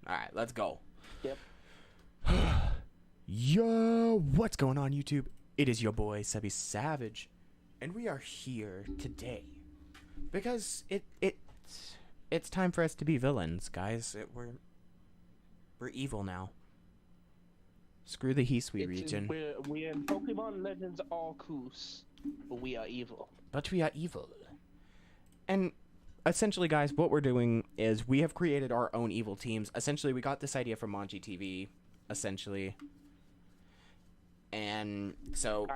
Alright, let's go. Yep. Yo, what's going on, YouTube? It is your boy, Sebby Savage, and we are here today because it's time for us to be villains, guys. We're evil now. Screw the Hisui region. We're in Pokemon Legends Arceus, but we are evil. But we are evil. And essentially, guys, what we're doing is we have created our own evil teams. Essentially, we got this idea from Monji TV, essentially. And so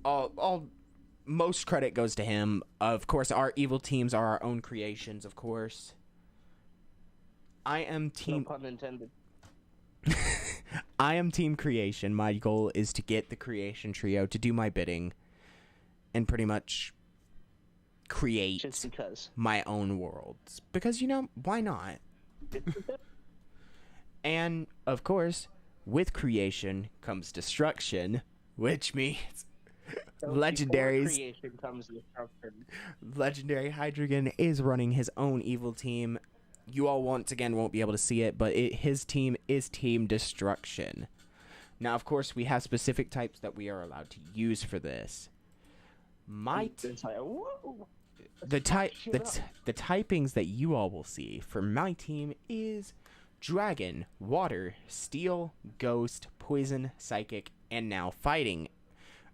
all most credit goes to him. Of course, our evil teams are our own creations, of course. I am team... No pun intended. I am team creation. My goal is to get the creation trio to do my bidding and pretty much create Just because. my own worlds. Because, you know, why not? And, of course, with creation comes destruction, which means So legendaries. before creation comes destruction. Legendary Hydreigon is running his own evil team. You all once again won't be able to see it, but his team is Team Destruction. Now, of course, we have specific types that we are allowed to use for this. It's like, whoa. The typings that you all will see for my team is Dragon, Water, Steel, Ghost, Poison, Psychic, and now Fighting.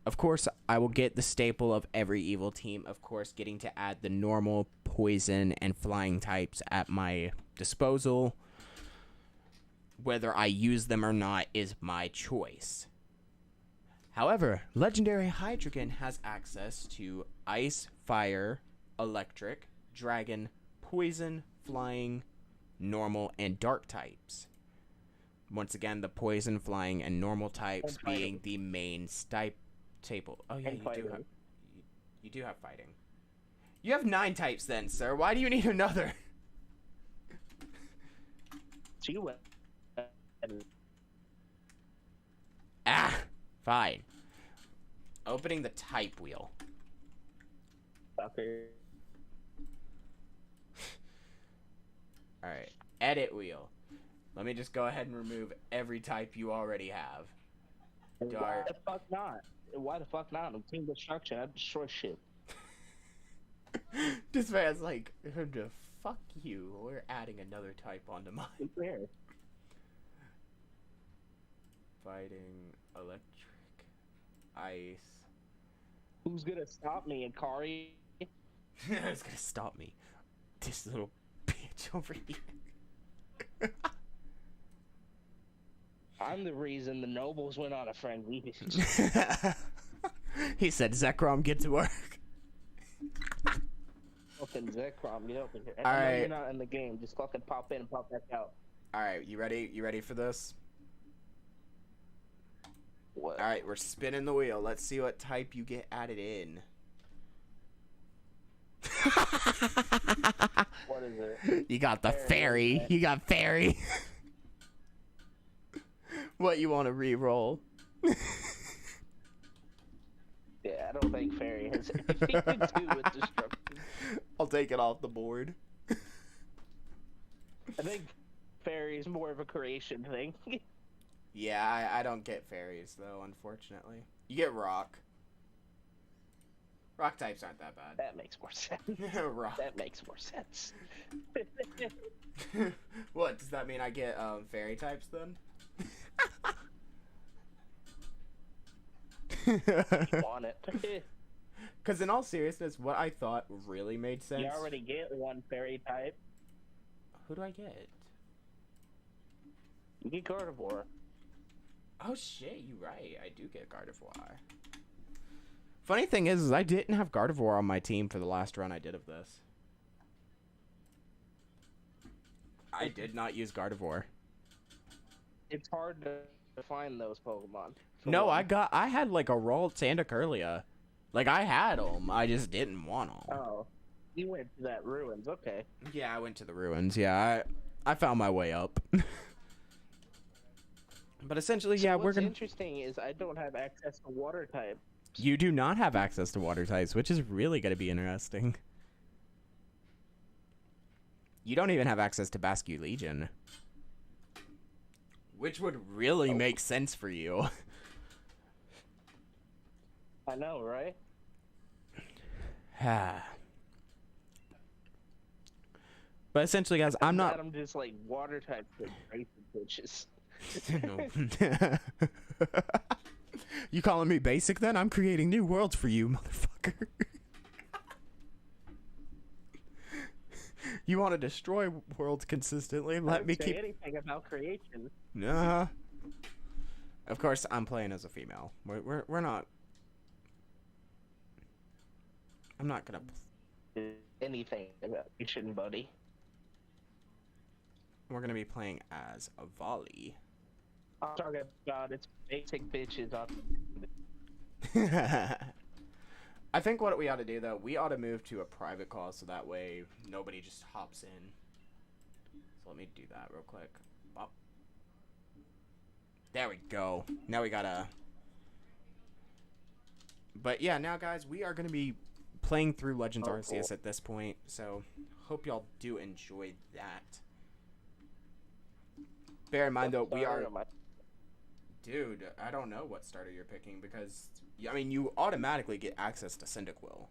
Of course, I will get the staple of every evil team, of course, getting to add the normal Poison and Flying types at my disposal. Whether I use them or not is my choice. However, Legendary Hydreigon has access to Ice, Fire, Electric, Dragon, Poison, Flying, Normal, and Dark types. Once again, the Poison, Flying, and Normal types being the main staple. Oh yeah, you do have Fighting. You have 9 types then, sir. Why do you need another? Ah, fine. Opening the type wheel. Okay. Alright, edit wheel. Let me just go ahead and remove every type you already have. Why the fuck not? Why the fuck not? I'm Team Destruction. I destroy shit. This man's like, fuck you. We're adding another type onto mine. Fair. Fighting, Electric, Ice. Who's gonna stop me, Akari? Who's gonna stop me? This little bitch over here. I'm the reason the nobles went on a friendly. He said, Zekrom, get to work. Fucking Zekrom, get over here. All I know right. you're not in the game. Just fucking pop in and pop back out. Alright, you ready? You ready for this? What? Alright, we're spinning the wheel. Let's see what type you get added in. What is it? You got the fairy. You got fairy. What, you want to re-roll? Yeah, I don't think Fairy has anything to do with destruction. I'll take it off the board. I think Fairy is more of a creation thing. Yeah, I don't get fairies, though, unfortunately. You get rock. Rock types aren't that bad. That makes more sense. Rock. That makes more sense. What, does that mean I get fairy types, then? You want it. Because in all seriousness, what I thought really made sense... You already get one fairy type. Who do I get? You get Gardevoir. Oh shit, you're right. I do get Gardevoir. Funny thing is I didn't have Gardevoir on my team for the last run I did of this. I did not use Gardevoir. It's hard to find those Pokemon. No, I had like a Ralts and a Curlia. Like, I had them. I just didn't want them. Oh. You went to that Ruins, okay. Yeah, I went to the Ruins. Yeah, I found my way up. But essentially, yeah, we're gonna... What's interesting is I don't have access to water type. You do not have access to water types, which is really going to be interesting. You don't even have access to Basque Legion. Which would really make sense for you. I know, right? But essentially, guys, I'm not. I'm just like water type basic bitches. You calling me basic then? I'm creating new worlds for you, motherfucker. You want to destroy worlds consistently? Let me keep. Anything about creation. Nah. Of course, I'm playing as a female. We're not. I'm not gonna. Anything about creation, buddy. We're gonna be playing as a volley. I'm talking about it's basic bitches on. I think what we ought to do though, we ought to move to a private call so that way nobody just hops in. So let me do that real quick. Bop. There we go. Now we gotta. But yeah, now guys, we are gonna be playing through Legends Arceus cool. At this point, so hope y'all do enjoy that. Bear in mind though, we are. Dude, I don't know what starter you're picking because, I mean, you automatically get access to Cyndaquil.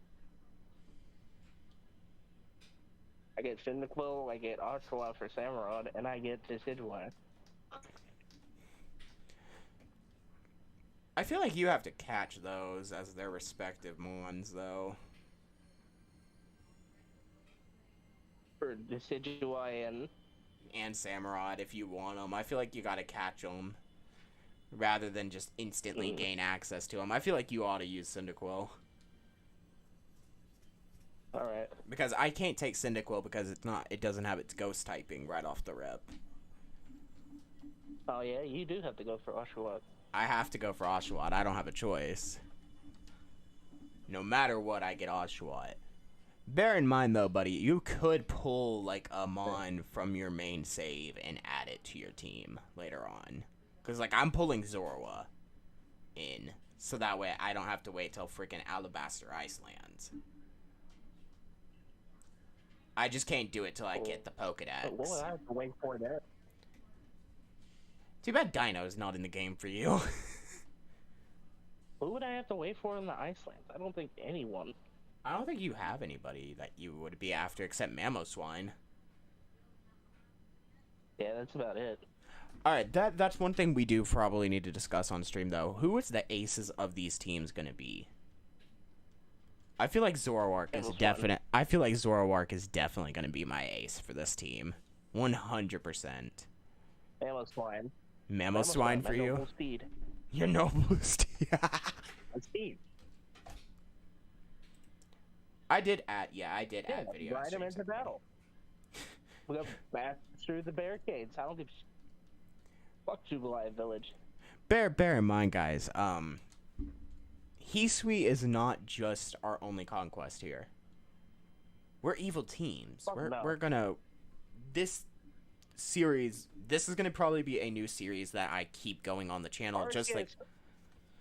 I get Cyndaquil, I get Ocelot for Samurott, and I get Decidueye. I feel like you have to catch those as their respective ones, though. For Decidueye and Samurott, if you want them. I feel like you gotta catch them. Rather than just instantly gain access to them. I feel like you ought to use Cyndaquil. Alright. Because I can't take Cyndaquil because it doesn't have its ghost typing right off the rip. Oh yeah, you do have to go for Ocelot. I have to go for Ocelot. I don't have a choice. No matter what, I get Ocelot. Bear in mind though, buddy, you could pull like a Mon from your main save and add it to your team later on. Because, like, I'm pulling Zorua in, so that way I don't have to wait till freaking Alabaster Icelands. I just can't do it till I get the Pokedex. Well, I have to wait for that. Too bad Dino's not in the game for you. Who would I have to wait for in the Icelands? I don't think anyone. I don't think you have anybody that you would be after except Mamoswine. Yeah, that's about it. Alright, that's one thing we do probably need to discuss on stream, though. Who is the aces of these teams going to be? I feel like Zoroark is definite. I feel like Zoroark is definitely going to be my ace for this team. 100%. Mamoswine. Mamoswine for you? Speed. Your noble speed. Speed. I did add videos. Ride him into battle. We got back through the barricades. I don't give fuck Jubilee Village. Bear in mind, guys, Hisui is not just our only conquest here. We're evil teams. We're gonna this is gonna probably be a new series that I keep going on the channel. Arceus, just like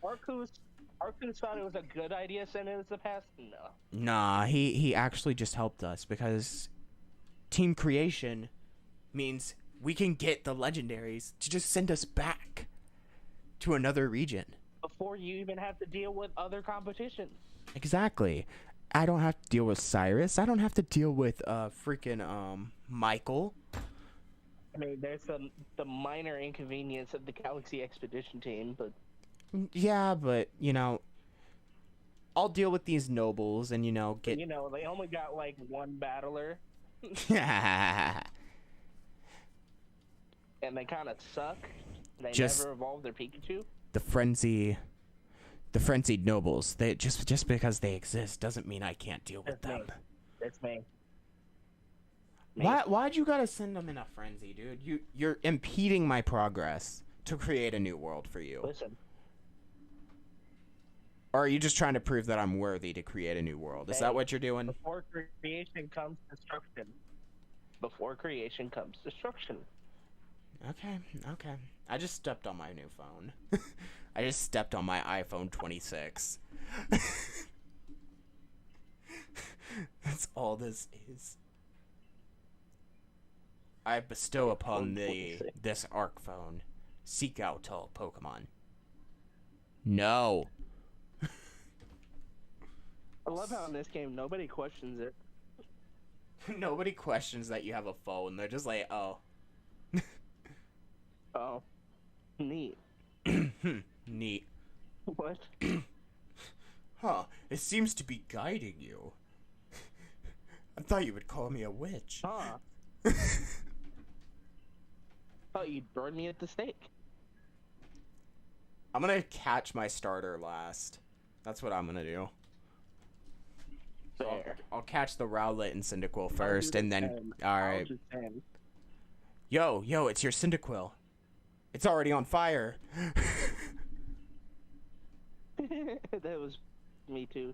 Arceus thought it was a good idea sending us the past? No. Nah, he actually just helped us because team creation means we can get the legendaries to just send us back to another region. Before you even have to deal with other competition. Exactly. I don't have to deal with Cyrus. I don't have to deal with freaking Michael. I mean, there's the minor inconvenience of the Galaxy Expedition team, but... Yeah, but, you know, I'll deal with these nobles and, you know, get... But, you know, they only got, like, one battler. And they kind of suck. They never evolved their Pikachu. The frenzied nobles. They just because they exist doesn't mean I can't deal with them. That's me. Why'd you gotta send them in a frenzy, dude? You're impeding my progress to create a new world for you. Listen. Or are you just trying to prove that I'm worthy to create a new world? Is that what you're doing? Before creation comes destruction. Before creation comes destruction. Okay. I just stepped on my new phone. I just stepped on my iPhone 26. That's all this is. I bestow upon thee this ARC phone, Seek out all Pokemon. No. I love how in this game nobody questions it. Nobody questions that you have a phone. They're just like, oh. Oh, neat. Neat. What? Huh, it seems to be guiding you. I thought you would call me a witch. Huh? Thought you'd burn me at the stake. I'm gonna catch my starter last. That's what I'm gonna do. So I'll catch the Rowlet and Cyndaquil first, and then... Alright. Yo, it's your Cyndaquil. It's already on fire. That was me too.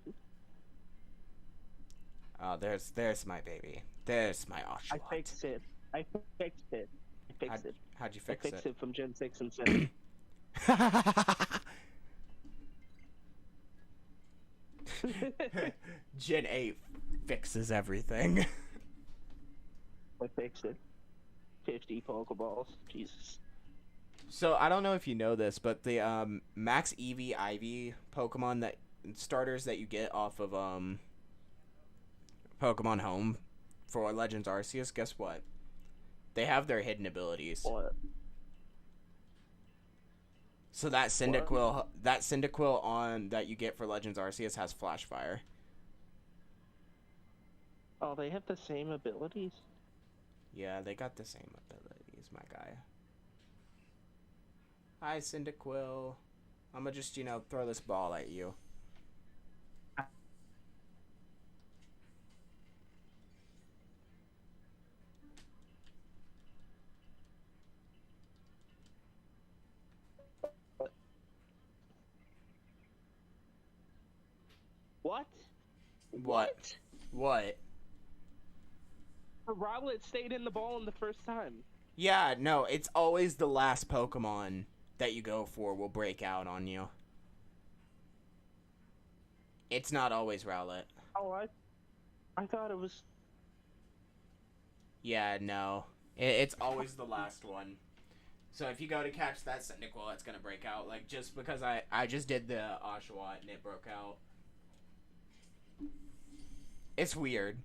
Oh, there's my baby. There's my Oshawott. I fixed it. How'd you fix it? I fixed it from Gen 6 and 7. Gen 8 fixes everything. I fixed it. 50 Pokeballs. Jesus. So, I don't know if you know this, but the Max Eevee IV Pokemon that starters that you get off of Pokemon Home for Legends Arceus, guess what? They have their hidden abilities. What? So that Cyndaquil on that you get for Legends Arceus has Flash Fire. Oh, they have the same abilities? Yeah, they got the same abilities, my guy. Hi, Cyndaquil. I'm gonna just, throw this ball at you. What? What? What? The Rowlet stayed in the ball in the first time. Yeah, no, it's always the last Pokemon that you go for will break out on you. It's not always Rowlet. Oh, I thought it was... Yeah, no. It's always the last one. So if you go to catch that Cyndaquil, it's gonna break out. Like, just because I just did the Oshawott and it broke out. It's weird.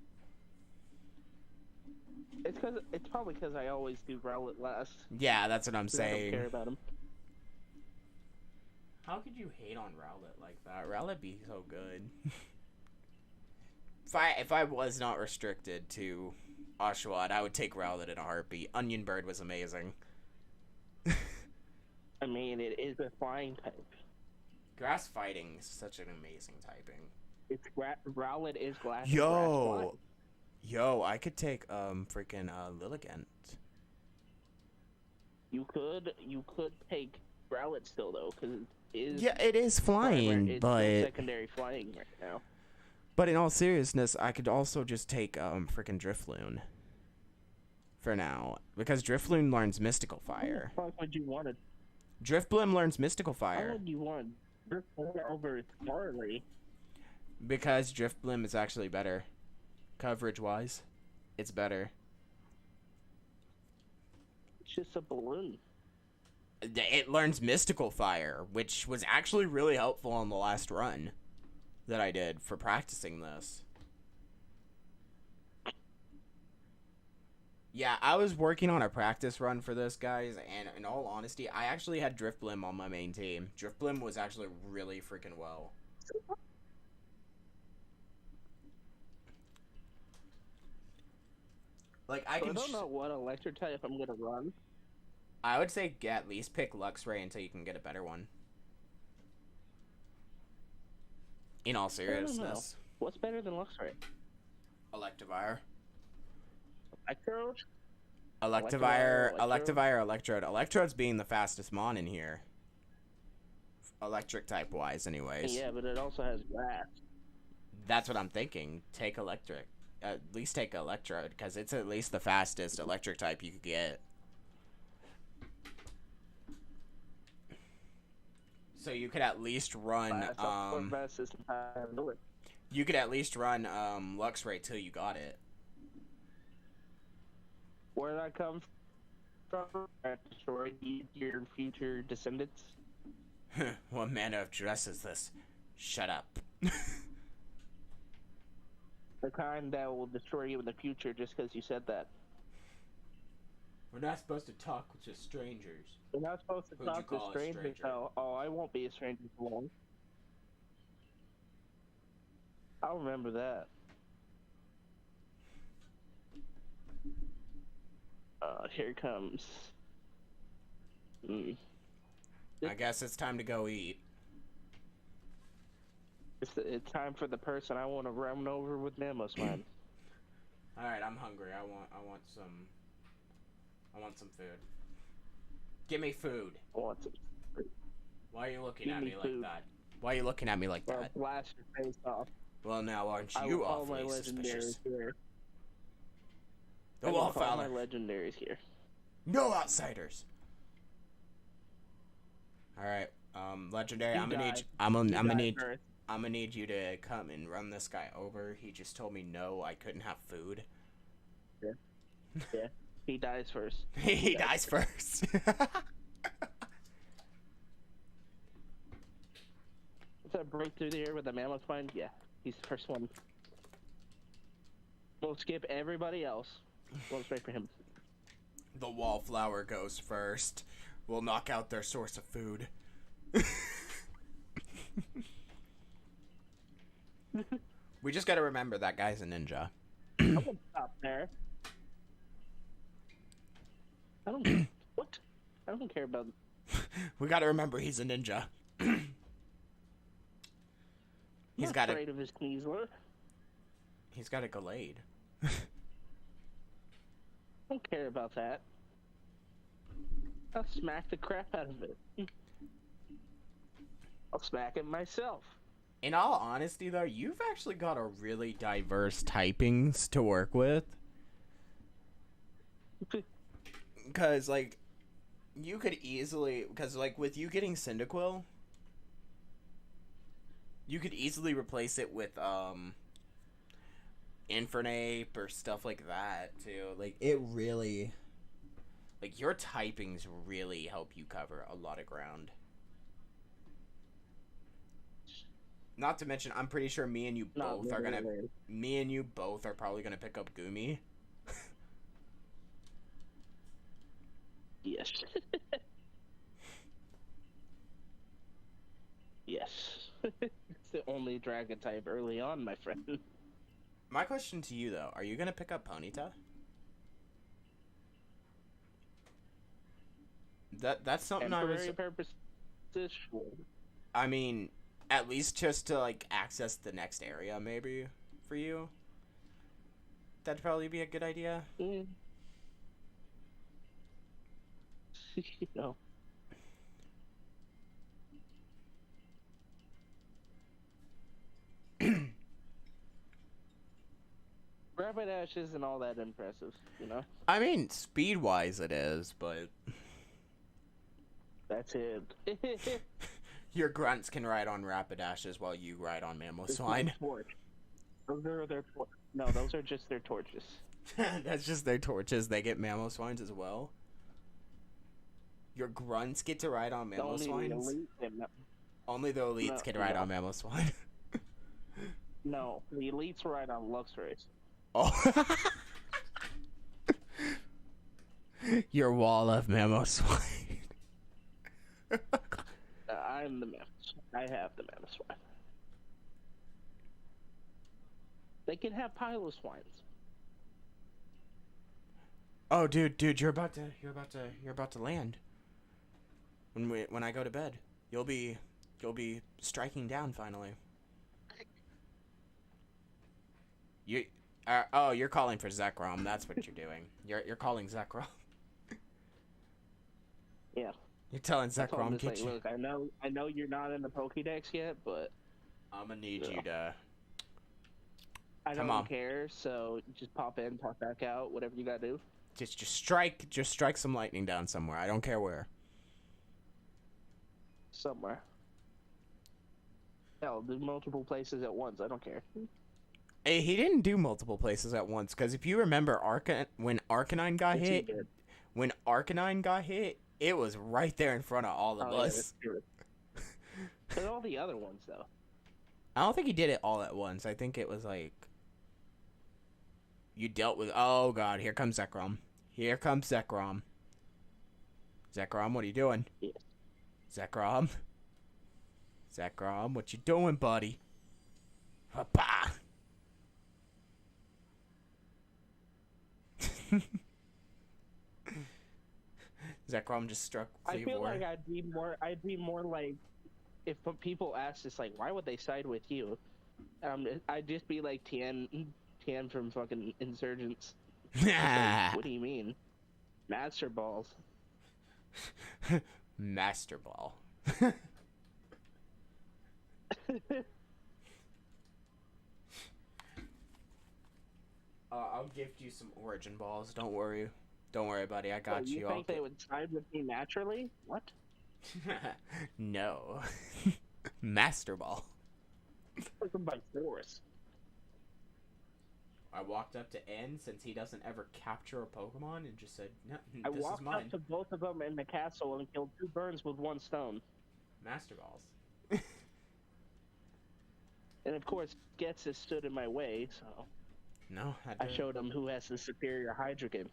It's probably because I always do Rowlet last. Yeah, that's what I'm saying. I don't care about him. How could you hate on Rowlet like that? Rowlet be so good. If I was not restricted to Oshawott, I would take Rowlet in a heartbeat. Onion Bird was amazing. I mean, it is a flying type. Grass Fighting is such an amazing typing. It's Rowlet is glass. Yo, I could take freaking Lilligant. You could take Rowlet still though, because it is. Yeah, it is flying, but secondary flying right now. But in all seriousness, I could also just take freaking Drifloon. For now, because Drifloon learns Mystical Fire. Why would you want it? Drifblim learns Mystical Why Fire. would you want Drifloon over Starly? Because Drifblim is actually better. Coverage-wise, it's better. It's just a balloon. It learns Mystical Fire, which was actually really helpful on the last run that I did for practicing this. Yeah, I was working on a practice run for this, guys, and in all honesty, I actually had Drifblim on my main team. Drifblim was actually really freaking well. Like, I don't know what electric type I'm gonna run. I would say at least pick Luxray until you can get a better one. In all seriousness. What's better than Luxray? Electivire. Electrode? Electrode. Electrode's being the fastest mon in here. Electric type wise, anyways. Yeah, but it also has grass. That's what I'm thinking. Take electric. At least take Electrode, because it's at least the fastest electric type you could get. So you could at least run you could at least run Luxray till you got it. Where did I come Destroy your future descendants. What manner of dress is this? Shut up. The kind that will destroy you in the future just because you said that. We're not supposed to talk to strangers. You're not supposed to Who'd you talk to call a strangers. stranger? Oh, I won't be a stranger for long. I'll remember that. Here comes. I guess it's time to go eat. It's time for the person I want to run over with Mamoswine. All right, I'm hungry. I want some food. Give me food. I want some. Why are you looking Give at me me food. like that? Why are you looking at me like I'll that? blast your face off. Well, now aren't I you will call my awfully legendaries suspicious? here. The I will call Wallflower. my legendaries here. No outsiders. All right, legendary. You I'm gonna need. die. I'm You gonna die need. first. I'm gonna need you to come and run this guy over. He just told me no, I couldn't have food. Yeah. He dies first. He dies first. What's that break through the air with the Mamoswine? Yeah, he's the first one. We'll skip everybody else. We'll straight for him. The Wallflower goes first. We'll knock out their source of food. We just gotta remember that guy's a ninja. I'm gonna stop there. I don't. What? I don't care about. We gotta remember he's a ninja. He's got afraid of his Kneasler. He's got a Gallade. I don't care about that. I'll smack the crap out of it. I'll smack it myself. In all honesty, though, you've actually got a really diverse typings to work with. Because, like, you could easily... Because, like, with you getting Cyndaquil, you could easily replace it with, Infernape or stuff like that, too. Like, it really... Like, your typings really help you cover a lot of ground. Not to mention, I'm pretty sure me and you both are gonna... Me and you both are probably gonna pick up Goomy. Yes. Yes. It's the only dragon type early on, my friend. My question to you, though, are you gonna pick up Ponyta? That's something I was... Temporary purposes, sure. I mean, at least just to, like, access the next area, maybe, for you. That'd probably be a good idea. Mm. You know. Rapidash isn't all that impressive, you know? I mean, speed-wise it is, but... That's it. Your grunts can ride on Rapidashes while you ride on Mamoswine. Those are their no, those are just their torches. That's just their torches. They get Mamoswines as well. Your grunts get to ride on Mamoswines? Only the elites can ride on Mamoswine. No, the elites ride on Luxrays. Oh. Your wall of Mamoswine. I'm the Mamoswine. I have the Mamoswine. They can have Piloswines. Oh, dude, you're about to land. When I go to bed, you'll be striking down finally. You're calling for Zekrom. That's what you're doing. You're calling Zekrom. Yeah. You're telling Zekrom, like, look, I know you're not in the Pokédex yet, but I'm gonna need you to. I don't care. So just pop in, pop back out, whatever you gotta do. Just strike some lightning down somewhere. I don't care where. Somewhere. Hell, do multiple places at once. I don't care. Hey, he didn't do multiple places at once, because if you remember when Arcanine got hit, when Arcanine got hit, it was right there in front of all of Oh, yeah, us. that's true. But all the other ones, though. I don't think he did it all at once. I think it was like you dealt with. Oh god, here comes Zekrom. Here comes Zekrom. Zekrom, what are you doing? Yes. Zekrom. Zekrom, what you doing, buddy? Pa. Zekrom just struck I Cleavor. feel like I'd be more like, if people asked us, like, why would they side with you? I'd just be like Tien from fucking Insurgents. Like, what do you mean? Master Balls. Master Ball. I'll gift you some Origin Balls. Don't worry. Don't worry, buddy. I got you. You think they would side with me naturally? What? No. Master Ball. By force. I walked up to N since he doesn't ever capture a Pokemon and just said, "No, I this is walked mine." up to both of them in the castle and killed 2 birds with 1 stone. Master Balls. And of course, Getsus stood in my way, so No, I showed him who has the superior Hydreigon.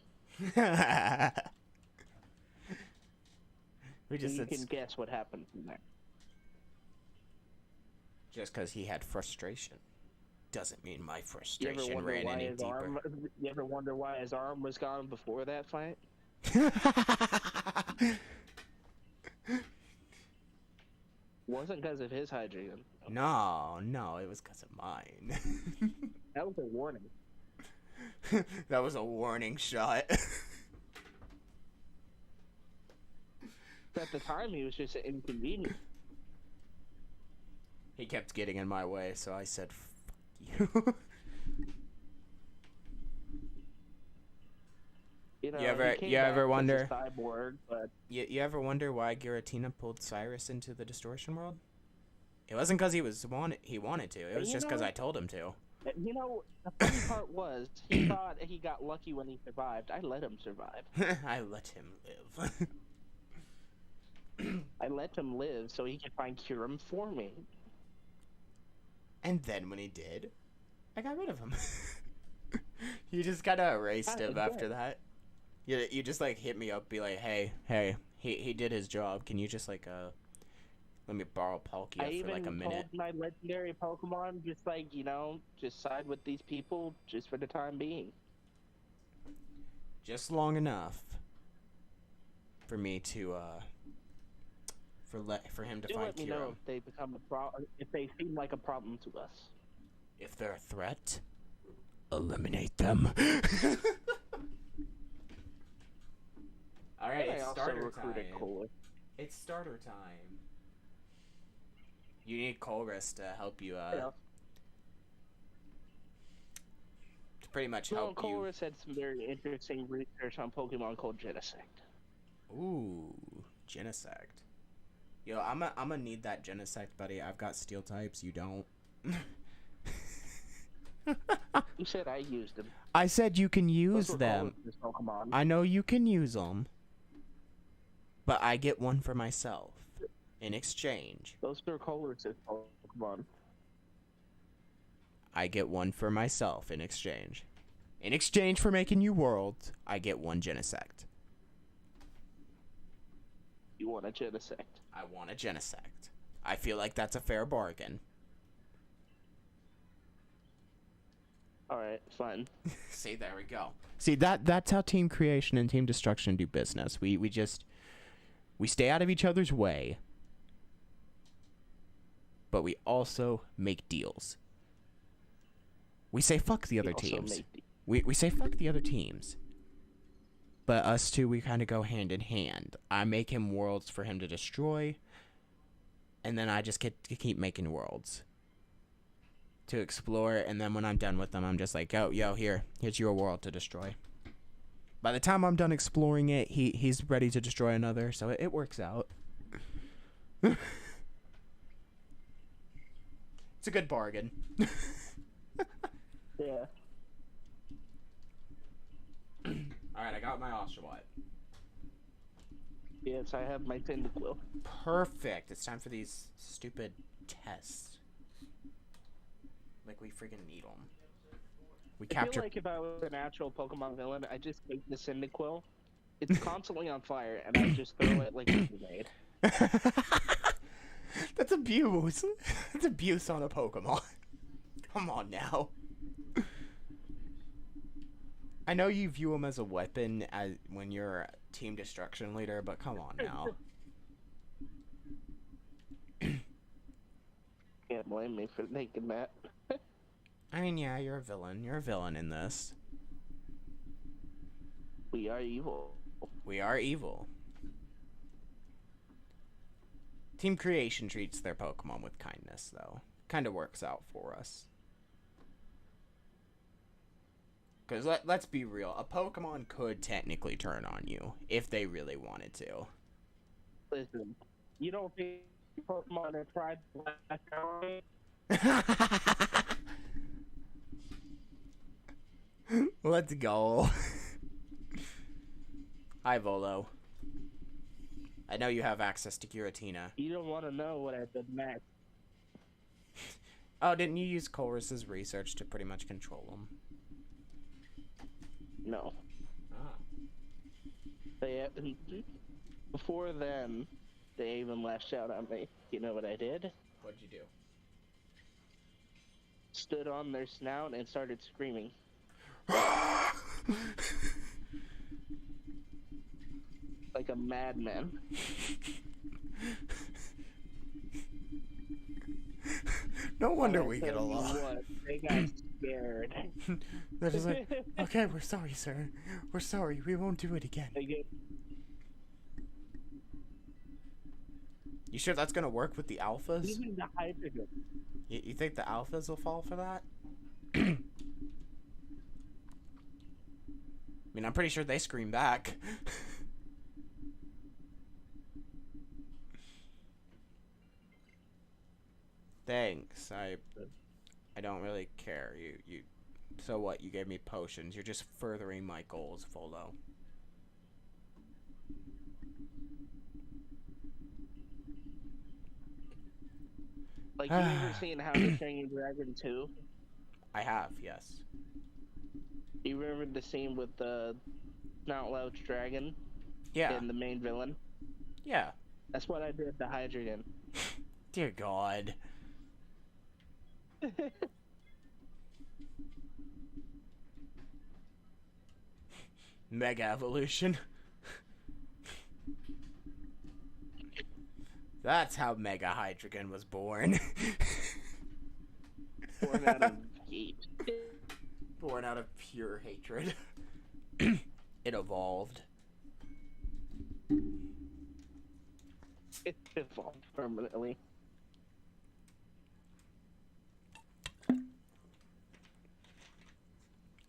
We just You said can guess what happened from there. just because he had frustration doesn't mean my You ever frustration wonder ran why any his deeper. arm? You ever wonder why his arm was gone before that fight? Wasn't because of his Hydreigon. No, it was because of mine. That was a warning. That was a warning shot. At the time, he was just an inconvenience. He kept getting in my way, so I said, "Fuck you." You know, You ever- he came you ever back as a wonder- cyborg, but You ever wonder why Giratina pulled Cyrus into the Distortion World? It wasn't because he wanted to. It was You just because know- I told him to. you know, the funny part was he thought he got lucky when he survived. I let him survive. I let him live. I let him live so he could find Kyurem for me. And then when he did, I got rid of him. You just kind of erased him after that. You just like hit me up, be like, hey, he did his job. Can you just like let me borrow Palkia for like a minute? I even told my legendary Pokemon just like, just side with these people just for the time being. Just long enough for me to for him to Do find let me know Kyurem. if they become if they seem like a problem to us. If they're a threat, eliminate them. All right, I it's also starter recruited time. Kohler. It's starter time. You need Colress to help you. Yeah. To pretty much Well, help you. Colress had some very interesting research on Pokemon called Genesect. Ooh, Genesect. Yo, I'm gonna need that Genesect, buddy. I've got Steel types. You don't. You said I used them. I said you can use Those were them. Colress's Pokemon. I know you can use them, but I get one for myself in exchange. Those are Colress's Pokemon. I get one for myself in exchange. In exchange for making you worlds, I get one Genesect. You want a Genesect? I want a Genesect. I feel like that's a fair bargain. Alright, fine. See, there we go. See, that's how team creation and team destruction do business. We stay out of each other's way, but we also make deals. We say fuck the other teams. We say fuck the other teams. But us two, we kind of go hand in hand. I make him worlds for him to destroy, and then I just get to keep making worlds to explore, and then when I'm done with them, I'm just like, oh, yo, here's your world to destroy. By the time I'm done exploring it, he's ready to destroy another, so it works out. It's a good bargain. Yeah. Alright, I got my Oshawott. Yes, I have my Cyndaquil. Perfect. It's time for these stupid tests. Like, we freaking need them. We I feel capture... like if I was a natural Pokemon villain, I just take the Cyndaquil. It's constantly on fire, and I just throw it like a grenade. That's abuse. That's abuse on a Pokemon. Come on now. I know you view them as a weapon when you're a team destruction leader, but come on now. Can't blame me for thinking that. I mean, yeah, you're a villain. You're a villain in this. We are evil. We are evil. Team Creation treats their Pokemon with kindness, though. Kind of works out for us. Because let's be real, a Pokemon could technically turn on you if they really wanted to. Listen, you don't think Pokemon are tried black out? Let's go. Hi, Volo. I know you have access to Giratina. You don't want to know what I did next. Oh, didn't you use Colress's research to pretty much control them? No. Ah. Before then, they even lashed out on me. You know what I did? What'd you do? Stood on their snout and started screaming. Like a madman. No wonder we get along. What? They got scared. They're just like, okay, we're sorry, sir. We're sorry. We won't do it again. You sure that's gonna work with the alphas? Even the hydrogen. You think the alphas will fall for that? I mean, I'm pretty sure they scream back. Thanks. I don't really care. You. So what? You gave me potions. You're just furthering my goals, Volo. Like, you ever seen How to Train Your Dragon 2? I have, yes. You remember the scene with the Snout-Louch dragon? Yeah. And the main villain? Yeah. That's what I did to Hydreigon. Dear God. Mega evolution. That's how Mega Hydreigon was born. Born out of hate. Born out of pure hatred. It evolved. It evolved permanently.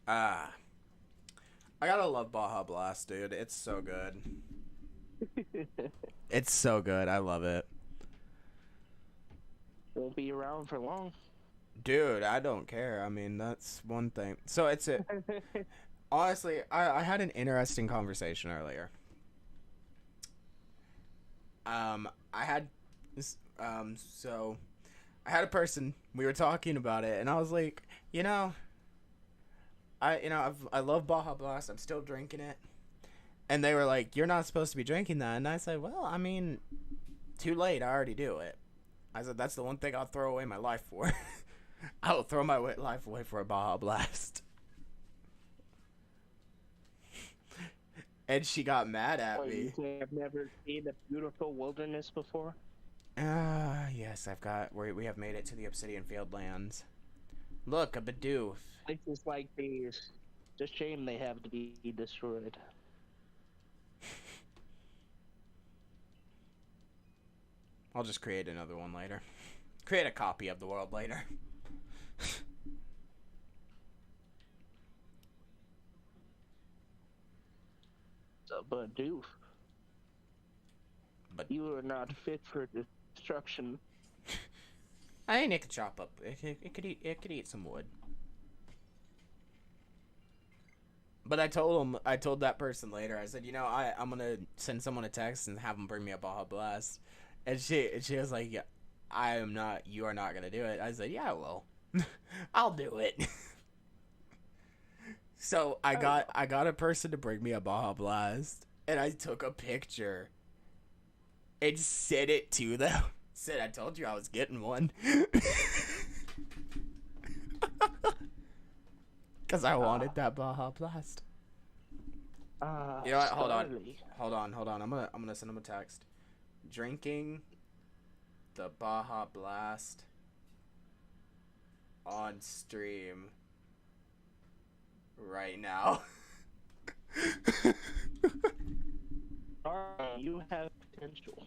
I gotta love Baja Blast, dude. It's so good. It's so good. I love it. Won't be around for long. Dude, I don't care. I mean, that's one thing. So it's a... Honestly, I had an interesting conversation earlier. So I had a person, we were talking about it, and I was like, I love Baja Blast. I'm still drinking it. And they were like, you're not supposed to be drinking that. And I said, well, I mean, too late. I already do it. I said, that's the one thing I'll throw away my life for. I will throw my life away for a Baja Blast. And she got mad at me. I've never seen a beautiful wilderness before. Yes, we have made it to the Obsidian Field Lands. Look, a Bidoof. Places like these, it's a shame they have to be destroyed. I'll just create another one later. Create a copy of the world later. But Doof, you are not fit for destruction. I think it could chop up. It could eat some wood. But I told that person later. I said, I'm gonna send someone a text and have them bring me a Baja Blast, and she was like, yeah, I am not. You are not gonna do it. I said, yeah, I will. I'll do it. So I got a person to bring me a Baja Blast, and I took a picture and sent it to them. Said I told you I was getting one. Because I wanted that Baja Blast. You know what? Hold on. I'm gonna send him a text. Drinking the Baja Blast on stream right now. You have potential.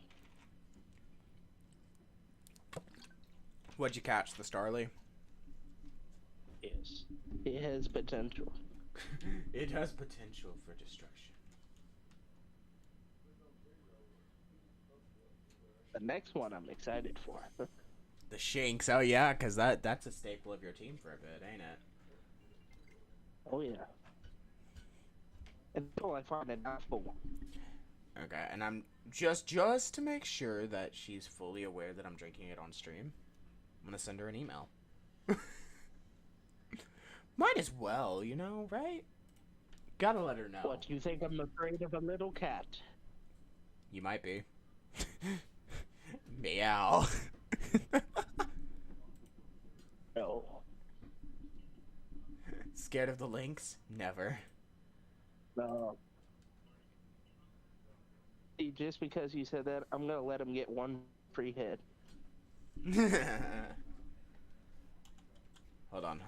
What'd you catch, the Starly? Yes, it has potential. It has potential for destruction. The next one I'm excited for. The Shanks, oh yeah, because that's a staple of your team for a bit, ain't it? Oh yeah. Until I find an alpha one. Okay, and I'm just to make sure that she's fully aware that I'm drinking it on stream, I'm gonna send her an email. Might as well, right? Gotta let her know. What, you think I'm afraid of a little cat? You might be. Meow. No. Scared of the lynx? Never. No. See, just because you said that, I'm gonna let him get one free hit. Hold on.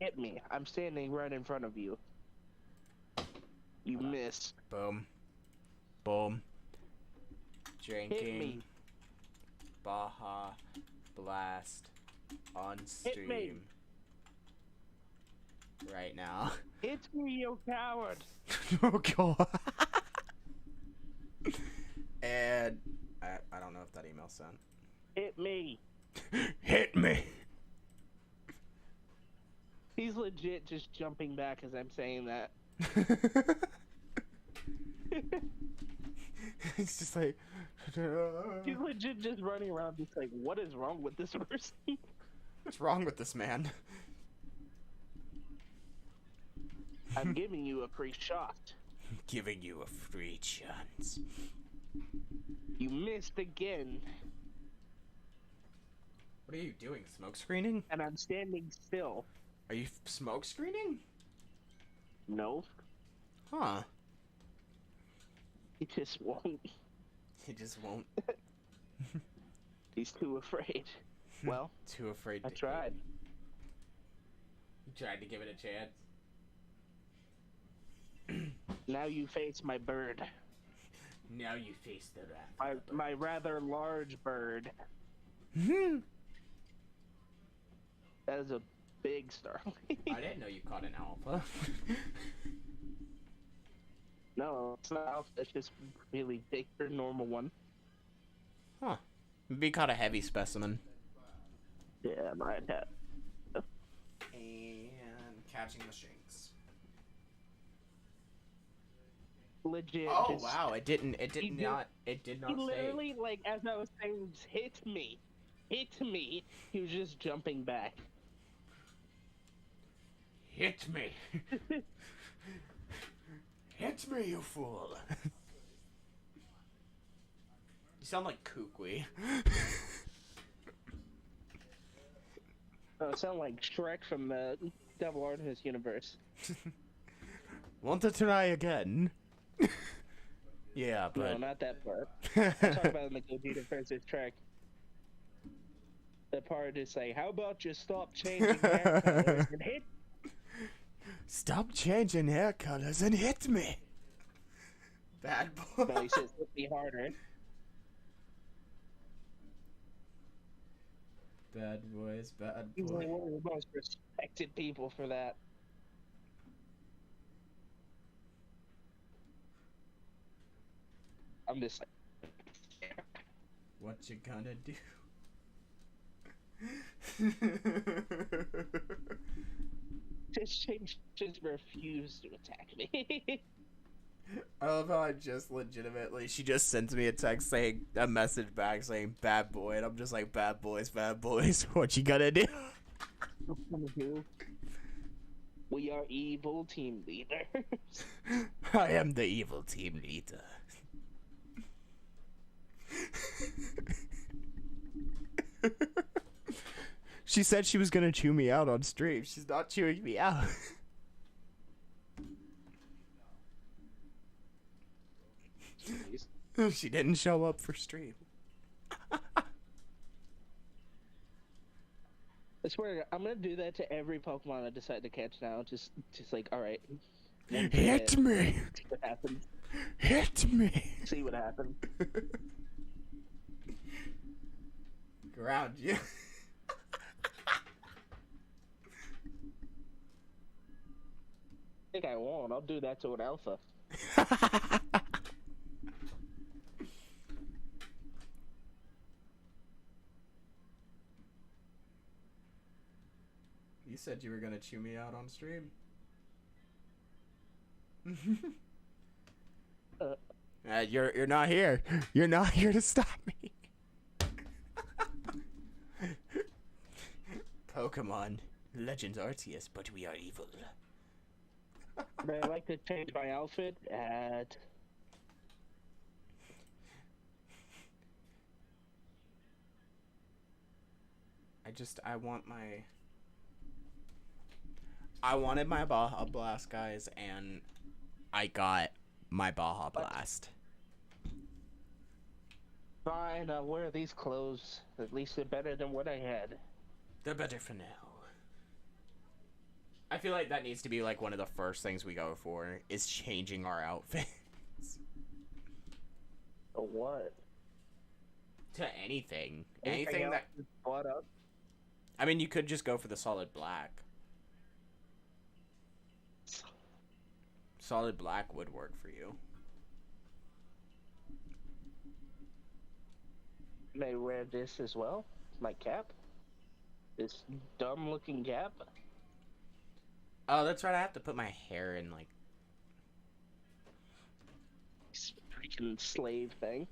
Hit me. I'm standing right in front of you. You miss. Boom. Boom. Drinking. Hit me. Baja Blast on stream. Hit me. Right now. Hit me, you coward. Oh god. And I don't know if that email sent. Hit me. Hit me. He's legit just jumping back as I'm saying that. It's just like. He's legit just running around just like, what is wrong with this person? What's wrong with this man? I'm giving you a free shot. Giving you a free chance. You missed again. What are you doing? Smoke screening? And I'm standing still. Are you smoke screening? No. Huh. He just won't. He just won't. He's too afraid. Well, too afraid to I tried. You tried to give it a chance. Now you face my bird. Now you face the wrath. My rather large bird. That is a big starling. I didn't know you caught an alpha. No, it's not alpha. It's just really big or normal one. Huh. Maybe caught a heavy specimen. Yeah, my hat. And catching the shanks. Legit. Oh wow! It did not He say. literally, like, as I was saying, hit me. He was just jumping back. Hit me. Hit me, you fool. You sound like Kukui. Oh, it sounded like Shrek from the Devil Artemis universe. Want to try again? Yeah, but... No, not that part. I'm talking about in the Gogeta versus Shrek. The part is like, how about you stop changing hair colors and hit? Stop changing hair colors and hit me. Bad boy. No, he says hit me harder. Bad boys, bad He's like boy. one of the most respected people for that. I'm just like, What you gonna do? just She just refused to attack me. I love how I just legitimately, she just sends me a text saying, a message back saying, bad boy, and I'm just like, bad boys, what you gonna do? We are evil team leaders. I am the evil team leader. She said she was gonna chew me out on stream. She's not chewing me out. She didn't show up for stream. I swear, I'm gonna do that to every Pokemon I decide to catch now. Just like, all right, hit me. See what happens. Hit me. See what happens. Ground you. I think I won't. I'll do that to an alpha. You said you were gonna chew me out on stream. You're not here. You're not here to stop me. Pokemon Legends Arceus, but we are evil. But I like to change my outfit at. I wanted my Baja Blast, guys, and I got my Baja Blast. Fine, I'll wear these clothes. At least they're better than what I had. They're better for now. I feel like that needs to be like one of the first things we go for, is changing our outfits. A what? To anything. Anything Anything that... bought up? I mean, you could just go for the solid black. Solid black would work for you. May wear this as well? My cap? This dumb looking cap? Oh, that's right, I have to put my hair in, like... This freaking slave thing.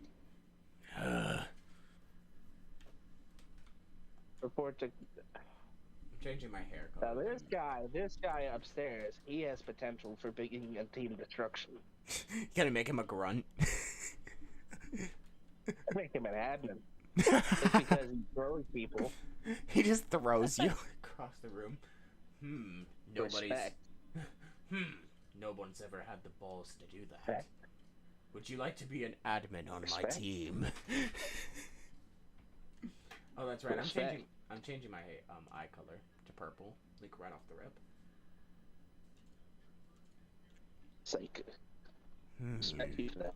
Report to... I'm changing my hair Now color. this guy upstairs, he has potential for being a team destruction. You gotta make him a grunt. Make him an admin. It's because he throws people. He just throws you across the room. Respect. No one's ever had the balls to do that. Respect. Would you like to be an admin on my Respect. team? Oh, that's right. Respect. I'm changing my eye color to purple, like right off the rip. Psych. Respect you for that.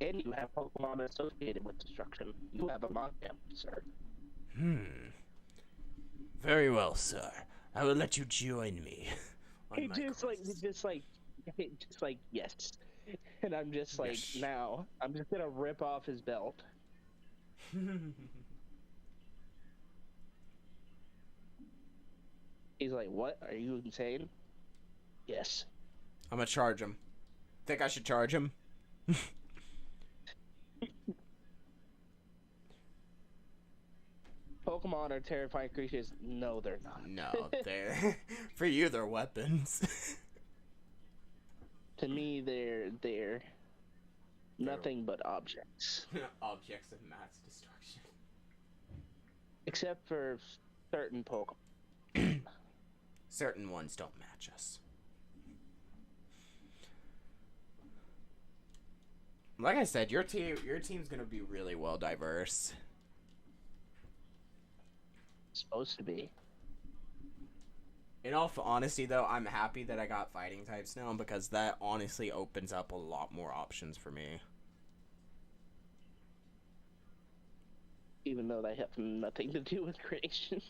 And you have Pokemon associated with destruction. You have a Mocap, sir. Very well, sir. I will let you join me. He just like, yes. And I'm just like, Yes. now, I'm just gonna rip off his belt. He's like, what? Are you insane? Yes. I'm gonna charge him. Think I should charge him? Pokemon are terrifying creatures. No, they're not. No, they're... For you, they're weapons. To me, they're nothing but objects. Objects of mass destruction. Except for certain Pokemon. Certain ones don't match us. Like I said, your team's gonna be really well diverse. Supposed to be. In all honesty, though, I'm happy that I got fighting types now, because that honestly opens up a lot more options for me. Even though they have nothing to do with creation.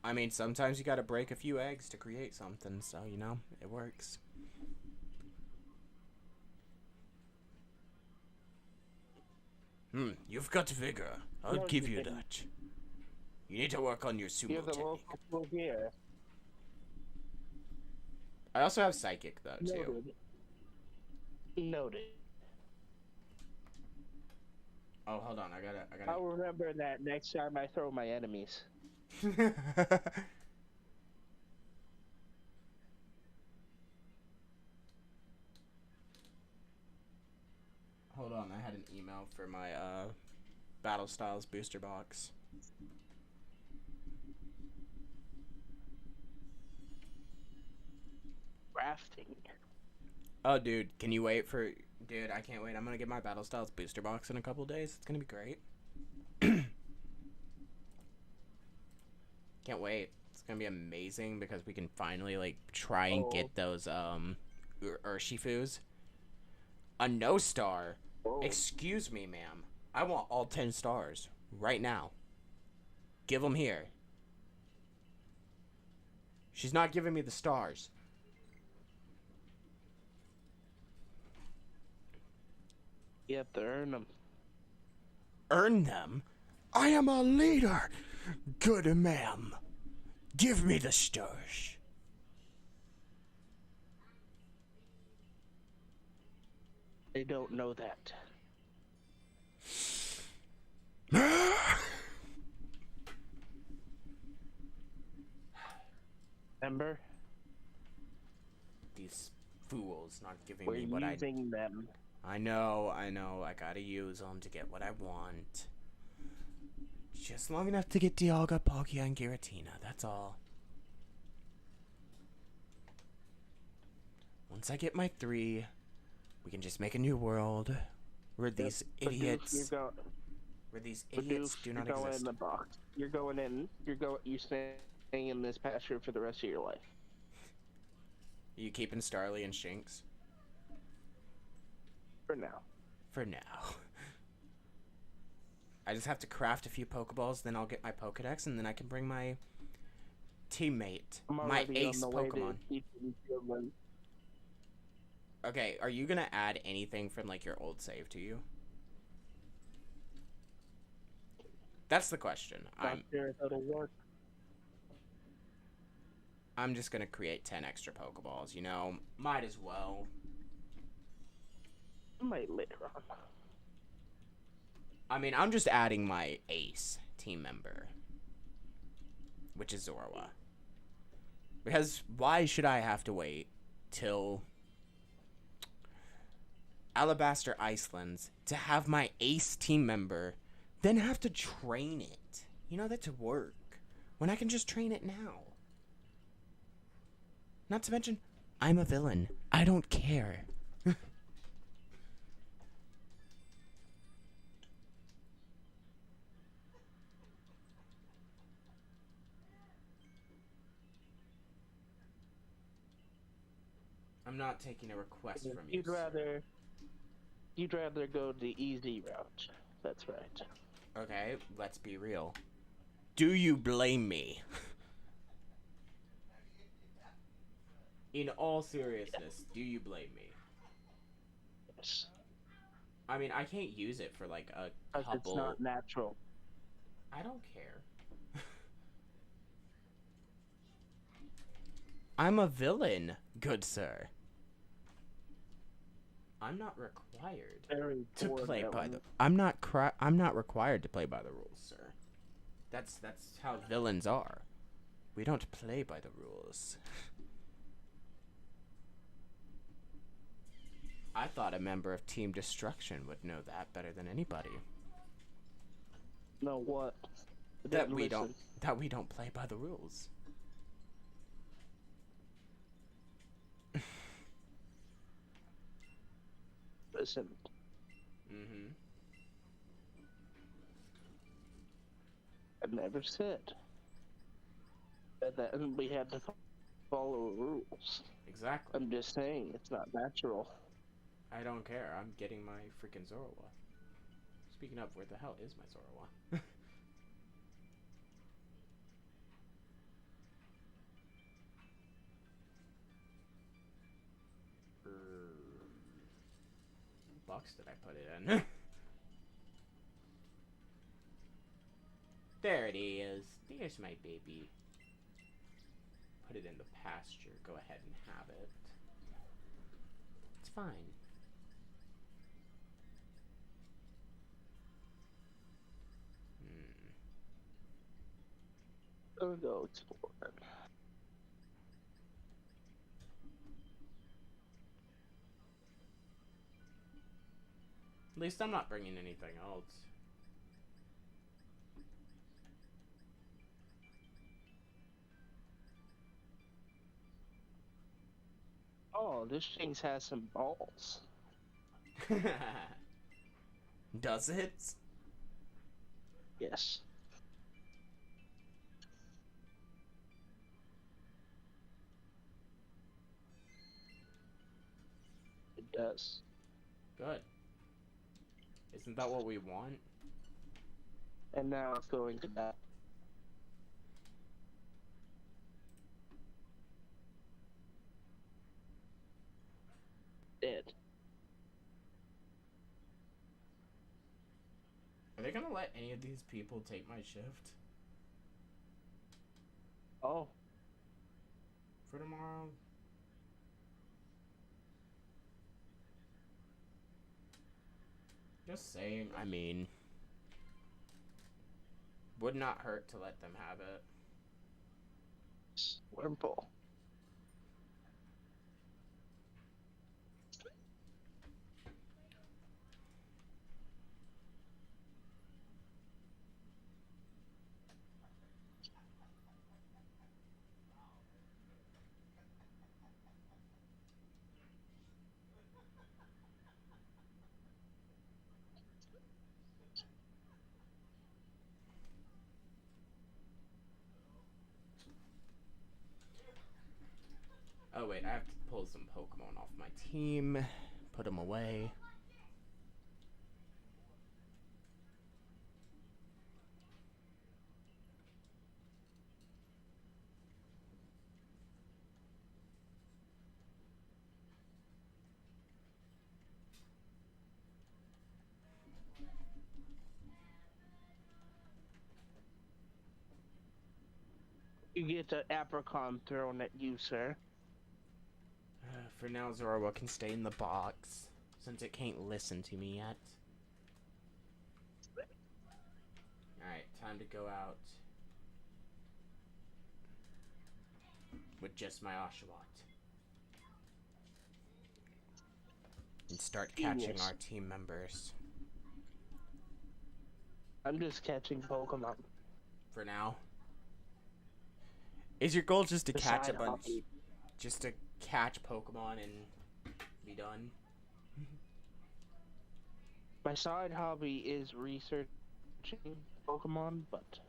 I mean, sometimes you gotta break a few eggs to create something, so, you know, it works. You've got vigor. I'll give you that. You need to work on your sumo You're the technique. local here. I also have Psychic, though, too. Noted. Noted. Oh, hold on. I gotta... I'll remember that next time I throw my enemies. Hold on. I had an email for my, Battle Styles booster box. Crafting. Oh, dude. Can you wait for... Dude, I can't wait. I'm gonna get my Battle Styles booster box in a couple days. It's gonna be great. Can't wait. It's gonna be amazing because we can finally, like, try and get those, Urshifus. A no star? Oh. Excuse me, ma'am. I want all 10 stars. Right now. Give them here. She's not giving me the stars. You have to earn them. Earn them? I am a leader. Good ma'am. Give me the stars. They don't know that. Remember? These fools not giving We're me what using them. I know. I gotta use them to get what I want. Just long enough to get Dialga, Palkia, and Giratina. That's all. Once I get my 3, we can just make a new world where these idiots... Where these idiots do not exist. You're going exist. in the box. You're going in. You're staying in this pasture for the rest of your life. Are you keeping Starly and Shinx? For now. For now. I just have to craft a few Pokeballs, then I'll get my Pokedex, and then I can bring my teammate, my ace Pokemon. Okay, are you gonna add anything from, like, your old save to you? That's the question. Not sure if it'll work. I'm just gonna create 10 extra Pokeballs, you know? Might as well. Might later on. I mean, I'm just adding my ace team member, which is Zorua. Because why should I have to wait till Alabaster Icelands to have my ace team member, then have to train it? You know, that's work. When I can just train it now. Not to mention, I'm a villain. I don't care. I'm not taking a request from you. You'd rather go the easy route. That's right. Okay, let's be real. Do you blame me? In all seriousness, do you blame me? Yes. I mean, I can't use it for like a couple. It's not natural. I don't care. I'm a villain, good sir. I'm not required to play by the. I'm not required to play by the rules, sir. That's how villains are. We don't play by the rules. I thought a member of Team Destruction would know that better than anybody. Know what? That we don't play by the rules. Listen. Mm-hmm. I never said that we had to follow rules. Exactly. I'm just saying it's not natural. I don't care. I'm getting my freaking Zorua. Speaking of, where the hell is my Zorua? Box did I put it in? There it is. There's my baby. put it in the pasture. Go ahead and have it. It's fine. Go go explore. At least I'm not bringing anything else. Oh, this thing has some balls. Does it? Yes. It does. Good. Isn't that what we want? And now it's going to die. Dead. Are they gonna let any of these people take my shift? Oh. For tomorrow? Just saying, I mean, would not hurt to let them have it. Wormhole. Oh wait, I have to pull some Pokemon off my team, put them away. You get the apricot thrown at you, sir. For now, Zorua can stay in the box, since it can't listen to me yet. Alright, time to go out with just my Oshawott. And start catching our team members. I'm just catching Pokemon. For now. Is your goal just to catch a bunch? Hobby. Just to catch Pokemon and be done? My side hobby is researching Pokemon, but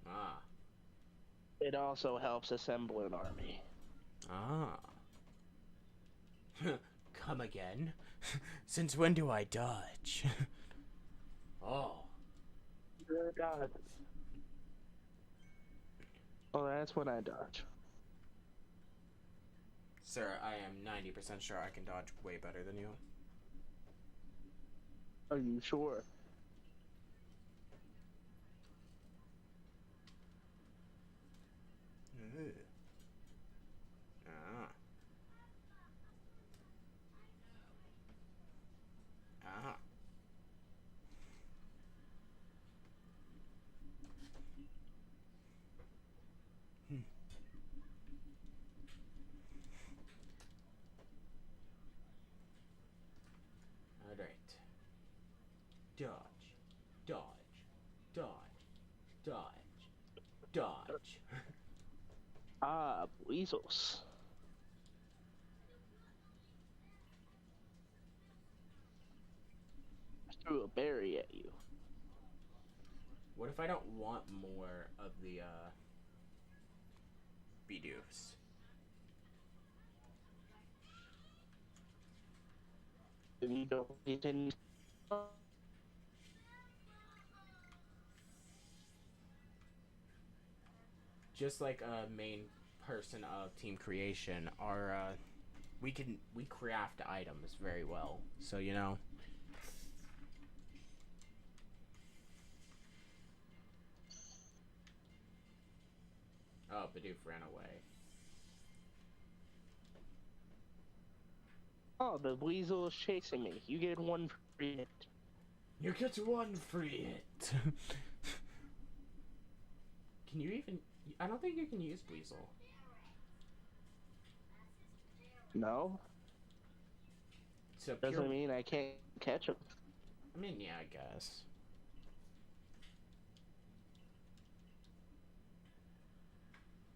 Ah. it also helps assemble an army. Ah. Come again? Since when do I dodge? Oh. Dodge. Oh, that's when I dodge. Sir, I am 90% sure I can dodge way better than you. Are you sure? Ah. Ah. Alright. Dodge. Dodge. Dodge. Dodge. Dodge. Ah, weasels. I threw a berry at you. What if I don't want more of the, Bidoof? If you don't get any. Just like a main person of team creation, we craft items very well. So, you know. Oh, Bidoof ran away. Oh, the weasel is chasing me. You get one free hit. You get one free hit. Can you even... I don't think you can use Weasel. No. So Doesn't mean I can't catch him. I mean, yeah, I guess.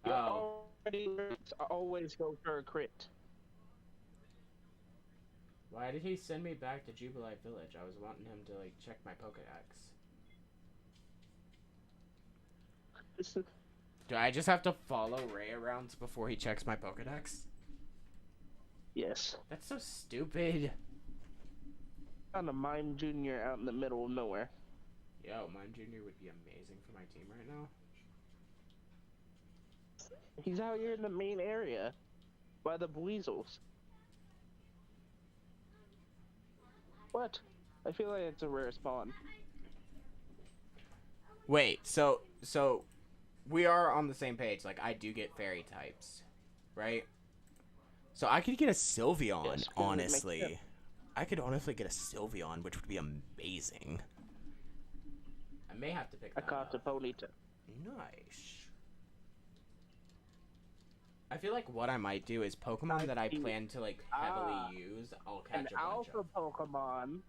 Oh. Always go for a crit. Why did he send me back to Jubilee Village? I was wanting him to, like, check my Pokedex. Do I just have to follow Ray around before he checks my Pokedex? Yes. That's so stupid. On a Mime Junior out in the middle of nowhere. Yo, Mime Junior would be amazing for my team right now. He's out here in the main area by the weasels. What? I feel like it's a rare spawn. Wait, so we are on the same page. Like, I do get fairy types, right? So I could get a Sylveon, Yes, honestly. I could honestly get a Sylveon, which would be amazing. I may have to pick I that caught the up. Ponyta. Nice. I feel like what I might do is Pokemon that I plan to, like, heavily use, I'll catch An a bunch alpha of. Pokemon.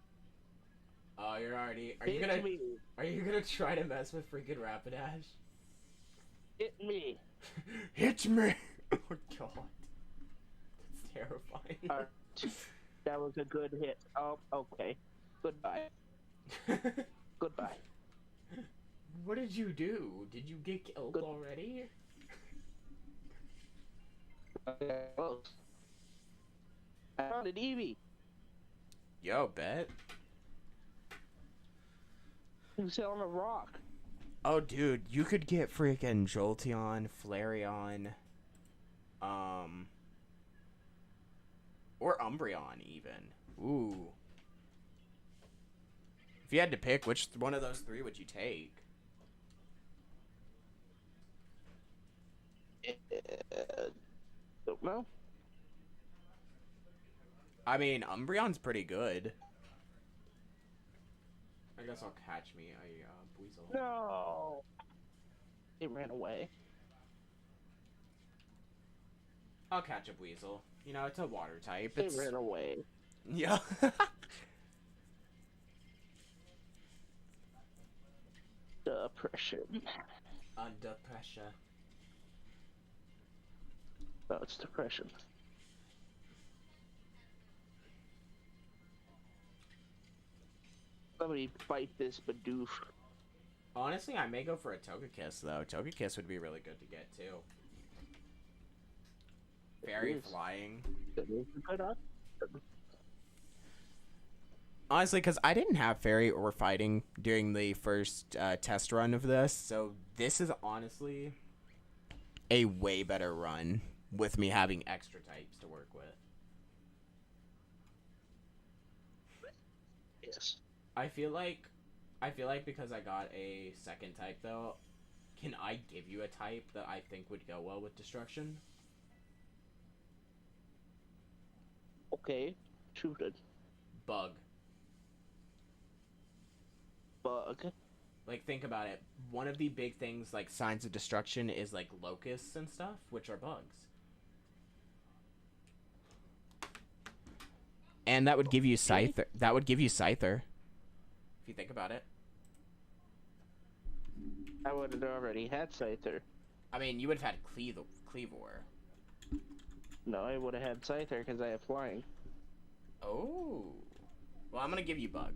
Oh, you're already... Are Hit you gonna... me. Are you gonna try to mess with freaking Rapidash? Hit me. Hit me! Oh, God. That's terrifying. That was a good hit. Oh, okay. Goodbye. Goodbye. What did you do? Did you get killed already? Close. I found an Eevee. Yo, bet. He was on a rock. Oh, dude, you could get freaking Jolteon, Flareon, or Umbreon even. Ooh. If you had to pick, which one of those three would you take? Don't know. I mean, Umbreon's pretty good. I guess I'll catch me a Weasel. No. It ran away. I'll catch a Weasel. You know, it's a water type. It ran away. Yeah. Depression. Under pressure. No, it's depression. Let me fight this Bidoof. Honestly, I may go for a Togekiss, though. Togekiss would be really good to get, too. Fairy flying. It is a good option. Honestly, because I didn't have fairy or fighting during the first test run of this, so this is honestly a way better run with me having extra types to work with. Yes. I feel like because I got a second type, though, can I give you a type that I think would go well with destruction? Okay. Shoot it. Bug. Bug. Like, think about it. One of the big things, like, signs of destruction is, like, locusts and stuff, which are bugs. And that would give you Scyther. That would give you Scyther. If you think about it. I would have already had Scyther. I mean, you would have had Cleavor. No, I would have had Scyther because I have flying. Oh. Well, I'm going to give you Bug.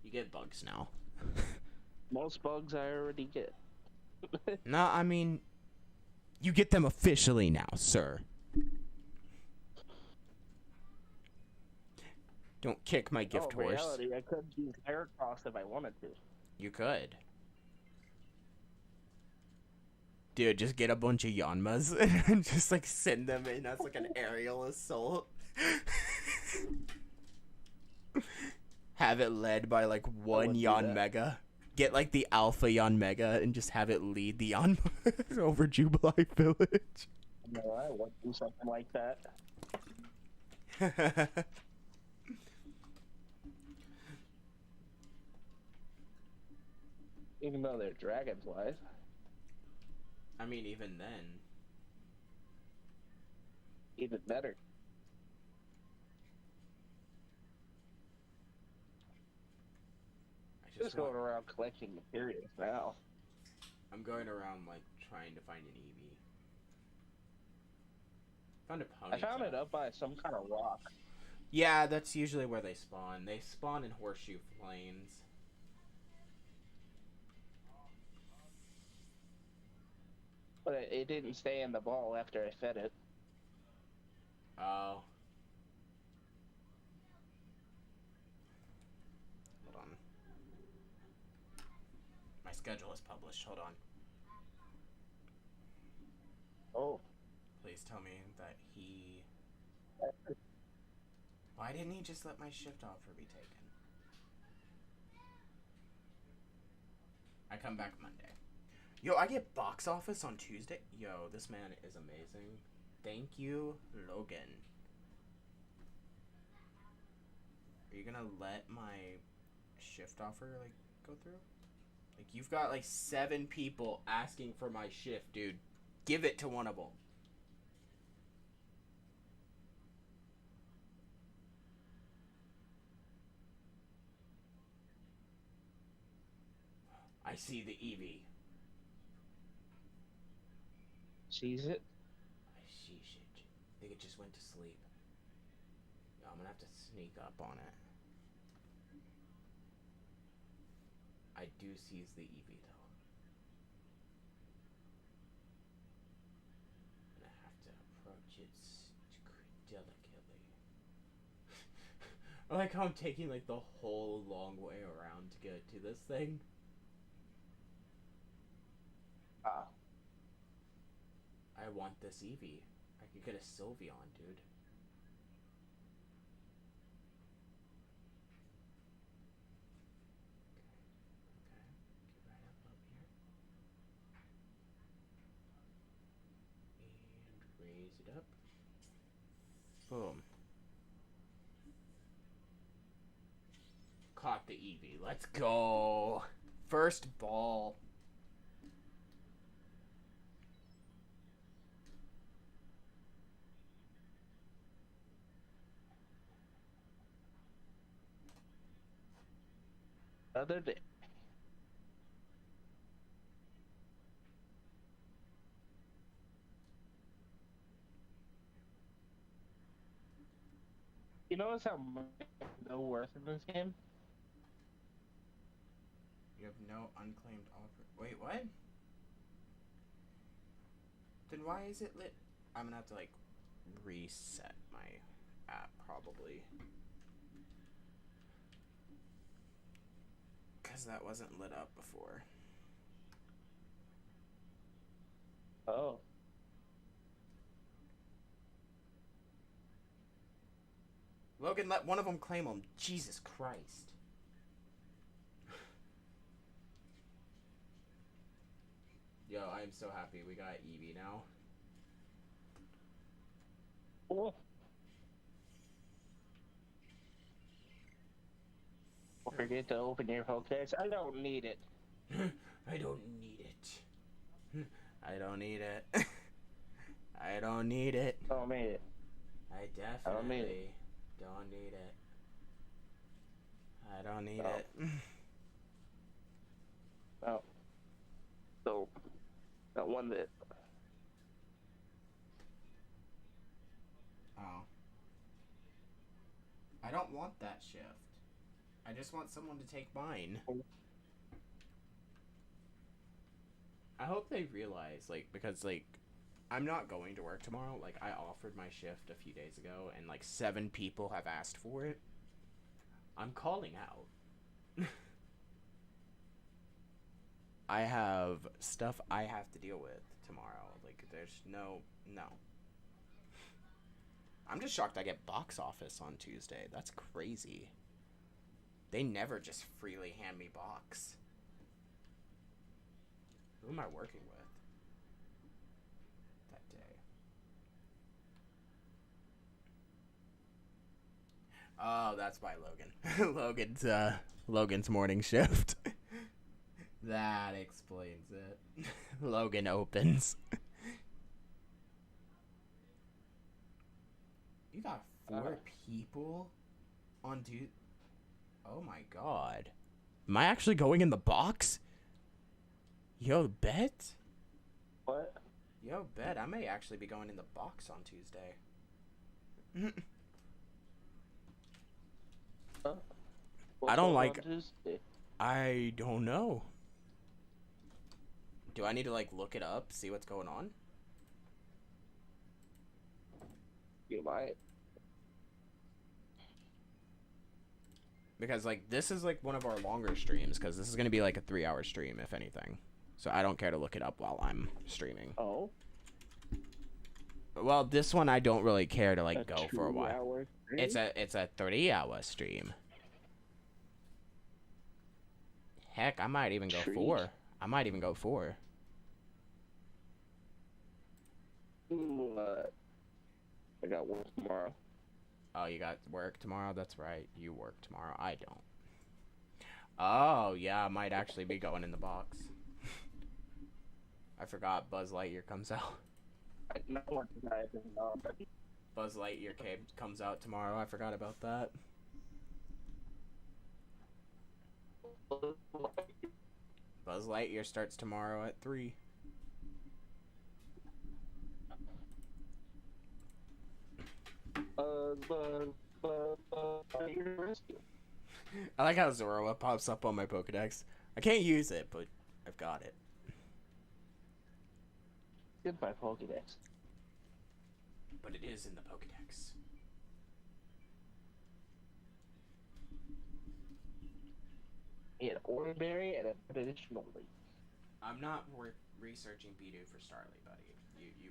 You get bugs now. Most bugs I already get. No, I mean, you get them officially now, sir. Don't kick my gift horse. In reality, I could use Heracross if I wanted to. You could. Dude, just get a bunch of Yanmas and just, like, send them in as, like, an aerial assault. Have it led by, like, one Yan Mega. Get, like, the Alpha Yan Mega and just have it lead the Yan over Jubilee Village. No, I wouldn't do something like that. Even though they're dragonflies. I mean, even then. Even better. Just going around collecting materials now. I'm going around, like, trying to find an Eevee. Found a Ponyta. I found it up by some kind of rock. Yeah, that's usually where they spawn. They spawn in horseshoe plains. But it didn't stay in the ball after I fed it. Oh. Hold on. My schedule is published. Hold on. Oh. Please tell me that he... Why didn't he just let my shift offer be taken? I come back Monday. Yo, I get box office on Tuesday. Yo, this man is amazing. Thank you, Logan. Are you gonna let my shift offer, like, go through? Like, you've got, like, 7 people asking for my shift, dude. Give it to one of them. I see the Eevee. Sees it? I see shit. I think it just went to sleep. Yo, I'm gonna have to sneak up on it. I do seize the Eevee, though. I'm gonna have to approach it delicately. I like how I'm taking, like, the whole long way around to get to this thing. I want this Eevee. I could get a Sylveon, dude. Okay. Get right up here. And raise it up. Boom. Caught the Eevee. Let's go. First ball. Other day. You notice how much no worth in this game? You have no unclaimed offer. Wait, what? Then why is it lit? I'm gonna have to, like, reset my app, probably. Because that wasn't lit up before. Oh. Logan, let one of them claim them. Jesus Christ. Yo, I am so happy we got Eevee now. Cool. Don't forget to open your Pokédex. I don't need it. I don't need it. I don't need it. I don't need it. Don't need it. I definitely don't need it. I don't need it. Oh. So, that one that... Oh. I don't want that shift. I just want someone to take mine. I hope they realize, like, because, like, I'm not going to work tomorrow. Like, I offered my shift a few days ago, and, like, 7 people have asked for it. I'm calling out. I have stuff I have to deal with tomorrow. Like, there's no. I'm just shocked I get box office on Tuesday. That's crazy. They never just freely hand me box. Who am I working with that day? Oh, that's by Logan. Logan's morning shift. That explains it. Logan opens. You got 4 people on dude. Oh my god. Am I actually going in the box? Yo, bet? What? Yo, bet. I may actually be going in the box on Tuesday. Huh? I don't like. on Tuesday? I don't know. Do I need to, like, look it up, see what's going on? You might. Because, like, this is, like, one of our longer streams, because this is going to be, like, a 3-hour stream, if anything. So I don't care to look it up while I'm streaming. Oh. Well, this one I don't really care to, like, A go for a while. 2-hour stream? It's a 3-hour stream. Heck, I might even go 4. I might even go 4. What? I got work tomorrow. Oh, you got work tomorrow? That's right. You work tomorrow. I don't. Oh, yeah, I might actually be going in the box. I forgot Buzz Lightyear comes out. I know what the guy is on. Buzz Lightyear comes out tomorrow. I forgot about that. Buzz Lightyear starts tomorrow at 3. I like how Zorua pops up on my Pokedex. I can't use it, but I've got it. Goodbye, Pokédex. But it is in the Pokedex. He had Oranberry and a traditional leaf. I'm not researching Bidoof for Starly, buddy. You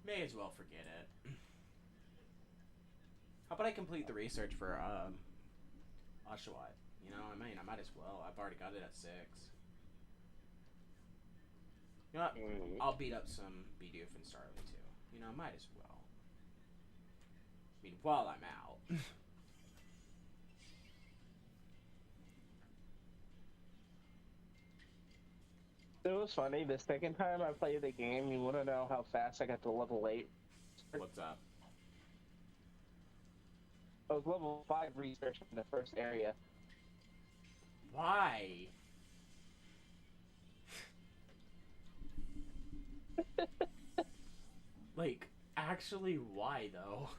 may as well forget it. How about I complete the research for Oshawott? You know, I mean, I might as well. I've already got it at 6. You know what? I'll beat up some Bidoof and Starly too. You know, I might as well. I mean, while I'm out. It was funny. The second time I played the game, you want to know how fast I got to level 8? What's up? I was level 5 researching the first area. Why? Like, actually, why though?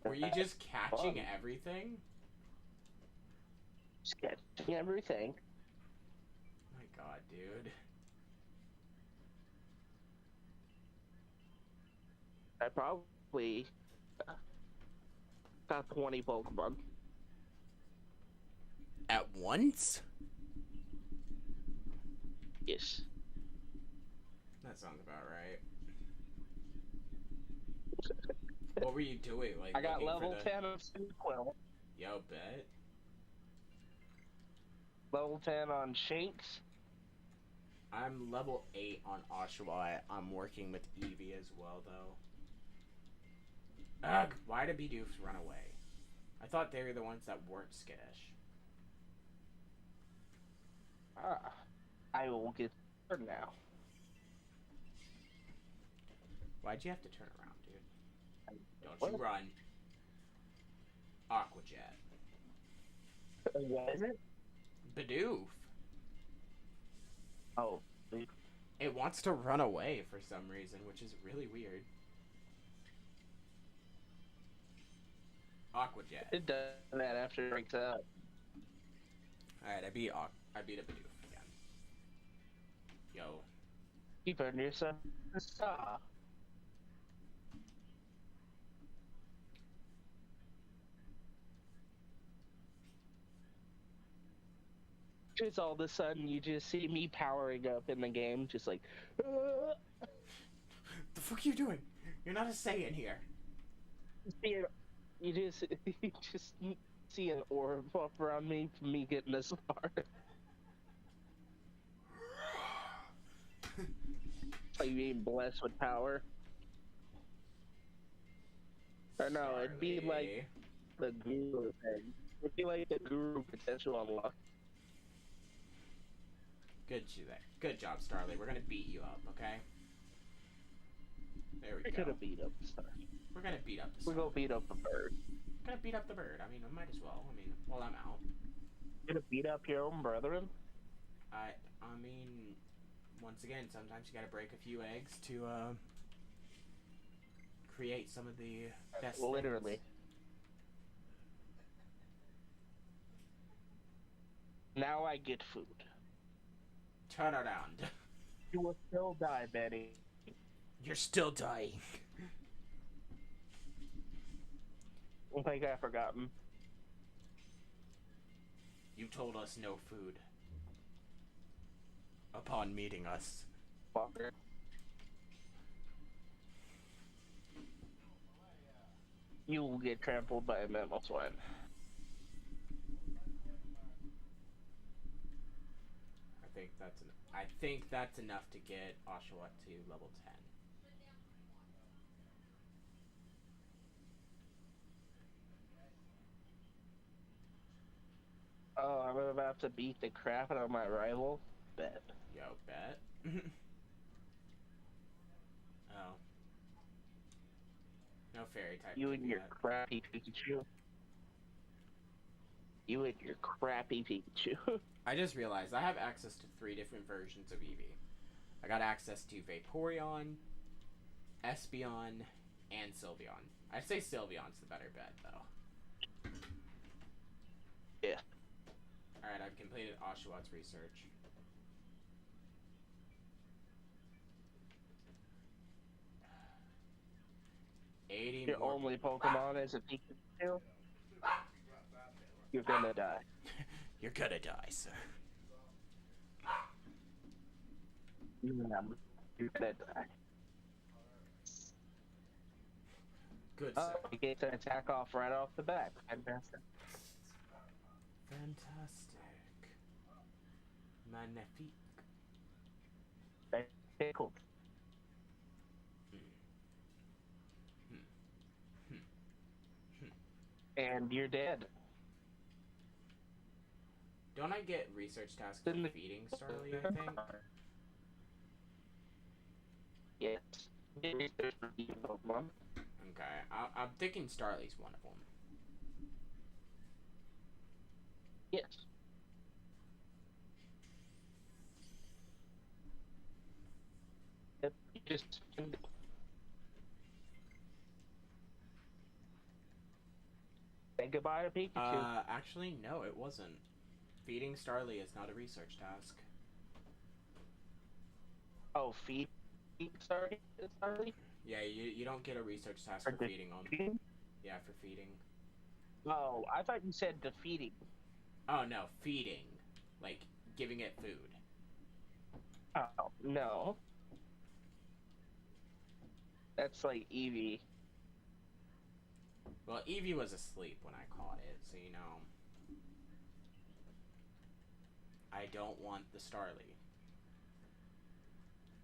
Were you just catching everything? Sketching everything. My god, dude. I probably got 20 Pokemon. At once? Yes. That sounds about right. What were you doing? Like, I got looking level for the... 10 of Sneaquill. Yo, bet. Level 10 on Shinx. I'm level 8 on Oshawott. I'm working with Eevee as well, though. Ugh, why did Bidoofs run away? I thought they were the ones that weren't skittish. I will get her now. Why'd you have to turn around, dude? Don't What? you run. Aqua Jet. What is it? Bidoof. Oh. It wants to run away for some reason, which is really weird. Aqua Jet. It does that after it breaks up. Alright, I beat a Bidoof again. Yo. Keep earning yourself a star. Just all of a sudden, you just see me powering up in the game, just like, The fuck are you doing? You're not a Saiyan here. you just see an orb up around me from me getting this far. It's Like being blessed with power. Or no, it'd be Starly. like the guru thing. It'd be like the guru potential unlock. Good job, Starly. We're gonna beat you up, okay? There we We go. could have beat up the star. We're gonna beat up the We're star. gonna beat up the bird. Gonna beat up the bird. I mean, I might as well. I mean, while I'm out. You're gonna beat up your own brethren? I mean, once again, sometimes you gotta break a few eggs to create some of the best. Literally. Things. Now I get food. Turn around. You will still die, Betty. You're still dying. I think I've forgotten. You told us no food. Upon meeting us. Fucker. You will get trampled by a mammal swine. I think that's enough to get Oshawott to level 10. Oh, I'm about to beat the crap out of my rival? Bet. Yo, bet. Oh. No fairy type. You and your crappy Pikachu. You and your crappy Pikachu. I just realized I have access to 3 different versions of Eevee. I got access to Vaporeon, Espeon, and Sylveon. I'd say Sylveon's the better bet, though. Yeah. Alright, I've completed Oshawott's research. Your only Pokemon is a Pikachu? You're gonna die. You're gonna die, sir. You're gonna die. Good, Oh, sir. you get to attack off right off the bat. Fantastic. Fantastic. Magnifique. Okay, cool. And you're dead. Don't I get research tasks for feeding Starly, I think? Yes. Get research for feeding Pokemon. Okay, I'm thinking Starly's one of them. Yes. Yep, you just say goodbye to Pikachu. Actually, no, it wasn't. Feeding Starly is not a research task. Oh, feed Starly? Yeah, you don't get a research task for feeding them. Feeding? Yeah, for feeding. Oh, I thought you said defeating. Oh, no, feeding. Like, giving it food. Oh, no. That's like Eevee. Well, Eevee was asleep when I caught it, so you know. I don't want the Starly.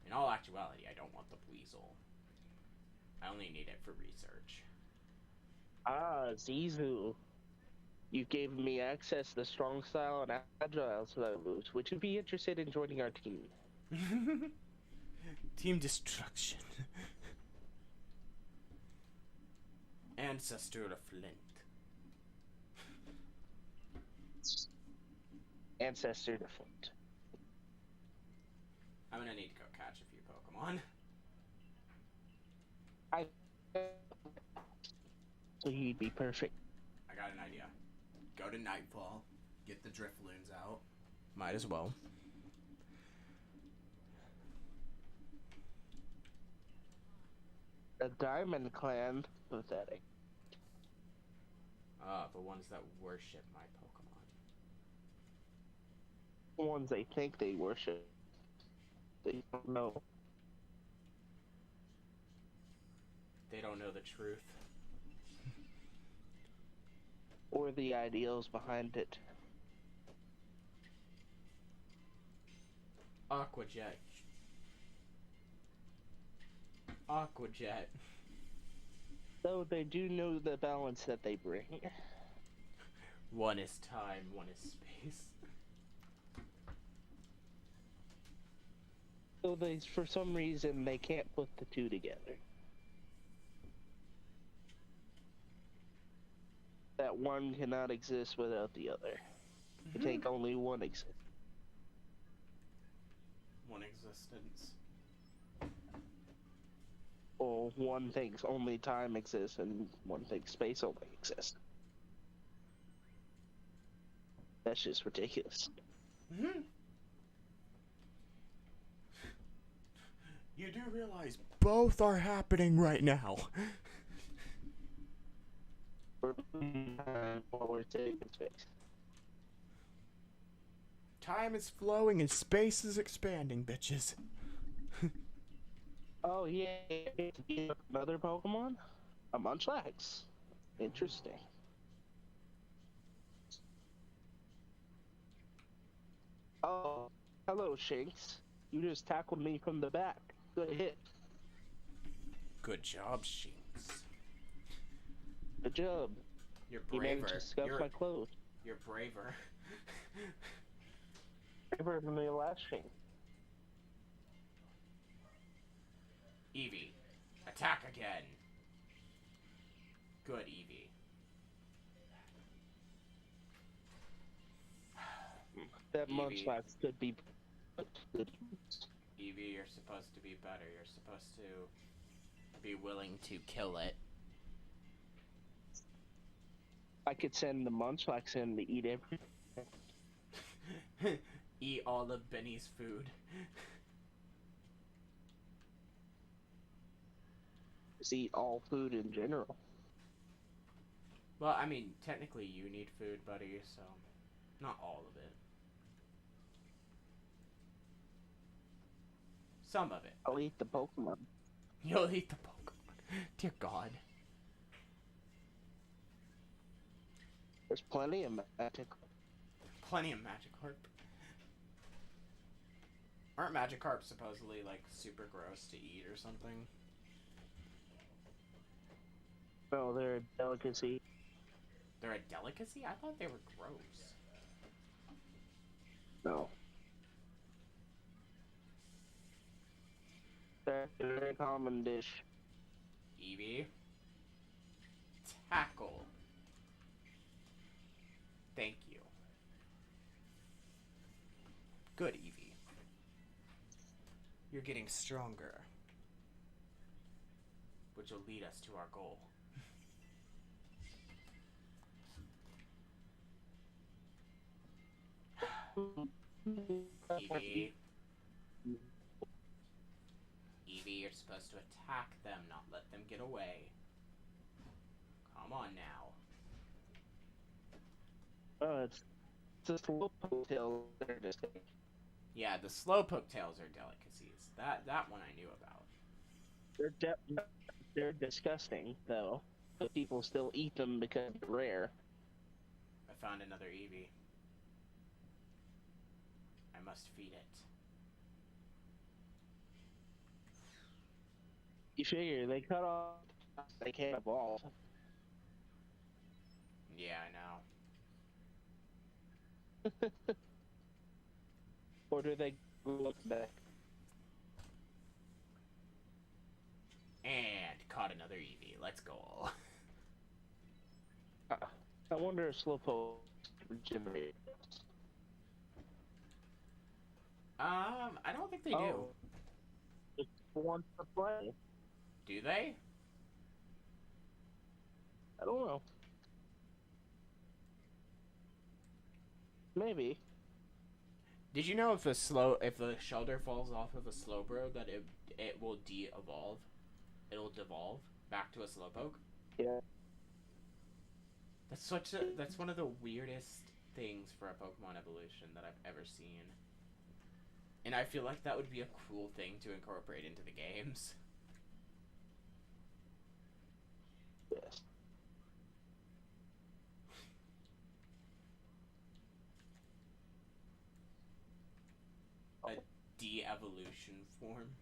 In all actuality, I don't want the Weasel. I only need it for research. Ah, Zizu. You gave me access to strong style and agile moves. Would you be interested in joining our team? Team destruction. Ancestor of Flint. Ancestor to Flint. I'm gonna need to go catch a few Pokemon. So he'd be perfect. I got an idea. Go to Nightfall, get the Drifloons out. Might as well. A Diamond Clan? Pathetic. The ones that worship my Pokemon. The ones they think they worship. They don't know. They don't know the truth. Or the ideals behind it. Aqua Jet. Aquajet. Though they do know the balance that they bring. One is time, one is space. So they, for some reason, they can't put the two together. That one cannot exist without the other. You think only one exists. One existence. Or one thinks only time exists and one thinks space only exists. That's just ridiculous. You do realize both are happening right now. While we're taking space. Time is flowing and space is expanding, bitches. Oh yeah, another Pokemon? A Munchlax. Interesting. Oh, hello, Shanks. You just tackled me from the back. Good hit. Good job, Shinx. Good job. You're You managed braver. to scuff my clothes. You're braver. Braver than the last Shanks. Eevee, attack again. Good, Eevee. That Eevee. Munchlax could be good. Eevee, you're supposed to be better. You're supposed to be willing to kill it. I could send the Munchlax in to eat everything. Eat all of Benny's food. Just eat all food in general. Well, I mean, technically you need food, buddy, so not all of it. Some of it. I'll eat the Pokemon. You'll eat the Pokemon. Dear God. There's plenty of magic. Plenty of Magikarp. Aren't Magikarp supposedly, like, super gross to eat or something? No, they're a delicacy. They're a delicacy? I thought they were gross. No. They're a very common dish. Eevee. Tackle. Thank you. Good, Eevee. You're getting stronger. Which will lead us to our goal. Eevee. Eevee, you're supposed to attack them, not let them get away. Come on now. Oh, it's just Slowpoke tails. They're just Yeah, the Slowpoke tails are delicacies. That one I knew about. they're disgusting though, but people still eat them because they're rare. I found another Eevee. I must feed it. You figure they cut off, they can't evolve. Yeah, I know. Or do they look back? And caught another Eevee. Let's go. I wonder if Slowpoke regenerate. I don't think they do. Oh. It's one to play. Do they? I don't know. Maybe. Did you know if the shoulder falls off of a Slowbro that it will de-evolve? It'll devolve back to a Slowpoke? Yeah. That's one of the weirdest things for a Pokemon evolution that I've ever seen. And I feel like that would be a cool thing to incorporate into the games. Yes. A de-evolution form.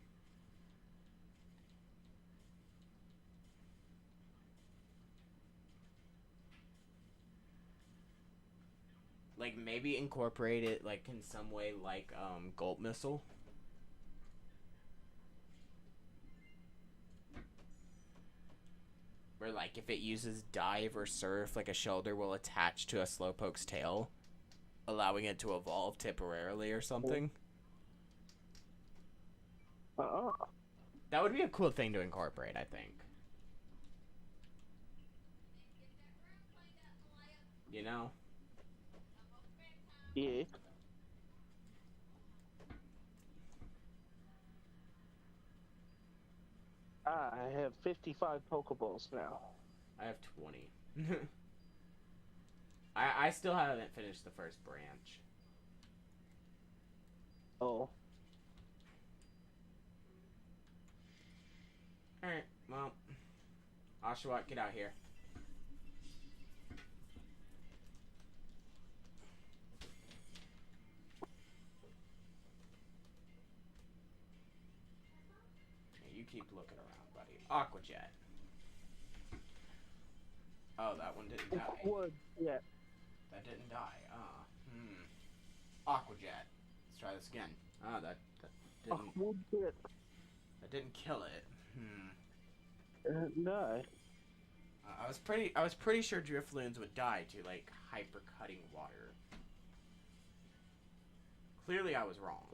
Like, maybe incorporate it, like, in some way, like, Gulp Missile. Where, like, if it uses Dive or Surf, like, a Shellder will attach to a Slowpoke's tail, allowing it to evolve temporarily or something. That would be a cool thing to incorporate, I think. You know? Yeah. I have 55 Pokeballs now. I have 20. I still haven't finished the first branch. Oh. Alright, well. Oshawott, get out here. You keep looking around, buddy. Aqua Jet. Oh, that one didn't die. Wood, yeah. That didn't die. Aqua Jet. Let's try this again. That didn't. Wood Jet. That didn't kill it. No. I was pretty sure Drifloons would die to like hyper cutting water. Clearly, I was wrong.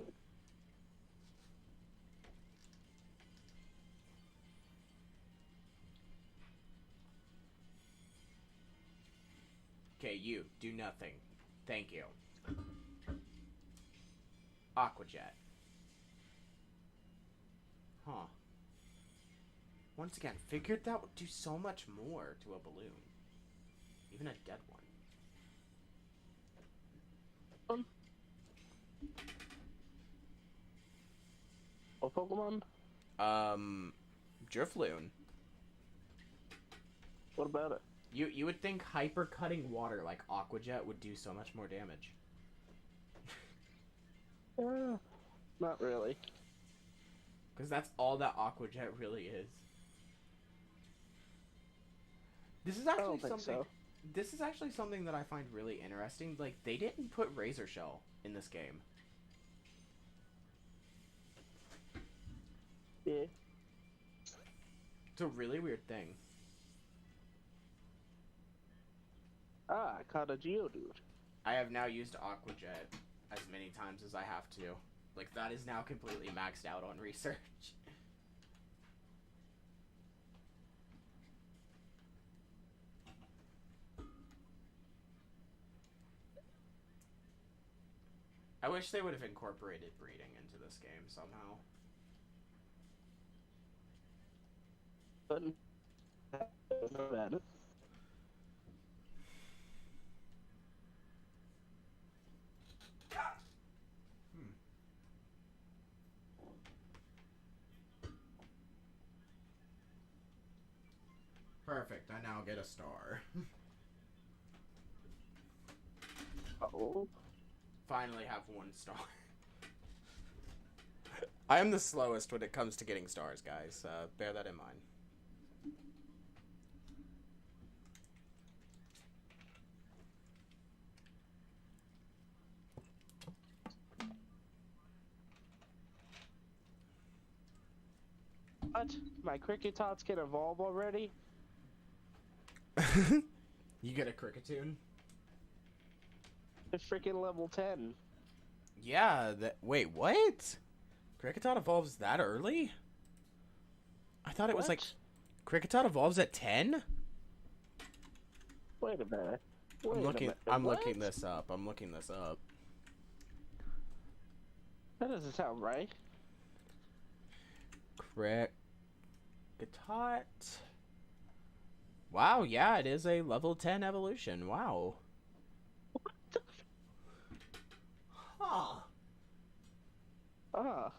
Okay, you do nothing. Thank you. Aqua Jet. Huh. Once again, figured that would do so much more to a balloon. Even a dead one. What Pokemon? Drifloon. What about it? You would think hyper cutting water like Aqua Jet would do so much more damage. Not really. Because that's all that Aqua Jet really is. This is actually something. So. This is actually something that I find really interesting. Like, they didn't put Razor Shell in this game. Yeah. It's a really weird thing. I caught a Geodude. I have now used Aqua Jet as many times as I have to. Like, that is now completely maxed out on research. I wish they would have incorporated breeding into this game somehow. But not bad. Perfect, I now get a star. Oh. Finally have one star. I am the slowest when it comes to getting stars, guys. Bear that in mind. What? My Cricketots can evolve already? You get a Cricketune? It's freaking level 10. Yeah, wait, what? Kricketot evolves that early? I thought it was like... Kricketot evolves at 10? Wait a minute. I'm looking this up. That doesn't sound right. Kricketot... Wow, yeah, it is a level 10 evolution. Wow. What the... Huh. Ah.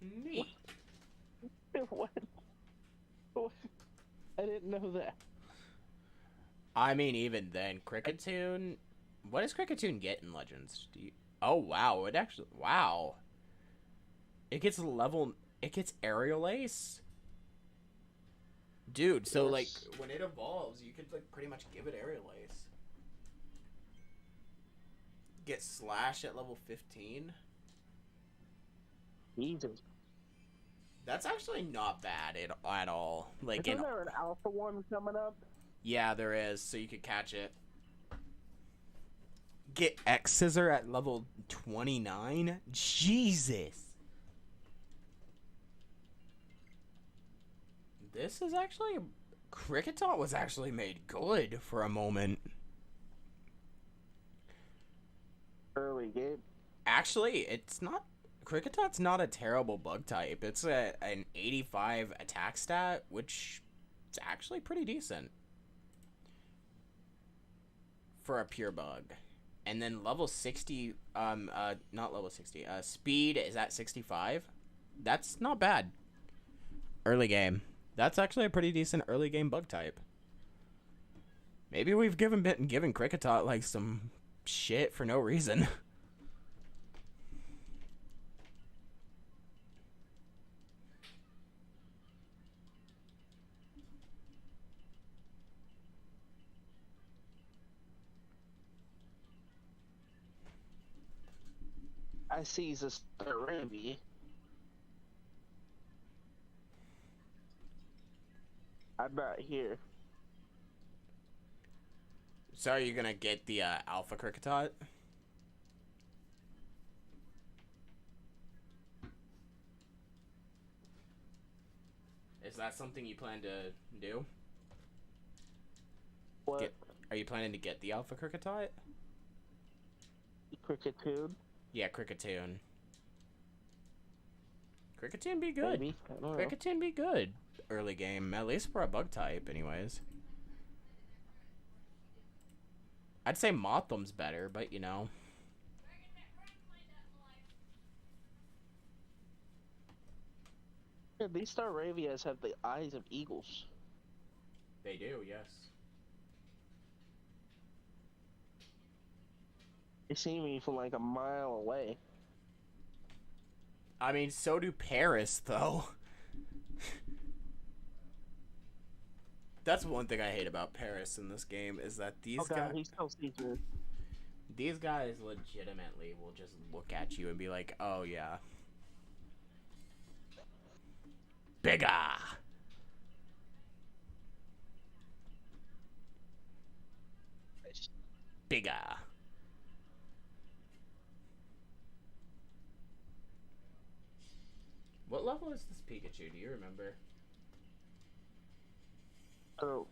Neat. What? I didn't know that. I mean, even then, Cricketune... What does Cricketune get in Legends? Oh, wow. It actually... Wow. It gets Aerial Ace? Dude, so, like, when it evolves, you could, like, pretty much give it Aerial Ace. get Slash at level 15. Jesus. That's actually not bad at all. Like, Isn't there an alpha one coming up? Yeah, there is, so you could catch it. Get X Scissor at level 29? Jesus! This is actually... Kricketot was actually made good for a moment. Early game. Actually, it's not... Cricketot's not a terrible bug type. It's an 85 attack stat, which is actually pretty decent for a pure bug. And then level 60, not level 60, speed is at 65. That's not bad. Early game. That's actually a pretty decent early game bug type. Maybe we've been giving Kricketot like some shit for no reason. I see this Arabi. I'm not here. So are you gonna get the Alpha Kricketot? Is that something you plan to do? What? Are you planning to get the Alpha Kricketot? Cricketoon? Yeah, Cricketoon. Cricketoon be good. Maybe. I don't know. Cricketoon be good. Early game, at least for a bug type, anyways. I'd say Mothlem's better, but you know. Yeah, these Staravias have the eyes of eagles. They do, yes. They see me from like a mile away. I mean, so do Paris, though. That's one thing I hate about Paris in this game, is that these guys... he still sees me. These guys legitimately will just look at you and be like, oh yeah. Bigger! Bigger. What level is this Pikachu? Do you remember? Oh,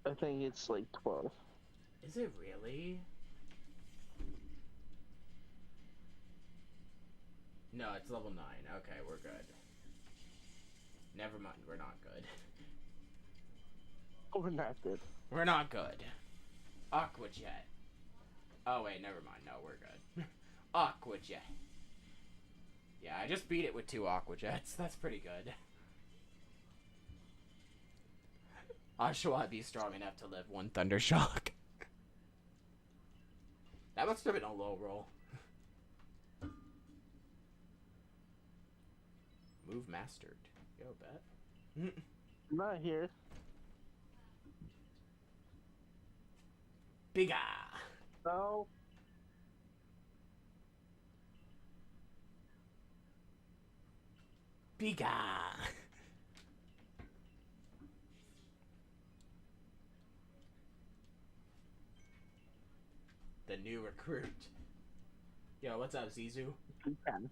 I think it's like 12. Is it really? No, it's level 9. Okay, we're good. Never mind, we're not good. Oh, we're not good. We're not good. Aqua Jet. Oh wait, never mind. No, we're good. Aqua Jet. Yeah, I just beat it with 2 Aqua Jets. That's pretty good. Oshawott be strong enough to live 1 Thunder Shock. That must have been a low roll. Move mastered. Yo, bet. I'm not here. Bigger. No. Bigger. The new recruit. Yo, what's up, Zizu? You can.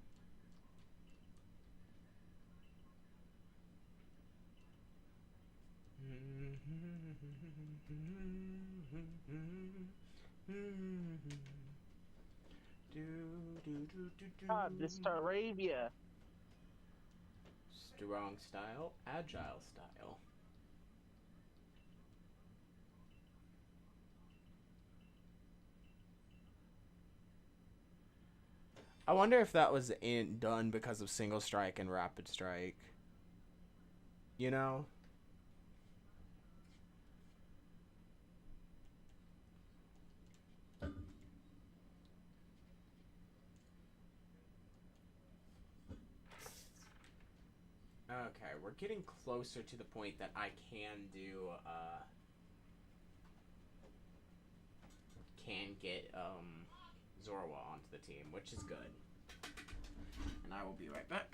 God, this Staravia. Strong style, agile style. I wonder if that was done because of single strike and rapid strike. You know? Okay, we're getting closer to the point that I can get Zorua onto the team, which is good. And I will be right back.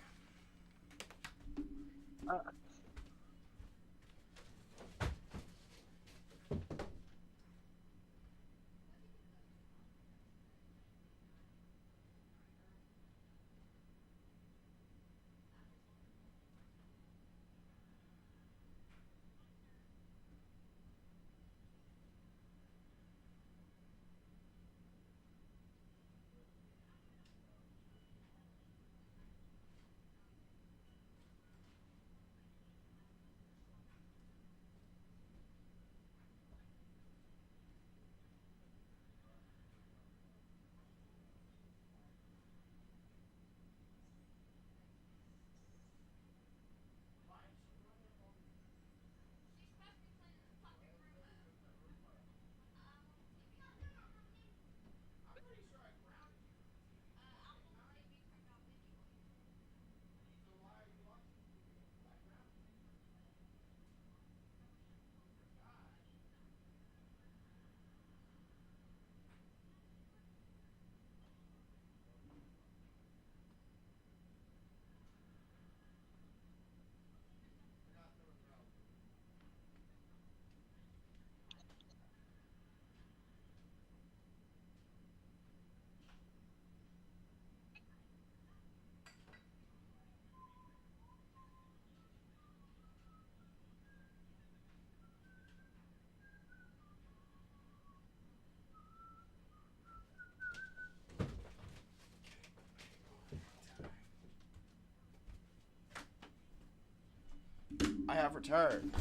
I have returned.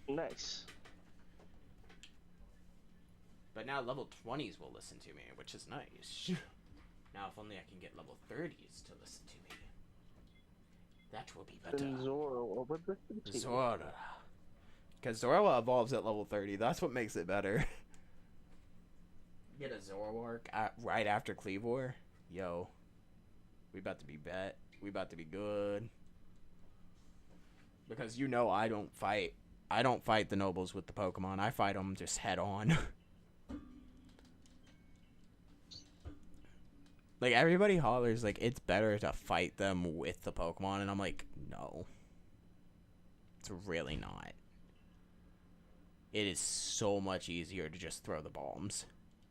Nice. But now level 20s will listen to me, which is nice. Now if only I can get level 30s to listen to me. That will be better. Then Zoro would listen to you. Zora. Because Zorua evolves at level 30. That's what makes it better. Get a Zoroark right after Cleavor. Yo. We about to be bet. We about to be good. Because you know I don't fight. I don't fight the nobles with the Pokemon. I fight them just head on. Like, everybody hollers, like, it's better to fight them with the Pokemon. And I'm like, no. It's really not. It is so much easier to just throw the bombs.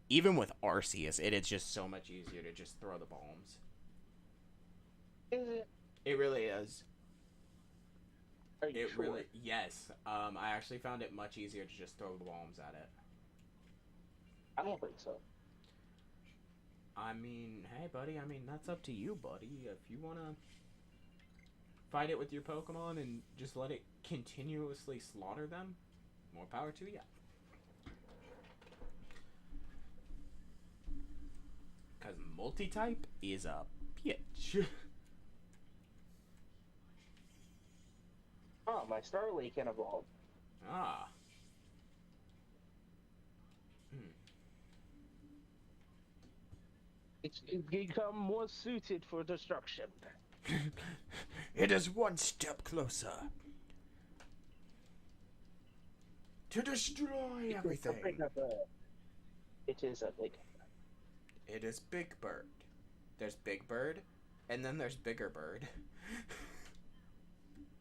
Even with Arceus, it is just so much easier to just throw the bombs. Is it? It really is. Are you sure? Really, yes. I actually found it much easier to just throw the bombs at it. I don't think so. I mean, hey, buddy. I mean, that's up to you, buddy. If you want to fight it with your Pokemon and just let it continuously slaughter them, more power to you. Because multi-type is a bitch. Oh, my Starly can evolve. Ah. It's become more suited for destruction. It is one step closer to destroy everything. It is a big. It is Big Bird. There's Big Bird, and then there's Bigger Bird.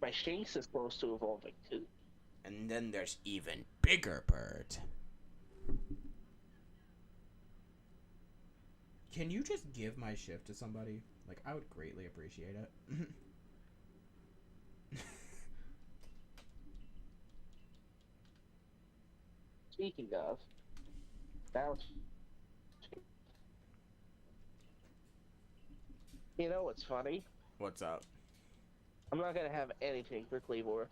My Shinx is close to evolving too. And then there's even Bigger Bird. Can you just give my shift to somebody? Like, I would greatly appreciate it. Speaking of, now, you know what's funny? What's up? I'm not gonna have anything for Cleavor.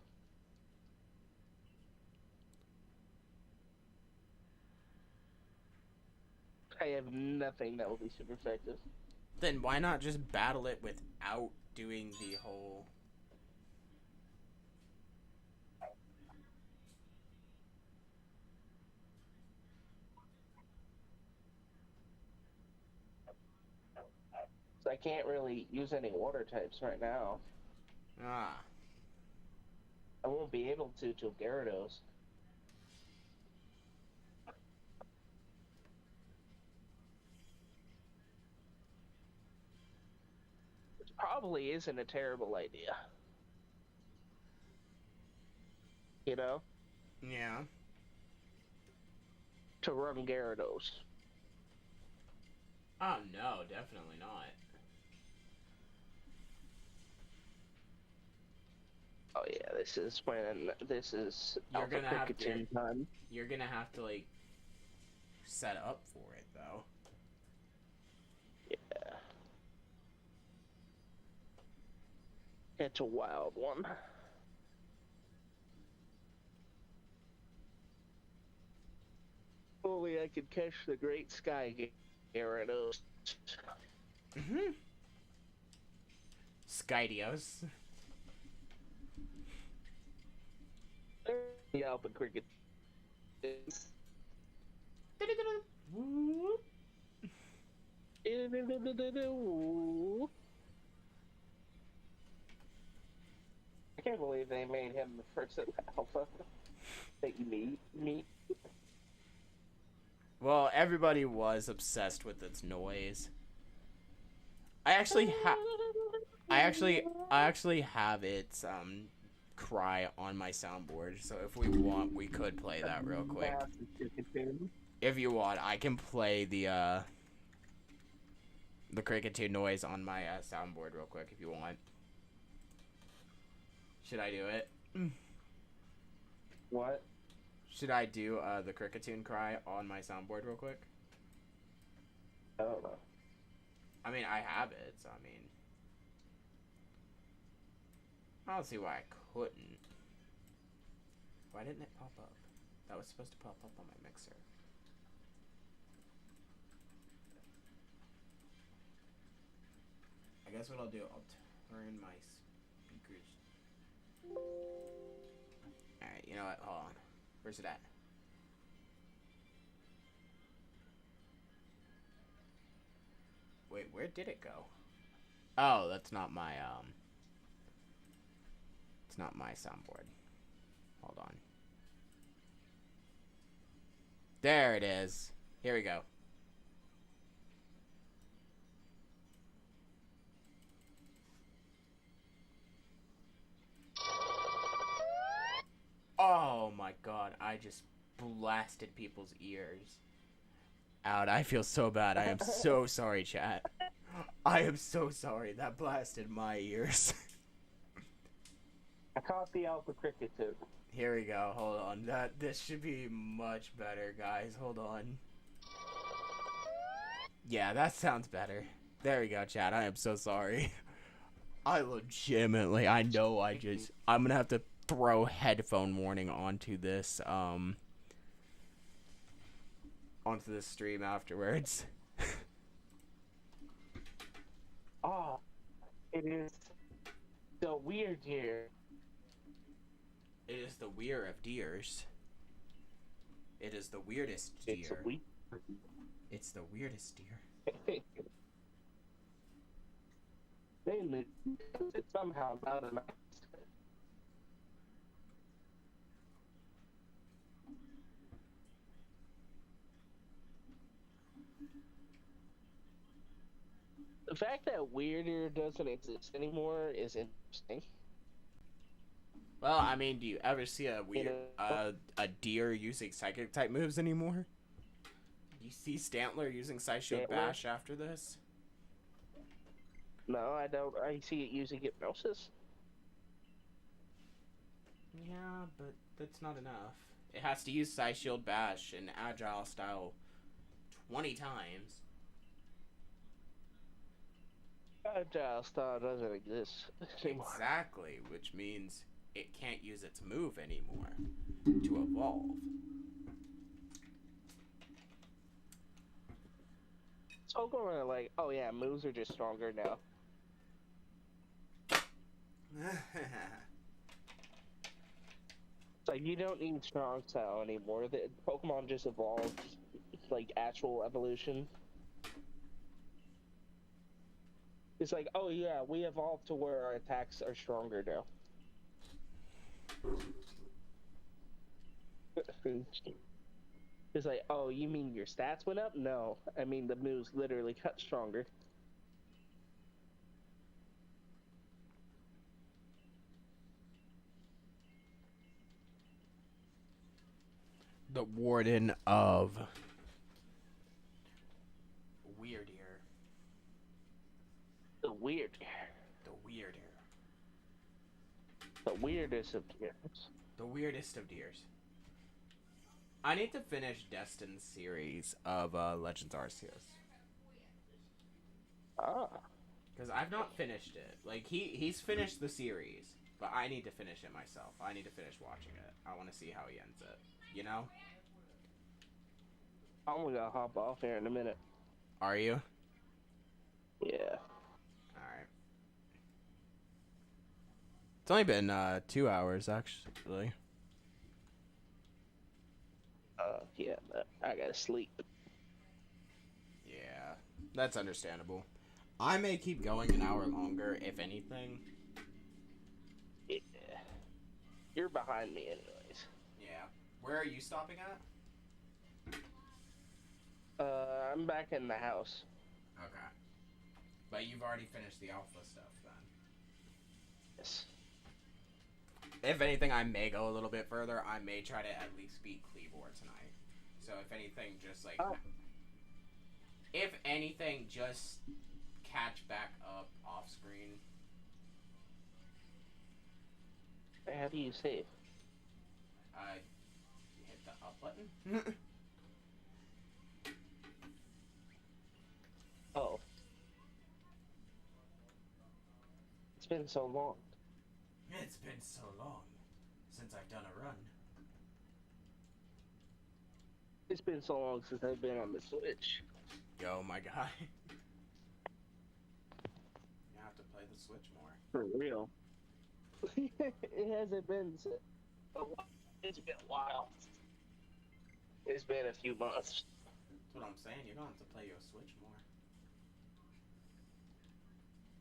I have nothing that will be super effective. Then why not just battle it without doing the whole... So I can't really use any water types right now. Ah. I won't be able to till Gyarados. Which probably isn't a terrible idea. You know? Yeah. To run Gyarados. Oh no, definitely not. Oh yeah, this is You're Alpha gonna have to. Cricketune time. You're gonna have to like set up for it though. Yeah. It's a wild one. Only I could catch the great Sky Gyarados. Mhm. Skydios. The Alpha Cricket. I can't believe they made him the first Alpha that you meet. Well, everybody was obsessed with its noise. I actually have its cry on my soundboard. So if we want, we could play that real quick. If you want, I can play the Cricketune noise on my soundboard real quick if you want. Should I do it? What? Should I do the Cricketune cry on my soundboard real quick? I don't know. I mean, I have it, so I mean... I don't see why I couldn't. Why didn't it pop up? That was supposed to pop up on my mixer. I guess what I'll do, I'll turn my speakers... Alright, you know what? Hold on. Where's it at? Wait, where did it go? Oh, that's not my, it's not my soundboard. Hold on. There it is. Here we go. Oh my god, I just blasted people's ears out. I feel so bad. I am so sorry, chat. I am so sorry. That blasted my ears. I caught the Alpha Cricketune. Here we go. Hold on. This should be much better, guys. Hold on. Yeah, that sounds better. There we go, chat. I am so sorry. I legitimately, I'm gonna have to throw headphone warning onto this stream afterwards. Oh, it is the weird year. It is the weir of deers. It is the weirdest deer. It's the weirdest deer. It's somehow not a nice. The fact that weirder doesn't exist anymore is interesting. Well, I mean, do you ever see a deer using psychic type moves anymore? Do you see Stantler using Side Shield Bash after this? No, I don't. I see it using hypnosis. Yeah, but that's not enough. It has to use Side Shield Bash in Agile style 20 times. Agile style doesn't exist anymore. Exactly, which means it can't use its move anymore to evolve. So going to like, oh yeah, moves are just stronger now. It's like you don't need strong style anymore. The Pokemon just evolved like actual evolution. It's like, oh yeah, we evolved to where our attacks are stronger now. It's like, oh, you mean your stats went up? No, I mean the moves literally got stronger. The warden of Weird Ear. The weird. The Weird Ear. The weirdest of deers. The weirdest of deers. I need to finish Destin's series of Legends Arceus. Ah. Because I've not finished it. Like, he's finished the series, but I need to finish it myself. I need to finish watching it. I want to see how he ends it. You know? I'm gonna hop off here in a minute. Are you? Yeah. Alright. It's only been 2 hours, actually. Yeah, but I gotta sleep. Yeah, that's understandable. I may keep going an hour longer, if anything. Yeah. You're behind me anyways. Yeah. Where are you stopping at? I'm back in the house. Okay. But you've already finished the alpha stuff, then. Yes. If anything, I may go a little bit further. I may try to at least beat Cleavor tonight. So if anything, just like... Oh. If anything, just catch back up off screen. How do you save? Hit the up button. Oh. It's been so long. It's been so long since I've done a run. It's been so long since I've been on the Switch. Yo, my guy. You have to play the Switch more. For real. It hasn't been it's been a while. It's been a few months. That's what I'm saying. You're going to have to play your Switch more.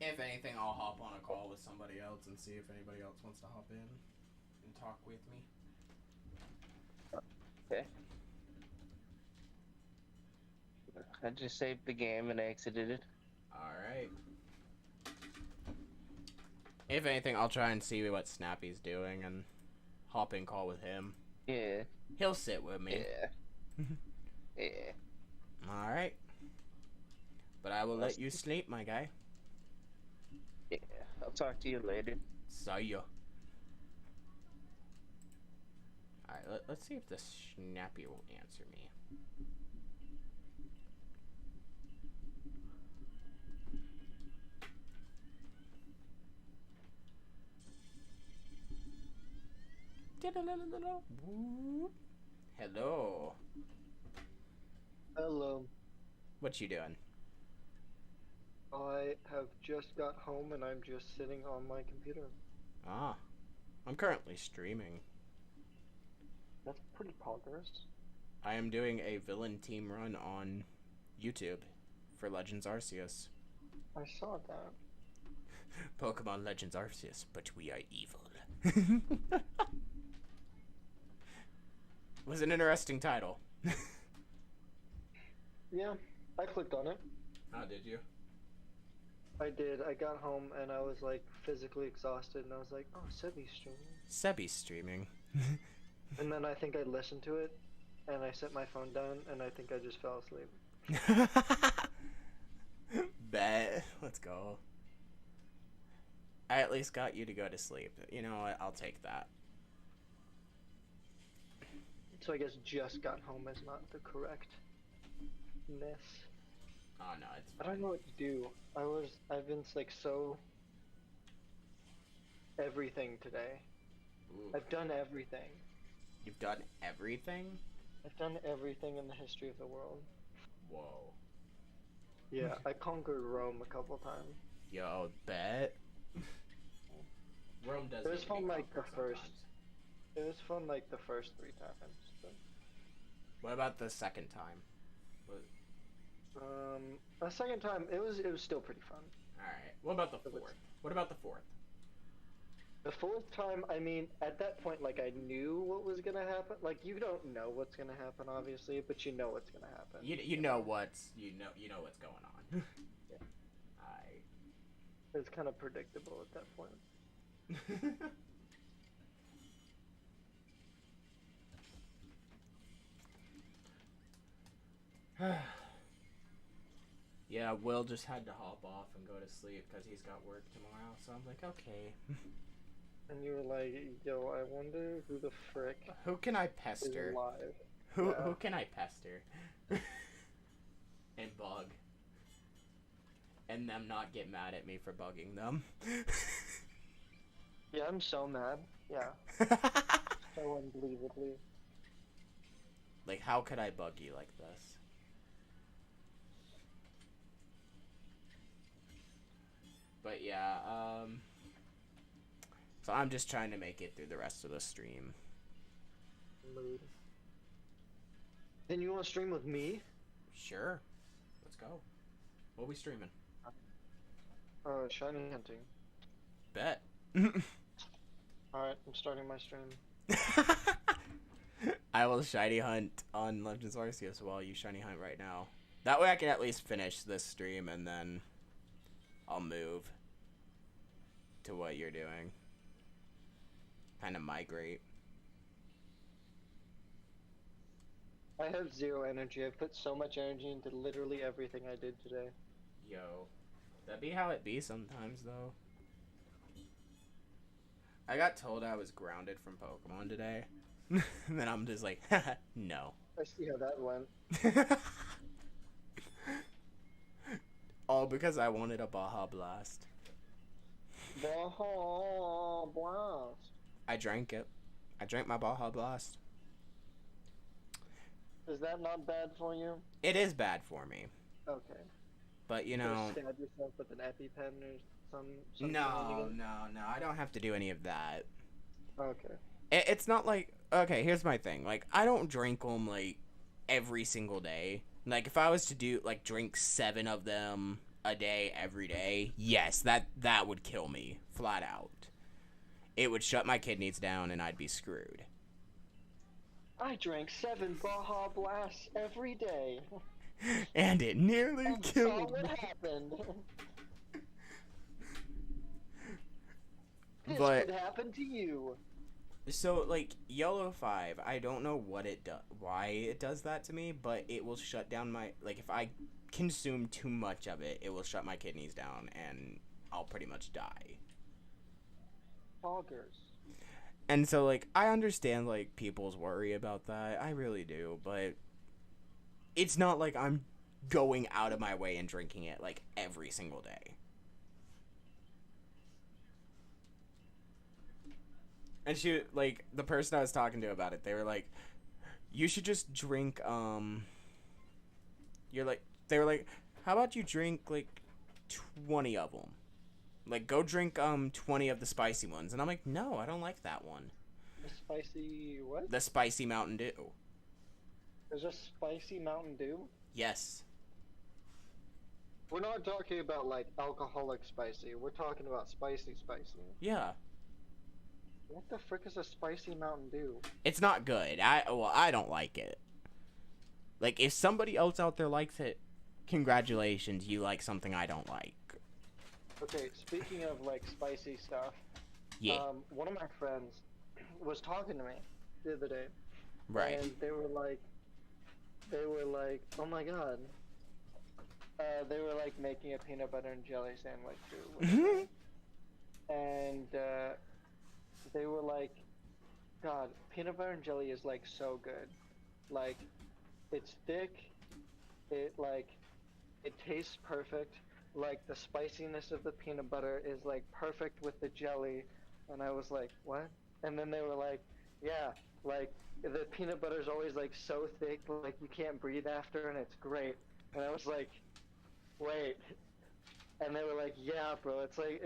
If anything, I'll hop on a call with somebody else and see if anybody else wants to hop in and talk with me. Okay. I just saved the game and exited it. Alright. If anything, I'll try and see what Snappy's doing and hop in call with him. Yeah. He'll sit with me. Yeah. Yeah. Alright. But I will let you sleep, my guy. Yeah. I'll talk to you later. See ya. Alright, let's see if the Snappy will answer me. Hello. Hello. What you doing? I have just got home and I'm just sitting on my computer. Ah, I'm currently streaming. That's pretty progress. I am doing a villain team run on YouTube for Legends Arceus. I saw that. Pokemon Legends Arceus, but we are evil. Was an interesting title. Yeah, I clicked on it. How did you? I did. I got home and I was like physically exhausted and I was like, oh, Sebi's streaming. Sebi's streaming. And then I think I listened to it and I set my phone down and I think I just fell asleep. Bet. Let's go. I at least got you to go to sleep. You know what? I'll take that. So I guess just got home is not the correctness. Oh no, it's I fine. don't know what to do. I've been like so everything today. Ooh. I've done everything. You've done everything? I've done everything in the history of the world. Whoa. Yeah, I conquered Rome a couple times. Yo, bet. Rome does. It was need to fun be like the conquered first. sometimes. It was fun like the first 3 times. But, What about the second time? the second time it was still pretty fun. Alright. What about the It was- fourth? What about the fourth? The 4th time, I mean, at that point, like I knew what was gonna happen. Like you don't know what's gonna happen, obviously, but you know what's gonna happen. You know what's what's going on. Yeah. Alright. It's kind of predictable at that point. Yeah, Will just had to hop off and go to sleep because he's got work tomorrow. So I'm like, okay. And you were like, yo, I wonder who the frick Who can I is pester? alive. Who can I pester? And bug. And them not get mad at me for bugging them. Yeah, I'm so mad. Yeah, so unbelievably. Like, how could I bug you like this? But yeah, so I'm just trying to make it through the rest of the stream. Mood. Then you want to stream with me? Sure. Let's go. What are we streaming? Shiny hunting. Bet. Alright, I'm starting my stream. I will shiny hunt on Legends Arceus while you shiny hunt right now. That way I can at least finish this stream and then I'll move to what you're doing. Kind of migrate. I have zero energy. I put so much energy into literally everything I did today. Yo. That'd be how it be sometimes, though. I got told I was grounded from Pokemon today. And then I'm just like, no. I see how that went. All because I wanted a Baja Blast. Baja Blast. I drank it. I drank my Baja Blast. Is that not bad for you? It is bad for me. Okay. But, you Go know... stab yourself with an EpiPen or some No, I don't have to do any of that. Okay. It's not like... Okay, here's my thing. Like, I don't drink them, like, every single day. Like, if I was to do, like, drink 7 of them a day every day, yes, that would kill me. Flat out. It would shut my kidneys down and I'd be screwed. I drank 7 Baja Blasts every day. And it nearly And killed saw what me. happened. This But- could happen to you. So, like, Yellow 5, I don't know what it does, why it does that to me, but it will shut down my, like, if I consume too much of it, it will shut my kidneys down, and I'll pretty much die. Poggers. And so, like, I understand, like, people's worry about that, I really do, but it's not like I'm going out of my way and drinking it, like, every single day. And she, like, the person I was talking to about it, they were like, you should just drink, they were like, how about you drink, like, 20 of them? Like, go drink, 20 of the spicy ones. And I'm like, no, I don't like that one. The spicy what? The spicy Mountain Dew. There's a spicy Mountain Dew? Yes. We're not talking about, like, alcoholic spicy. We're talking about spicy. Yeah. What the frick is a spicy Mountain Dew? It's not good. I don't like it. Like, if somebody else out there likes it, congratulations, you like something I don't like. Okay, speaking of, like, spicy stuff, Yeah. one of my friends was talking to me the other day. Right. And they were like, oh my god. They were like making a peanut butter and jelly sandwich too. And they were like, God, peanut butter and jelly is like so good. Like, it's thick, it tastes perfect. Like, the spiciness of the peanut butter is like perfect with the jelly. And I was like, what? And then they were like, yeah, like, the peanut butter's always like so thick, like you can't breathe after, and it's great. And I was like, wait. And they were like, yeah, bro, it's like,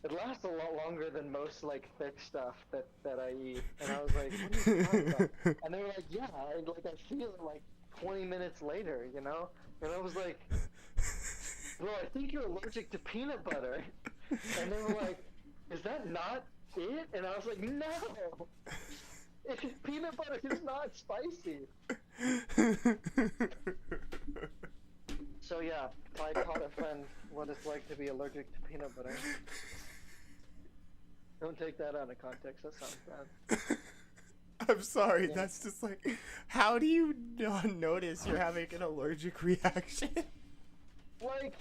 it lasts a lot longer than most, like, thick stuff that I eat. And I was like, what are you talking about? And they were like, yeah, I feel it, like, 20 minutes later, you know? And I was like, bro, I think you're allergic to peanut butter. And they were like, is that not it? And I was like, no! Peanut butter is not spicy. So, So yeah, I taught a friend what it's like to be allergic to peanut butter. Don't take that out of context, that sounds bad. I'm sorry. Yeah. That's just like, how do you not notice you're having an allergic reaction? Like,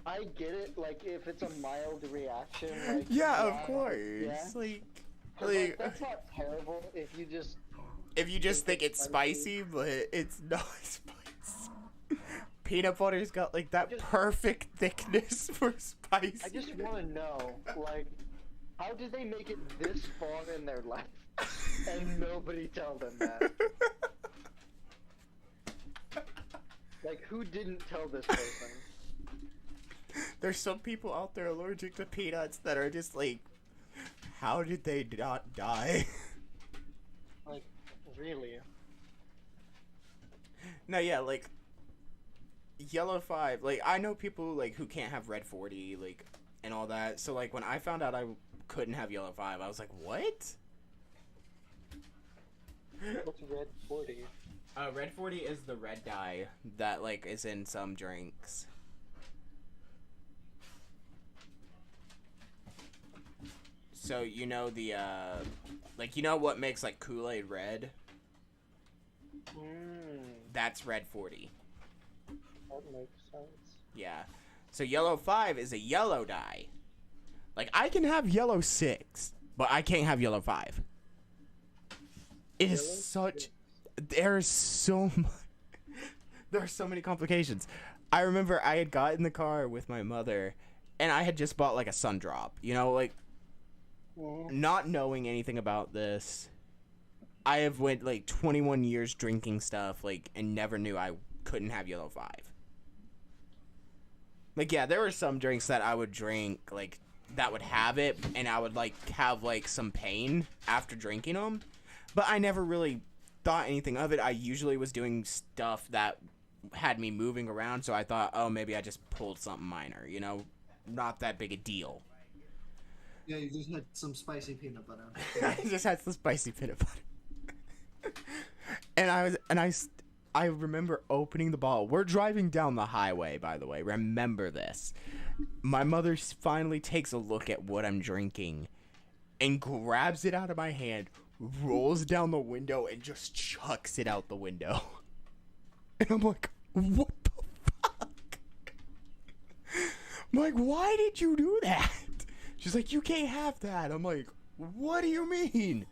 I get it. Like, if it's a mild reaction, like Yeah, of course. yeah. Like, 'Cause, like, that's not terrible if you just think it's spicy, but it's not spicy. Peanut butter's got like that perfect thickness for spicy. I just want to know, like, how did they make it this far in their life and nobody tell them that? Like, who didn't tell this person? There's some people out there allergic to peanuts that are just like, how did they not die? Like, really? No, yeah, like, Yellow 5, like, I know people, like, who can't have Red 40, like, and all that, so, like, when I found out I couldn't have Yellow 5, I was like, what? What's Red 40? Red 40 is the red dye that, like, is in some drinks. So, you know the, like, you know what makes, like, Kool-Aid red? That's Red 40. That makes sense. Yeah. So Yellow 5 is a yellow dye. Like, I can have Yellow 6, but I can't have Yellow 5. It is Yellow such... 6. There is so much... There are so many complications. I remember I had got in the car with my mother, and I had just bought, like, a sun drop. You know, like, not knowing anything about this. I have went, like, 21 years drinking stuff, like, and never knew I couldn't have Yellow 5. Like, yeah, there were some drinks that I would drink, like, that would have it, and I would, like, have, like, some pain after drinking them. But I never really thought anything of it. I usually was doing stuff that had me moving around, so I thought, oh, maybe I just pulled something minor, you know? Not that big a deal. Yeah, you just had some spicy peanut butter. I just had some spicy peanut butter. I remember opening the bottle. We're driving down the highway, by the way. Remember this. My mother finally takes a look at what I'm drinking and grabs it out of my hand, rolls down the window, and just chucks it out the window. And I'm like, what the fuck? I'm like, why did you do that? She's like, you can't have that. I'm like, what do you mean?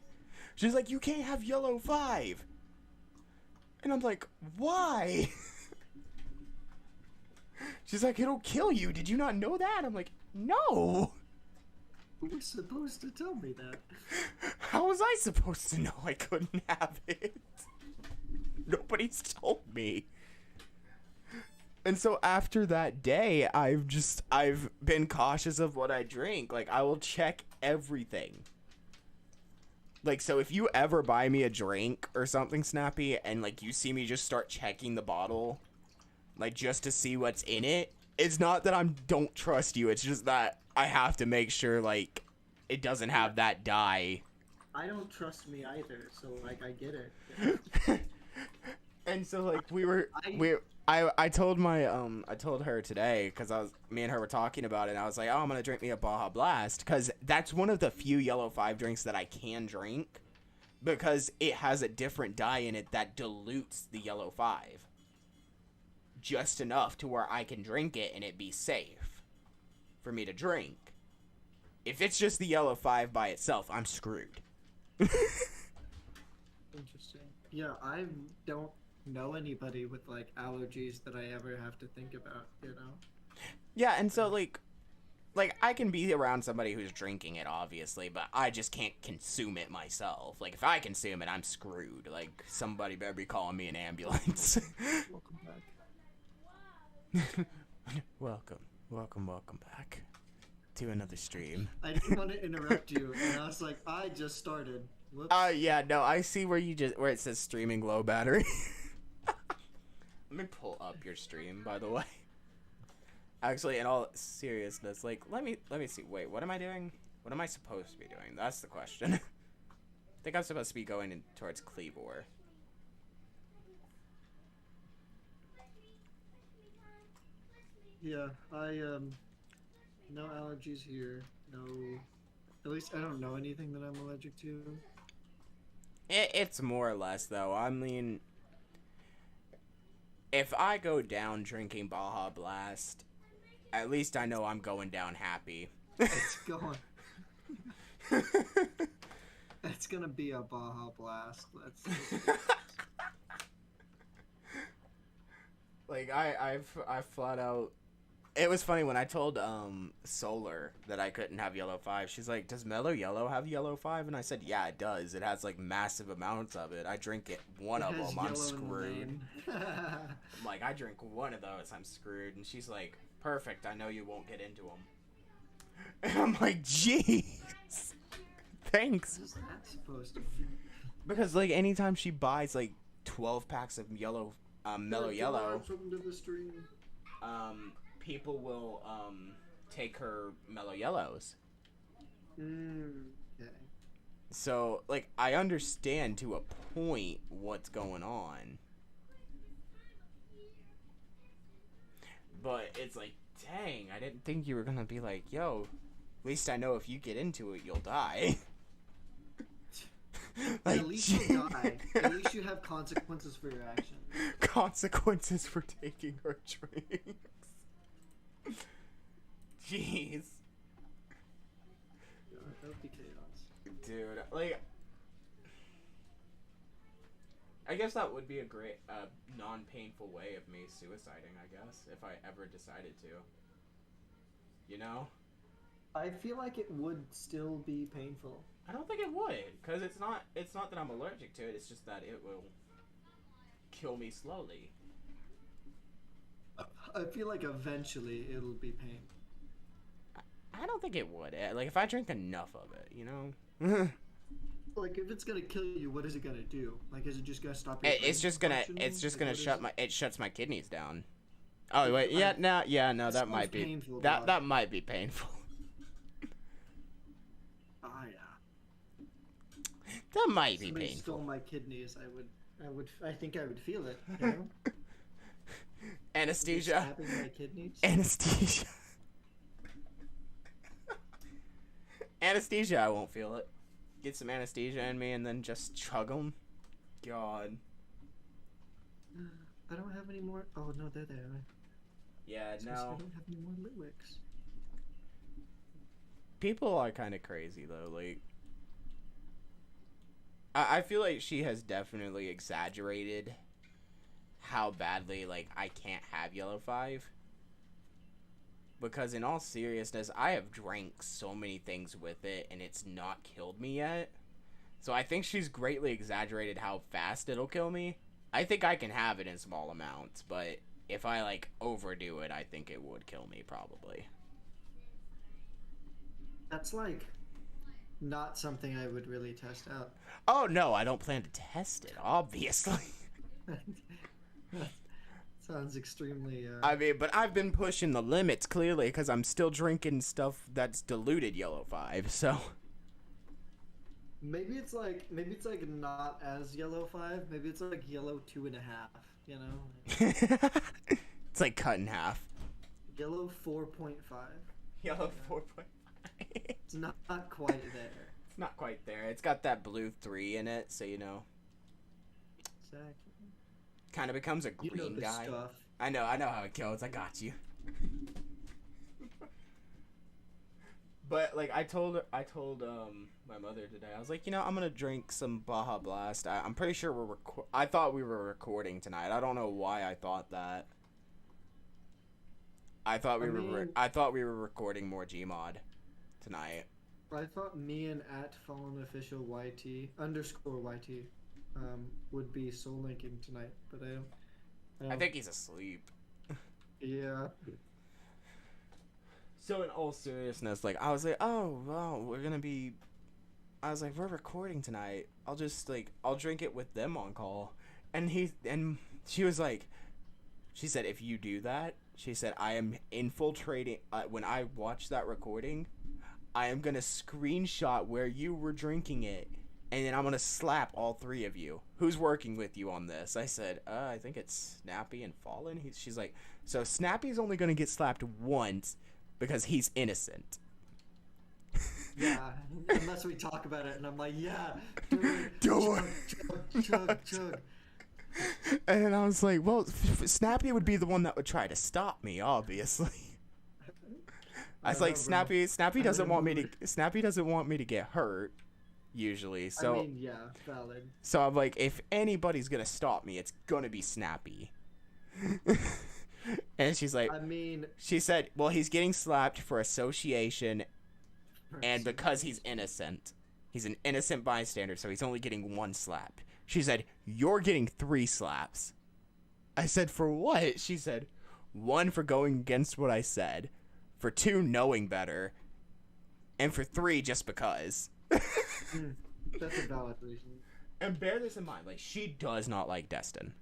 She's like, you can't have Yellow 5. And I'm like, why? She's like, it'll kill you. Did you not know that? I'm like, no. Who was supposed to tell me that? How was I supposed to know I couldn't have it? Nobody's told me. And so after that day, I've been cautious of what I drink. Like, I will check everything. Like, so if you ever buy me a drink or something, Snappy, and, like, you see me just start checking the bottle, like, just to see what's in it, it's not that I don't trust you. It's just that I have to make sure, like, it doesn't have that dye. I don't trust me either, so, like, I get it. And so, like, I told her today, because me and her were talking about it, and I was like, oh, I'm going to drink me a Baja Blast, because that's one of the few Yellow 5 drinks that I can drink, because it has a different dye in it that dilutes the Yellow 5. Just enough to where I can drink it and it be safe for me to drink. If it's just the Yellow 5 by itself, I'm screwed. Interesting. Yeah, I don't know anybody with, like, allergies that I ever have to think about, you know? Yeah, and so, like, I can be around somebody who's drinking it, obviously, but I just can't consume it myself. Like, if I consume it, I'm screwed. Like, somebody better be calling me an ambulance. Welcome back. Welcome back to another stream. I didn't want to interrupt you, and I was like, I just started. Whoops. Yeah, no, I see where it says streaming low battery. Let me pull up your stream, by the way. Actually, in all seriousness, like, let me see. Wait, what am I doing? What am I supposed to be doing? That's the question. I think I'm supposed to be going towards Cleavor. Yeah, no allergies here. No, at least I don't know anything that I'm allergic to. It's more or less though. I mean, if I go down drinking Baja Blast, at least I know I'm going down happy. It's going. It's gonna be a Baja Blast. Like I flat out. It was funny when I told Solar that I couldn't have yellow 5. She's like, "Does Mellow Yellow have yellow 5?" And I said, "Yeah, it does. It has like massive amounts of it. I drink one of them, I'm screwed." I'm like, I drink one of those, I'm screwed. And she's like, "Perfect. I know you won't get into them." And I'm like, "Jeez, thanks." What is that supposed to be? Because like anytime she buys like 12 packs of yellow, Mellow Yellow, Welcome to the stream. people will take her Mellow Yellows. Okay. So like I understand to a point what's going on, but it's like, dang, I didn't think you were gonna be like, yo, at least I know if you get into it, you'll die. Like, at least you'll die. At least you have consequences for your actions. consequences for taking her drinks. Jeez. That would be chaos. Dude, like, I guess that would be a great, non-painful way of me suiciding, I guess, if I ever decided to. You know? I feel like it would still be painful. I don't think it would, because it's not that I'm allergic to it, it's just that it will kill me slowly. I feel like eventually it'll be pain. I don't think it would. Like, if I drink enough of it, you know? Like, if it's gonna kill you, what is it gonna do? Like, is it just gonna stop your It's just gonna functioning? it shuts my kidneys down. Oh, wait, no, that might be, painful, that might be painful. Ah, yeah. That might be Somebody painful. stole my kidneys. I think I would feel it. You know? Anesthesia. Stabbing my kidneys. Anesthesia. Anesthesia, I won't feel it. Get some anesthesia in me and then just chug them. God. I don't have any more. Oh no, they're there. Yeah, I no. don't have any more lyrics. People are kind of crazy though. Like, I feel like she has definitely exaggerated how badly like I can't have yellow 5. Because in all seriousness, I have drank so many things with it and it's not killed me yet. So I think she's greatly exaggerated how fast it'll kill me. I think I can have it in small amounts, but if I like overdo it, I think it would kill me probably. That's like not something I would really test out. Oh no, I don't plan to test it, obviously. Sounds extremely. I mean, but I've been pushing the limits clearly because I'm still drinking stuff that's diluted yellow 5. So Maybe it's like not as yellow 5. Maybe it's like yellow 2.5. You know. it's like cut in half. Yellow 4.5. Yellow 4.5. It's not quite there. It's not quite there. It's got that blue 3 in it, so you know. Exactly. Kind of becomes a green You know this guy. stuff. I know how it goes. I got you. But like I told my mother today, I was like, you know, I'm gonna drink some Baja Blast. I'm pretty sure I thought we were recording tonight. I don't know why I thought that. I thought we were recording more Gmod tonight. I thought me and @FallenOfficial YT _YT would be soul linking tonight, but I don't. I think he's asleep. Yeah. So in all seriousness, like I was like, oh well, I was like, we're recording tonight. I'll drink it with them on call, and she was like, she said, if you do that, she said, I am infiltrating. When I watch that recording, I am gonna screenshot where you were drinking it, and then I'm gonna slap all 3 of you. Who's working with you on this? I said, I think it's Snappy and Fallen. She's like, so Snappy's only gonna get slapped once because he's innocent. Yeah, unless we talk about it, and I'm like, yeah, do it, Do chug, chug, chug. And I was like, well, Snappy would be the one that would try to stop me, obviously. I was don't like, know, bro. Snappy I'm doesn't in a want me mood. to Snappy doesn't want me to get hurt, usually. So I mean, yeah, valid. so I'm like, if anybody's gonna stop me, it's gonna be Snappy. And she's like, I mean, she said, well, he's getting slapped for association and because he's innocent. He's an innocent bystander, so he's only getting 1 slap. She said, you're getting 3 slaps. I said, for what? She said, 1 for going against what I said, for 2 knowing better, and for 3 just because. that's a valid reason. And bear this in mind, like, she does not like Destin.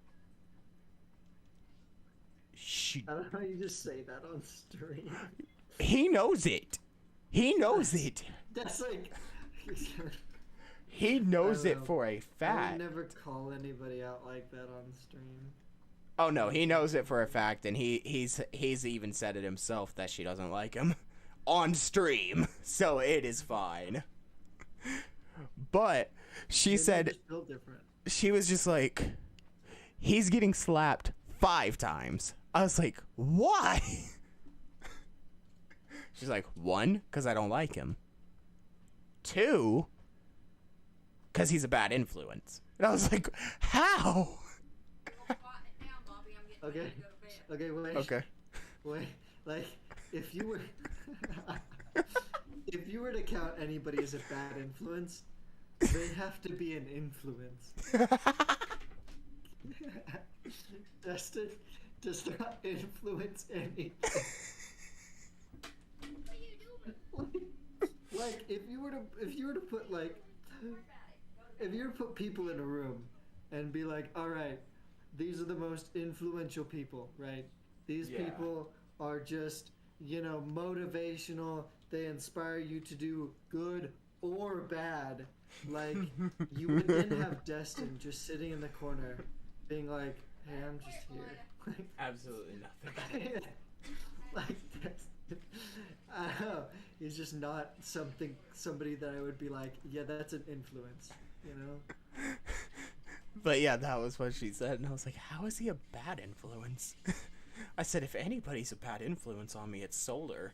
She, I don't know how you just say that on stream. he knows it. He knows it. That's like. He knows I it don't know. for a I would fact. never call anybody out like that on stream. Oh no, he knows it for a fact, and he's even said it himself that she doesn't like him on stream, so it is fine. But she Maybe I said just feel different. she was just like, he's getting slapped 5 times. I was like, why? She's like, 1, because I don't like him. 2, because he's a bad influence. And I was like, how? Okay. Okay, wait. Okay. Wait. Like, if you were if you were to count anybody as a bad influence, they have to be an influence. Destin does not influence anything. Like, if you were to put people in a room and be like, all right, these are the most influential people, right? These Yeah. people are just, motivational. They inspire you to do good or bad. Like, you would then have Destin just sitting in the corner being like, hey, I'm just here. Like, Absolutely nothing. like Destin. I don't know. He's just not somebody that I would be like, yeah, that's an influence, But yeah, that was what she said, and I was like, how is he a bad influence? I said, if anybody's a bad influence on me, it's Solar.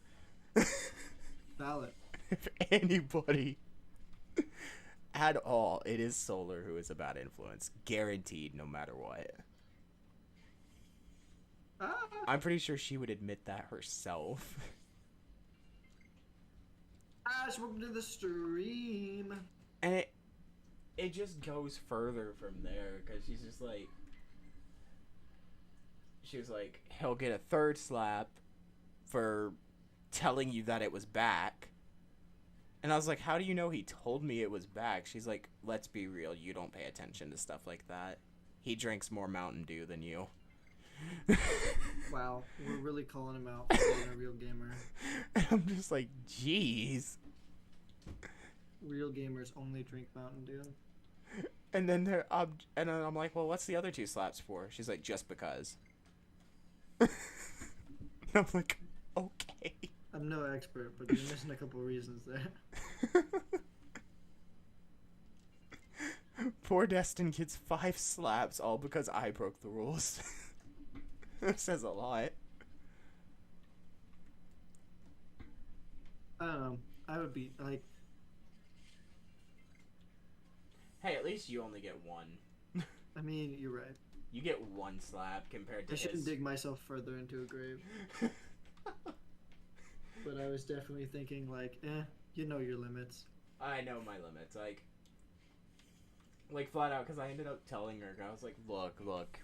Valid. If anybody at all, it is Solar who is a bad influence. Guaranteed, no matter what. I'm pretty sure she would admit that herself. Ash, welcome to the stream. And it just goes further from there, because she's just like, she was like, he'll get a 3rd slap for telling you that it was back. And I was like, how do you know he told me it was back? She's like, let's be real, you don't pay attention to stuff like that. He drinks more Mountain Dew than you. Wow, we're really calling him out for being a real gamer. And I'm just like, jeez. Real gamers only drink Mountain Dew. And then I'm like, well, what's the other 2 slaps for? She's like, just because. And I'm like, okay. I'm no expert, but you're missing a couple reasons there. Poor Destin gets 5 slaps all because I broke the rules. That says a lot. I don't know. I would be like, Hey, at least you only get 1. I mean, you're right. You get 1 slap compared to I shouldn't his. dig myself further into a grave. But I was definitely thinking like, you know your limits. I know my limits, like flat out, because I ended up telling her, I was like, look,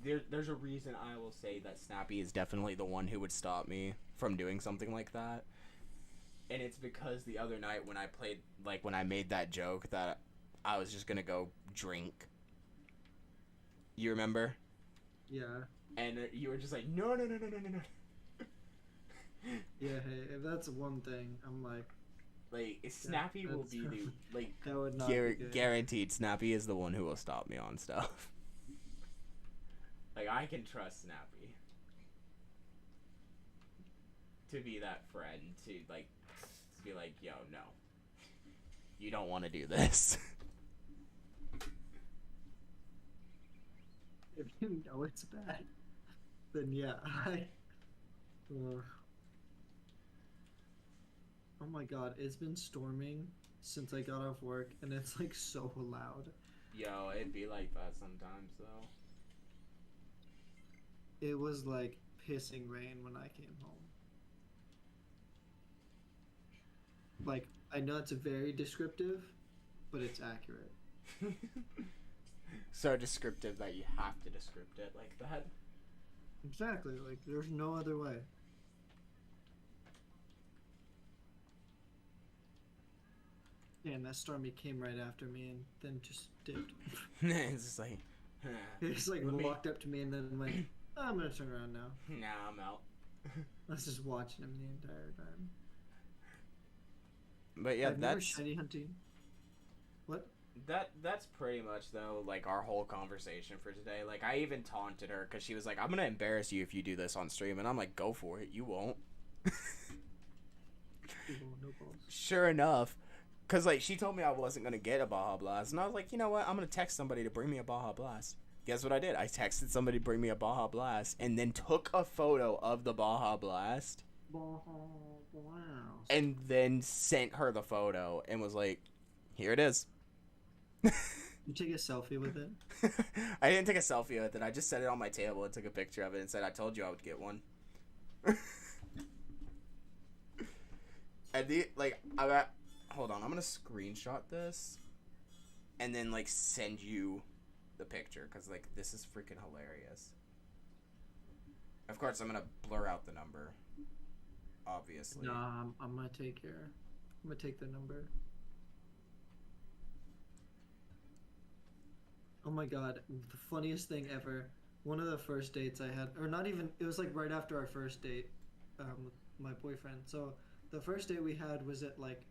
there's a reason I will say that Snappy is definitely the one who would stop me from doing something like that. And it's because the other night when I made that joke that I was just gonna go drink. You remember? Yeah. And you were just like, no. Yeah, hey, if that's one thing, I'm like, Like, Snappy will that's- be the, like, that would not be good. guaranteed, Snappy is the one who will stop me on stuff. Like, I can trust Snappy to be that friend, to be like, yo, no. you don't want to do this. If you know it's bad, then yeah, uh, oh my god, it's been storming since I got off work, and it's like so loud. Yo, it'd be like that sometimes, though. It was like pissing rain when I came home. Like, I know it's very descriptive, but it's accurate. So descriptive that you have to descript it like that. Exactly, like, there's no other way. Yeah, and that Stormy came right after me and then just dipped. It's just like, He just like Let me- walked up to me and then went, oh, I'm gonna turn around now. nah, I'm out. I was just watching him the entire time. But yeah, I've never that's shiny hunting. What? that's pretty much though like our whole conversation for today. Like I even taunted her because she was like, "I'm gonna embarrass you if you do this on stream," and I'm like, "Go for it, you won't." No balls. Sure enough, because like she told me I wasn't gonna get a Baja Blast, and I was like, you know what? I'm gonna text somebody to bring me a Baja Blast. Guess what I did? I texted somebody to bring me a Baja Blast, and then took a photo of the Baja Blast, Wow. and then sent her the photo, and was like, "Here it is." You take a selfie with it? I didn't take a selfie with it. I just set it on my table and took a picture of it and said, "I told you I would get one." And hold on, I'm gonna screenshot this, and then like send you the picture because like this is freaking hilarious. Of course, I'm gonna blur out the number. Obviously. Nah, I'm gonna take your. I'm gonna take the number. Oh my god, the funniest thing ever. One of the first dates I had, or not even, it was like right after our first date with my boyfriend. So the first date we had was at like,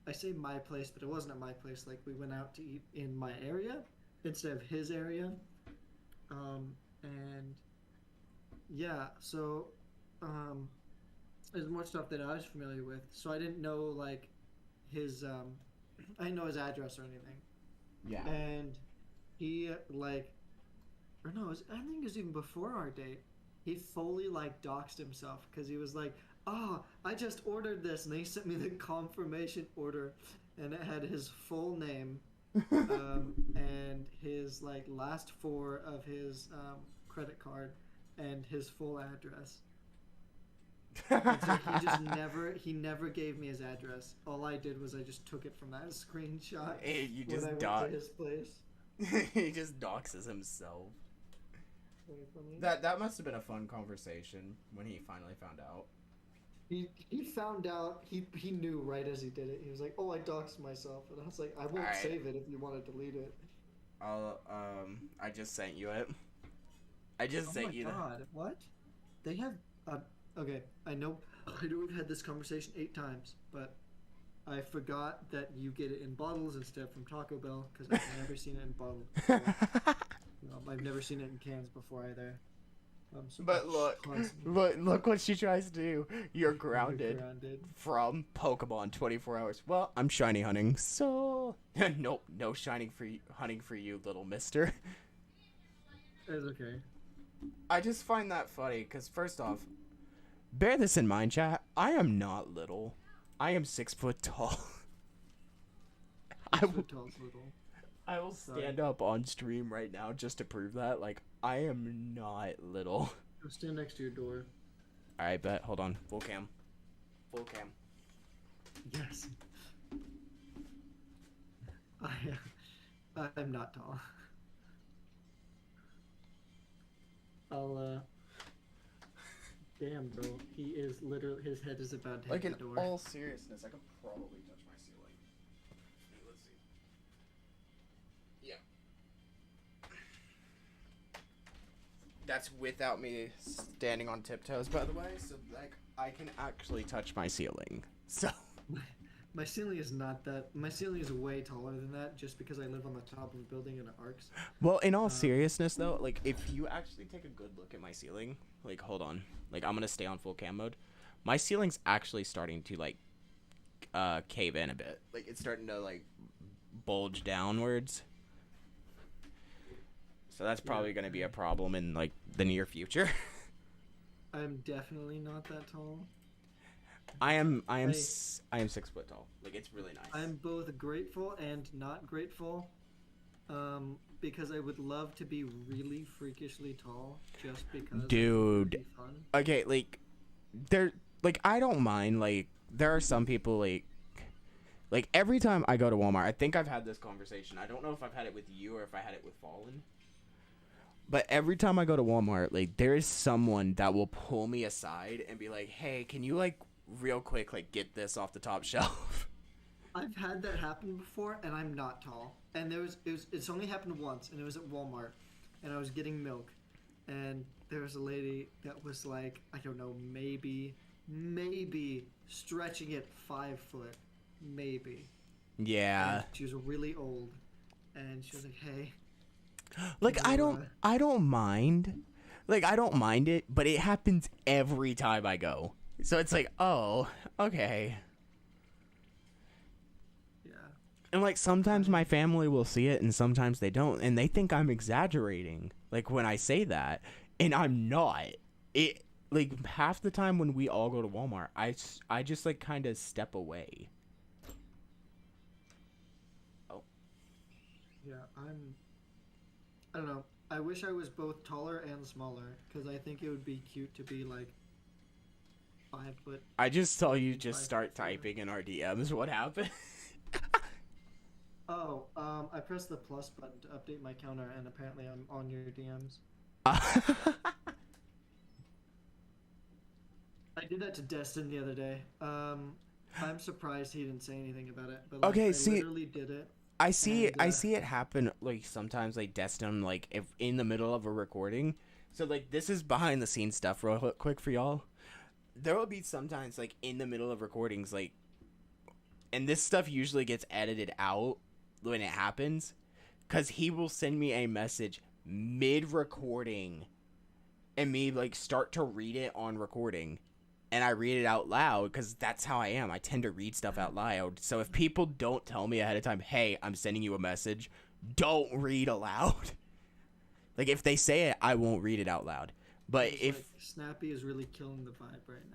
I say my place, but it wasn't at my place. Like we went out to eat in my area instead of his area. And yeah, so there's more stuff that I was familiar with. So I didn't know like his, I didn't know his address or anything. Yeah. And he like, or no, I think it was even before our date. He fully like doxed himself because he was like, "Oh, I just ordered this," and then he sent me the confirmation order, and it had his full name, and his like last four of his credit card, and his full address. And so he never gave me his address. All I did was I just took it from that screenshot Hey, you when just I went dox. to his place. He just doxes himself. Very funny. That must have been a fun conversation when he finally found out. He found out, he knew right as he did it. He was like, "Oh, I doxed myself," and I was like, "I won't Alright. save it if you want to delete it." I just sent you it. I just sent you Oh my god, what? They have okay, I know we've had this conversation 8 times, but I forgot that you get it in bottles instead from Taco Bell because I've never seen it in bottles before. I've never seen it in cans before either. So But look what she tries to do. You're grounded from Pokemon 24 hours. Well, I'm shiny hunting, so nope, no shining for you, hunting for you, little mister. It's okay. I just find that funny because first off, bear this in mind, chat. I am not little. I am 6 foot tall. I will stand up on stream right now just to prove that. Like, I am not little. Go stand next to your door. Alright, bet. Hold on. Full cam. Full cam. Yes. I'm not tall. Damn, bro. He is literally, his head is about to hit Like, the in door. all seriousness, I could probably touch my ceiling. Let's see. Yeah. That's without me standing on tiptoes, by the way, so, like, I can actually touch my ceiling. So. My ceiling is not that. My ceiling is way taller than that just because I live on the top of a building in an arcs. Well, in all seriousness, though, like, if you actually take a good look at my ceiling, like, hold on. Like, I'm gonna stay on full cam mode. My ceiling's actually starting to, like, like cave in a bit. Like it's starting to like bulge downwards. So that's probably going to be a problem in like the near future. I'm definitely not that tall. I am 6 foot tall. Like it's really nice. I'm both grateful and not grateful, because I would love to be really freakishly tall, just because. Dude. It would be fun. Okay, like I don't mind. Like there are some people like every time I go to Walmart, I think I've had this conversation. I don't know if I've had it with you or if I had it with Fallen. But every time I go to Walmart, like there is someone that will pull me aside and be like, "Hey, can you like real quick like get this off the top shelf?" I've had that happen before, and I'm not tall. And it's only happened once, and it was at Walmart, and I was getting milk, and there was a lady that was like, I don't know, maybe stretching it 5 foot, maybe. Yeah. And she was really old, and she was like, "Hey." Like I don't mind. Like I don't mind it, but it happens every time I go. So it's like, "Oh, okay." Yeah. And like sometimes my family will see it and sometimes they don't, and they think I'm exaggerating like when I say that, and I'm not. It like half the time when we all go to Walmart, I just like kind of step away. Oh. Yeah, I don't know. I wish I was both taller and smaller, because I think it would be cute to be like 5 foot. I just saw you just 5 start foot. typing in our DMs. What happened? Oh, I pressed the plus button to update my counter, and apparently I'm on your DMs. I did that to Destin the other day. I'm surprised he didn't say anything about it. But like, Okay, I see, literally did it. I see it. And, I see it happen like sometimes, like Destin, like if in the middle of a recording. So like this is behind the scenes stuff, real quick for y'all. There will be sometimes like in the middle of recordings, like, and this stuff usually gets edited out when it happens, cause he will send me a message mid-recording, and me like start to read it on recording. And I read it out loud because that's how I am. I tend to read stuff out loud. So if people don't tell me ahead of time, "Hey, I'm sending you a message," don't read aloud. Like if they say it, I won't read it out loud. But It's if like, Snappy is really killing the vibe right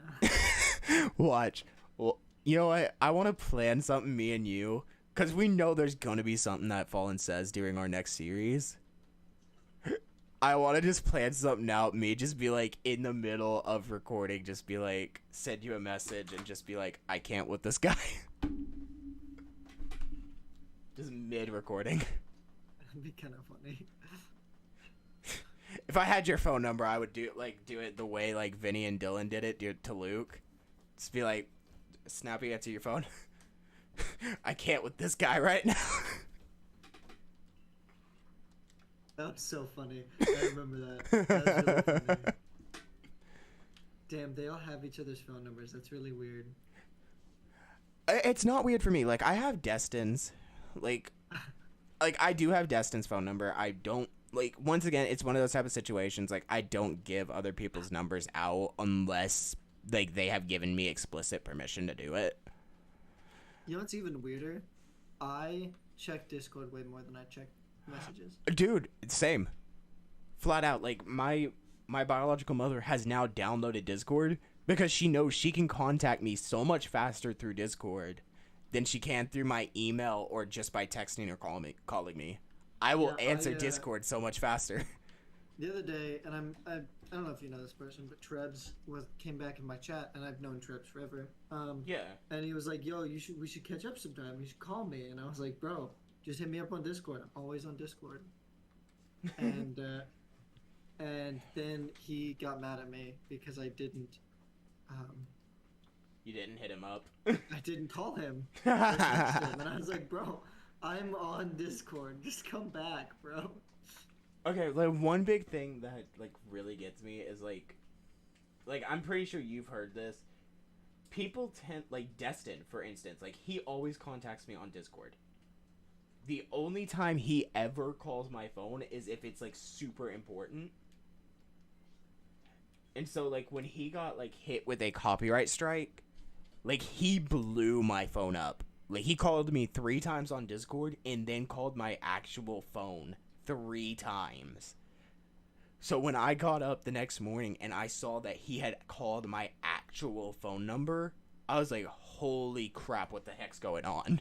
now. watch, well, you know what? I want to plan something, me and you, because we know there's gonna be something that Fallen says during our next series. I want to just plan something out. Me just be like in the middle of recording, just be like, send you a message and just be like, "I can't with this guy." Just mid-recording. That'd be kind of funny. If I had your phone number, I would do it the way like Vinny and Dylan did it, do it to Luke. Just be like, "Snappy, answer your phone." "I can't with this guy right now." That was so funny. I remember that. That was really funny. Damn, they all have each other's phone numbers. That's really weird. It's not weird for me. Like I have Destin's, like I do have Destin's phone number. I don't like. Once again, it's one of those type of situations. Like I don't give other people's numbers out unless like they have given me explicit permission to do it. You know what's even weirder? I check Discord way more than I check messages. Dude, same. Flat out. Like my biological mother has now downloaded Discord because she knows she can contact me so much faster through Discord than she can through my email or just by texting or calling me. I will answer Discord so much faster. The other day, and I don't know if you know this person, but Trebs came back in my chat, and I've known Trebs forever. Yeah. And he was like, "Yo, we should catch up sometime. You should call me." And I was like, "Bro, just hit me up on Discord. I'm always on Discord." And then he got mad at me because I didn't. You didn't hit him up. I didn't call him. I texted him, and I was like, "Bro, I'm on Discord. Just come back, bro." Okay, like one big thing that like really gets me is like I'm pretty sure you've heard this. People tend like Destin, for instance, like he always contacts me on Discord. The only time he ever calls my phone is if it's like super important. And so like when he got like hit with a copyright strike, Like, he blew my phone up. Like, he called me 3 times on Discord and then called my actual phone 3 times. So when I got up the next morning and I saw that he had called my actual phone number, I was like, holy crap, what the heck's going on?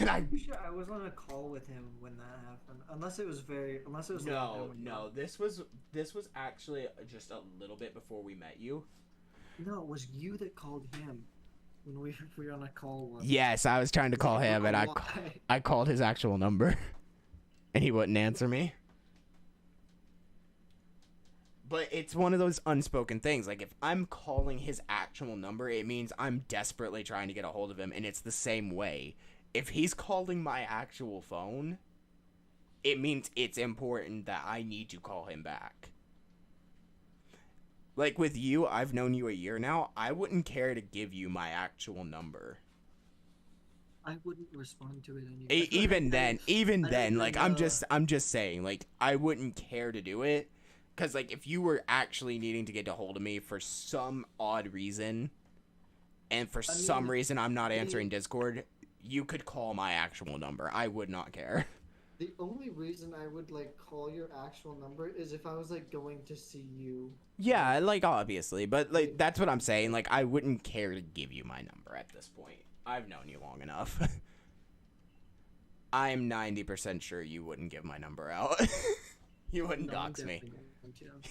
And I'm sure I was on a call with him when that happened. Unless it was No, this was actually just a little bit before we met you. No, it was you that called him when we were on a call once. Yes, I was trying to call him, and I called his actual number, and he wouldn't answer me. But it's one of those unspoken things. Like, if I'm calling his actual number, it means I'm desperately trying to get a hold of him, and it's the same way. If he's calling my actual phone, it means it's important that I need to call him back. Like, with you, I've known you a year now. I wouldn't care to give you my actual number. I wouldn't respond to it anyway. Even then, like, I'm just saying, like, I wouldn't care to do it. Because, like, if you were actually needing to get a hold of me for some odd reason, and for some reason I'm not answering Discord, you could call my actual number. I would not care. The only reason I would, like, call your actual number is if I was, like, going to see you. Yeah, like, obviously. But, like, that's what I'm saying. Like, I wouldn't care to give you my number at this point. I've known you long enough. I'm 90% sure you wouldn't give my number out. You wouldn't dox me.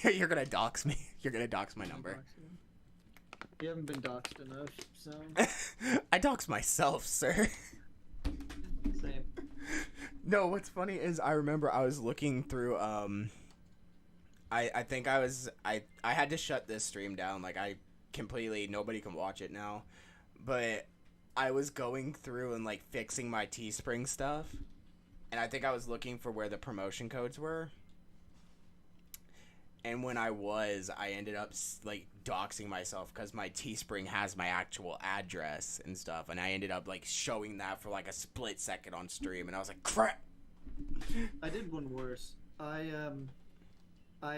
You're gonna dox me. You're gonna dox my number. You haven't been doxed enough, so... I dox myself, sir. Same. No, what's funny is I remember I was looking through, I think I had to shut this stream down. Like, nobody can watch it now. But I was going through and, like, fixing my Teespring stuff. And I think I was looking for where the promotion codes were. And when I ended up, like, doxing myself because my Teespring has my actual address and stuff. And I ended up, like, showing that for, like, a split second on stream. And I was like, crap! I did one worse. I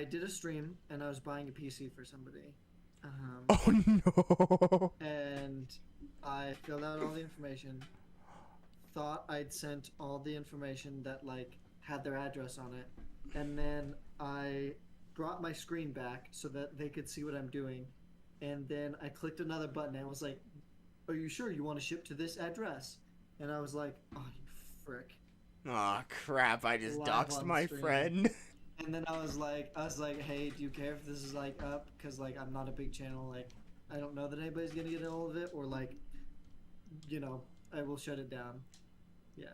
did a stream, and I was buying a PC for somebody. Oh, no! And I filled out all the information. Thought I'd sent all the information that, like, had their address on it. And then I brought my screen back so that they could see what I'm doing, and then I clicked another button and I was like, are you sure you want to ship to this address? And I was like, oh, you frick. Aw, crap, I just Live doxed on my stream. friend. And then I was like, hey, do you care if this is, like, up? Because, like, I'm not a big channel, like, I don't know that anybody's gonna get a hold of it, or, like, you know, I will shut it down. Yeah.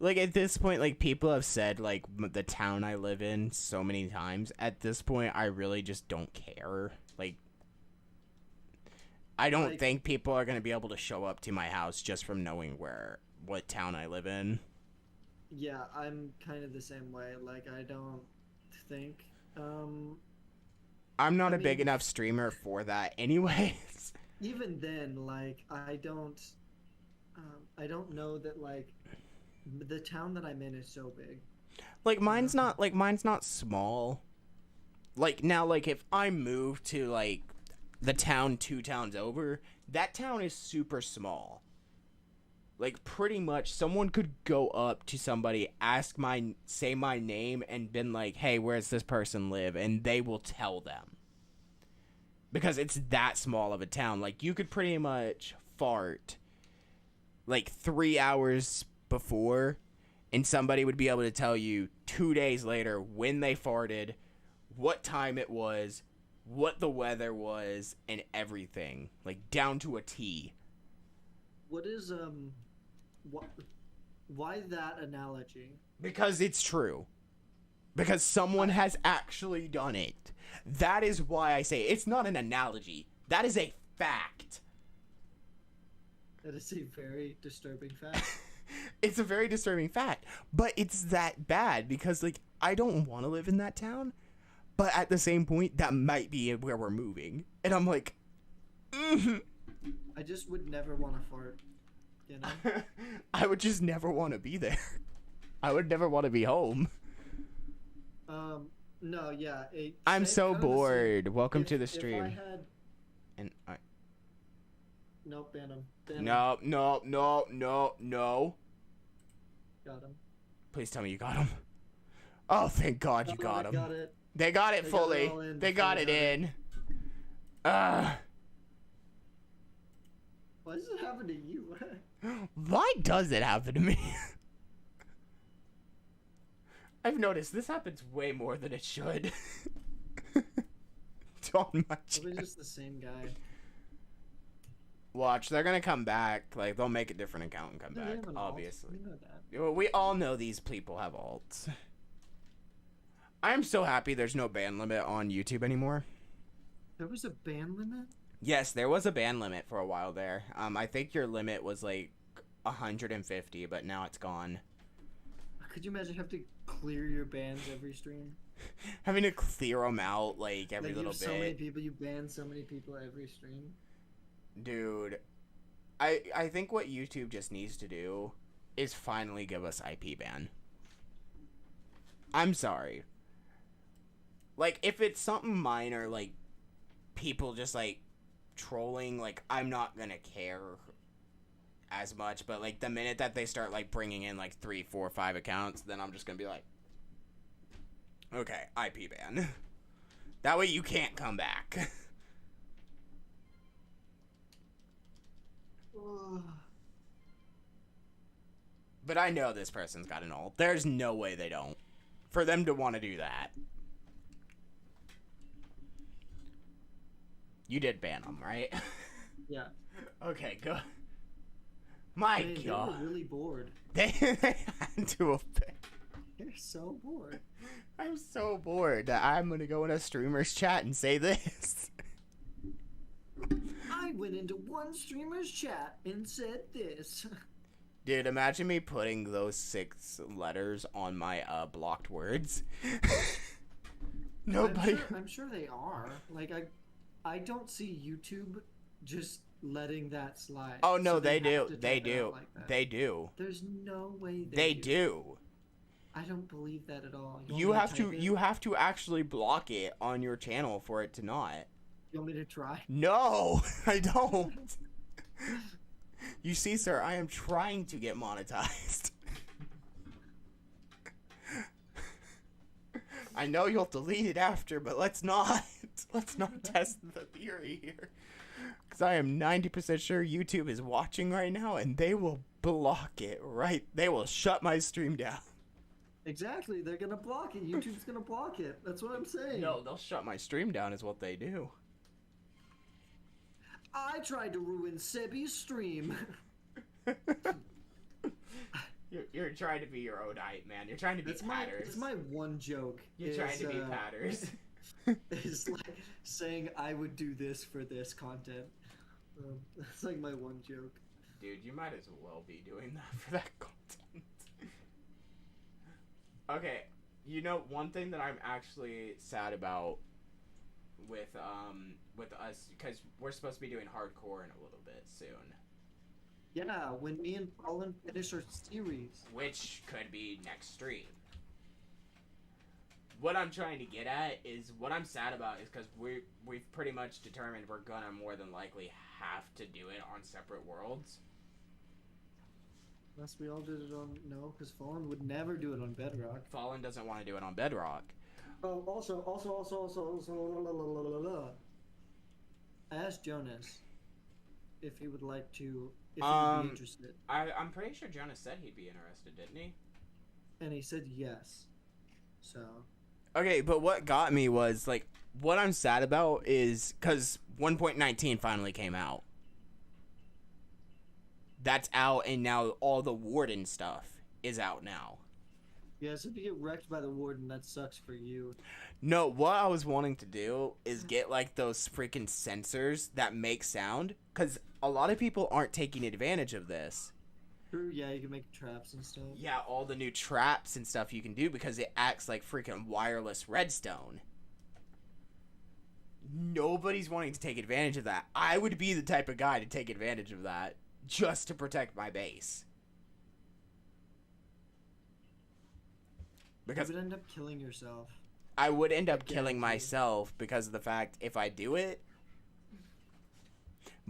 Like, at this point, like, people have said, like, the town I live in so many times. At this point, I really just don't care. Like, I don't think people are going to be able to show up to my house just from knowing what town I live in. Yeah, I'm kind of the same way. Like, I don't think, I'm not a big enough streamer for that anyways. Even then, like, I don't know that, like, the town that I'm in is so big. Like, mine's not small. Like, now, like, if I move to, like, the town 2 towns over, that town is super small. Like, pretty much, someone could go up to somebody, say my name, and been like, hey, where's this person live? And they will tell them. Because it's that small of a town. Like, you could pretty much fart, like, 3 hours before, and somebody would be able to tell you 2 days later when they farted, what time it was, what the weather was, and everything, like, down to a T. What is why that analogy? Because it's true. Because someone has actually done it. That is why I say it's not an analogy. That is a fact. That is a very disturbing fact. It's a very disturbing fact, but it's that bad because, like, I don't want to live in that town, but at the same point, that might be where we're moving, and I'm like, I just would never want to fart, you know? I would just never want to be there. I would never want to be home. No, yeah. I'm so bored. Welcome to the stream. If I had... And Nope, ban him. Ban him. No, no, no, no, no. Got him. Please tell me you got him. Oh, thank God you got him. Got it. They got it They got it fully. all in They before got I it got it. in. Why does it happen to you? Why does it happen to me? I've noticed this happens way more than it should. On my Probably chat. just the same guy. Watch, they're gonna come back. Like, they'll make a different account and come They back, have an alt. obviously. You know that. Well, we all know these people have alts. I'm so happy there's no ban limit on YouTube anymore. There was a ban limit? Yes, there was a ban limit for a while there. I think your limit was like 150, but now it's gone. Could you imagine having to clear your bans every stream? Having to clear them out like every Like, little you have so many bit. people, you ban so many people every stream. Dude, I think what YouTube just needs to do is finally give us IP ban. I'm sorry. Like, if it's something minor, like, people just, like, trolling, like, I'm not gonna care as much, but, like, the minute that they start, like, bringing in, like, 3, 4, 5 accounts, then I'm just gonna be like, okay, IP ban. That way you can't come back. But I know this person's got an ult. There's no way they don't. For them to want to do that. You did ban them, right? Yeah. Okay, good. My They God. were really bored. They had to have been. They're so bored. I'm so bored that I'm going to go in a streamer's chat and say this. I went into one streamer's chat and said this. Dude, imagine me putting those 6 letters on my blocked words. Nobody. I'm sure they are. Like, I don't see YouTube just letting that slide. Oh no, So they have do. to They type it out do. like that. They do. There's no way They do. I don't believe that at all. You want me have to. type it? You have to actually block it on your channel for it to not. You want me to try? No, I don't. You see, sir, I am trying to get monetized. I know you'll delete it after, but let's not. Let's not test the theory here. Because I am 90% sure YouTube is watching right now, and they will block it right. They will shut my stream down. Exactly. They're gonna block it. YouTube's gonna block it. That's what I'm saying. No, they'll shut my stream down is what they do. I tried to ruin Sebi's stream. You're trying to be your own hype, man. You're trying to be That's Patters. my one joke. You're trying to be Patters. Is like saying I would do this for this content. That's like my one joke. Dude, you might as well be doing that for that content. Okay, you know, one thing that I'm actually sad about with us, because we're supposed to be doing hardcore in a little bit soon. Yeah, when me and Colin finish our series. Which could be next stream. What I'm trying to get at is, what I'm sad about is because we've pretty much determined we're gonna more than likely have to do it on separate worlds. Unless we all did it on because Fallen would never do it on Bedrock. Fallen doesn't want to do it on Bedrock. Oh, also, I asked Jonas if he would like to, if he would be interested, I'm pretty sure Jonas said he'd be interested, didn't he? and he said yes. So. Okay, but what got me was, like, what I'm sad about is, because 1.19 finally came out. That's out, and now all the Warden stuff is out now. Yeah, so if you get wrecked by the Warden, that sucks for you. No, what I was wanting to do is get, like, those freaking sensors that make sound, because a lot of people aren't taking advantage of this. True, yeah, you can make traps and stuff. Yeah, all the new traps and stuff you can do because it acts like freaking wireless redstone. Nobody's wanting to take advantage of that. I would be the type of guy to take advantage of that just to protect my base. Because You would end up killing yourself. I would end up Guaranteed. killing myself because of the fact if I do it.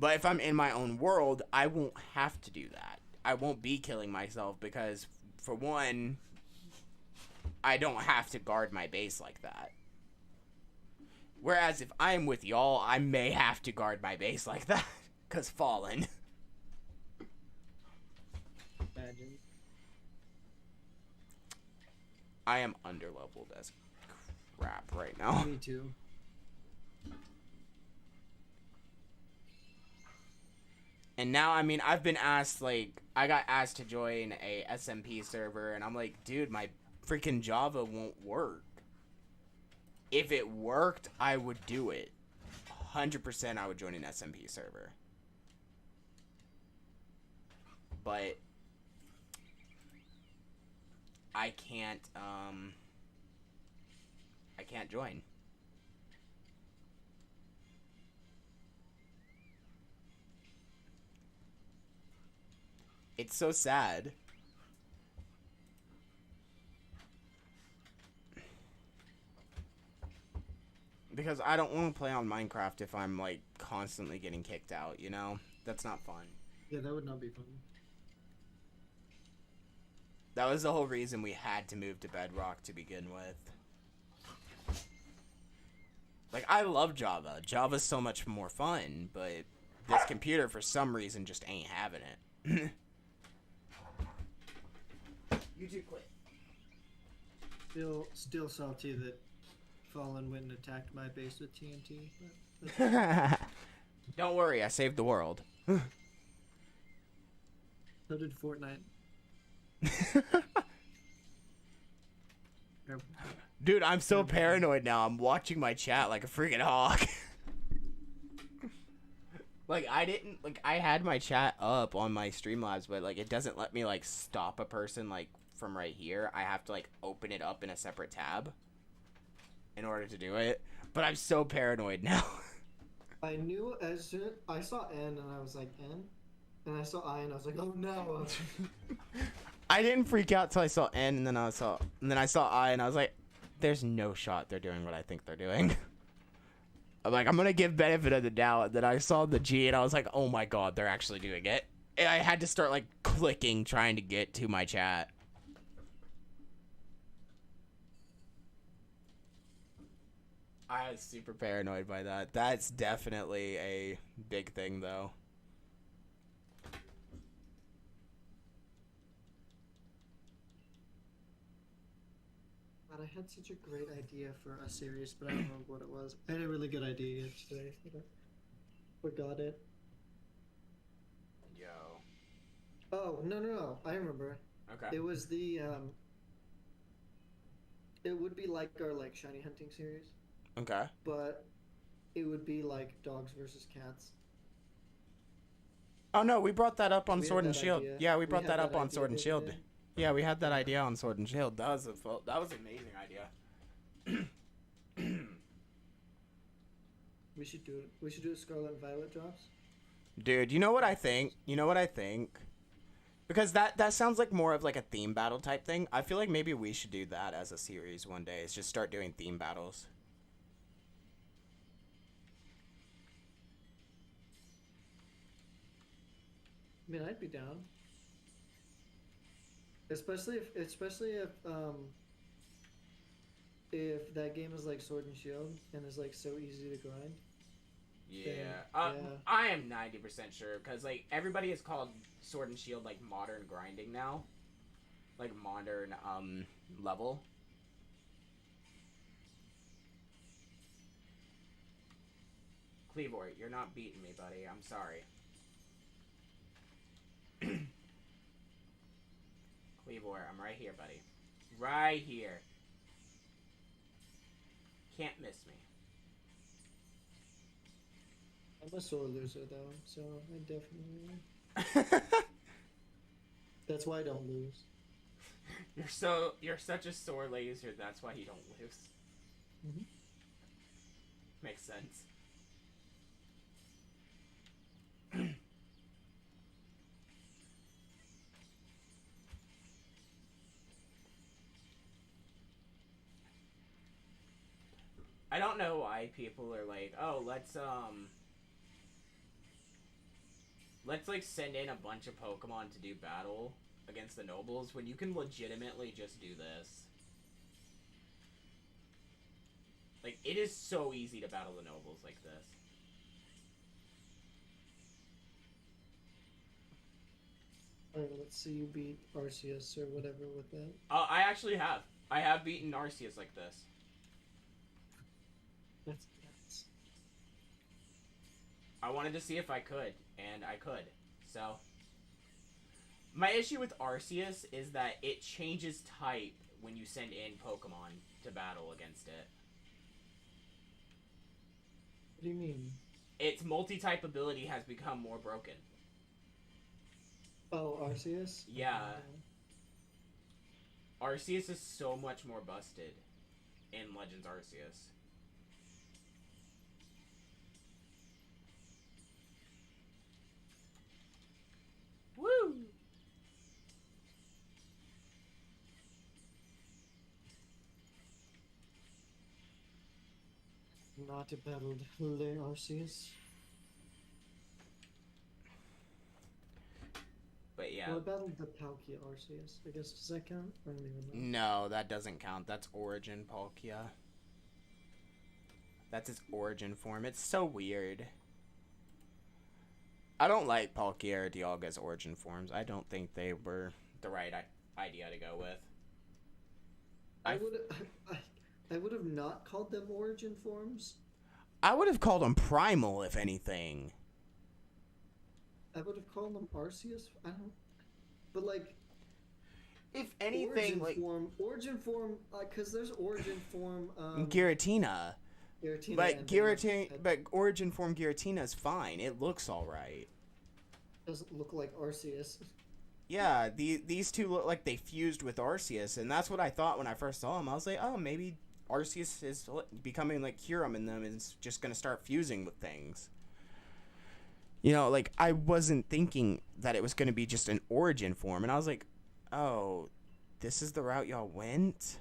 But if I'm in my own world, I won't have to do that. I won't be killing myself because, for one, I don't have to guard my base like that. Whereas if I'm with y'all, I may have to guard my base like that. Because Fallen. Imagine. I am underleveled as crap right now. Me too. And now, I mean, I've been asked, like, I got asked to join a SMP server, and I'm like, dude, my freaking Java won't work. If it worked, I would do it. 100% I would join an SMP server. But I can't join. It's so sad. Because I don't want to play on Minecraft if I'm, like, constantly getting kicked out, you know? That's not fun. Yeah, that would not be fun. That was the whole reason we had to move to Bedrock to begin with. Like, I love Java. Java's so much more fun, but this computer, for some reason, just ain't having it. You two quit. Still salty that Fallen went and attacked my base with TNT. But Don't worry, I saved the world. so did Fortnite. Dude, I'm so paranoid now. I'm watching my chat like a freaking hawk. Like, I had my chat up on my Streamlabs, but, like, it doesn't let me, like, stop a person, like, from right here. I have to, like, open it up in a separate tab in order to do it. But I'm so paranoid now. I knew as soon I saw N and I was like N, and I saw I and I was like, oh no. I didn't freak out till I saw N, and then I saw I, and I was like, there's no shot they're doing what I think they're doing. I'm like, I'm gonna give benefit of the doubt. Then I saw the G, and I was like, oh my god, they're actually doing it. And I had to start, like, clicking, trying to get to my chat. I was super paranoid by that. That's definitely a big thing, though. God, I had such a great idea for a series, but I don't remember what it was. I had a really good idea yesterday, but I forgot it. Yo. Oh, no, I remember. Okay. It was the, it would be like our, like, shiny hunting series, Okay. but it would be like dogs versus cats. Oh no, we brought that up on We had Sword and that Shield. idea. Yeah, we We brought had that up that on idea Sword and the Shield. other day. Yeah, we had that idea on Sword and Shield. That was an amazing idea. We should do it. We should do a Scarlet and Violet drops. Dude, you know what I think? Because that sounds like more of like a theme battle type thing. I feel like maybe we should do that as a series one day. Is just start doing theme battles. I mean, I'd be down. Especially if that game is like Sword and Shield and is like so easy to grind. Yeah. Yeah. I am 90% sure because like everybody has called Sword and Shield like modern grinding now. Like modern level. Cleavor, you're not beating me, buddy. I'm sorry. Cleavor, I'm right here, buddy. Right here. Can't miss me. I'm a sore loser though, so I definitely. That's why I don't lose. You're such a sore loser. That's why you don't lose. Mm-hmm. Makes sense. I don't know why people are like, oh, let's let's like send in a bunch of Pokemon to do battle against the nobles when you can legitimately just do this. Like, it is so easy to battle the nobles like this. Alright, let's see you beat Arceus or whatever with that. I actually have. I have beaten Arceus like this. That's nuts. I wanted to see if I could, and I could. So, my issue with Arceus is that it changes type when you send in Pokemon to battle against it. What do you mean? Its multi-type ability has become more broken. Oh, Arceus? Yeah. Arceus is so much more busted in Legends Arceus. Woo! Not battled Le Arceus. But yeah. Well, I battled the Palkia Arceus. I guess, does that count? I don't even know. No, that doesn't count. That's Origin Palkia. That's its origin form. It's so weird. I don't like Palkia or Dialga's origin forms. I don't think they were the right idea to go with. I would have not called them origin forms. I would have called them Primal, if anything. I would have called them Arceus. I don't. But like, if anything, origin form, because there's origin form. Giratina. Giratina. But origin form Giratina is fine. It looks all right. Doesn't look like Arceus. Yeah, these two look like they fused with Arceus, and that's what I thought when I first saw them. I was like, oh, maybe Arceus is becoming like Kyurem in them and is just gonna start fusing with things. You know, like, I wasn't thinking that it was gonna be just an origin form, and I was like, oh, this is the route y'all went?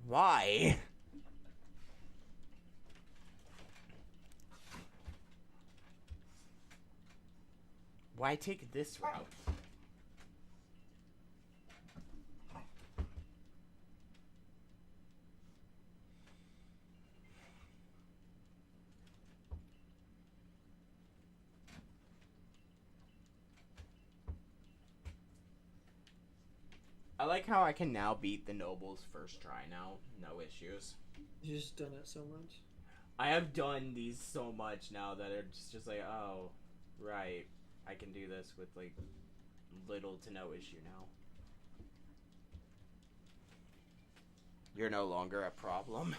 Why? Why take this route? I like how I can now beat the nobles first try now. No issues. You just done it so much. I have done these so much now that it's just like, oh, right. I can do this with, like, little to no issue now. You're no longer a problem.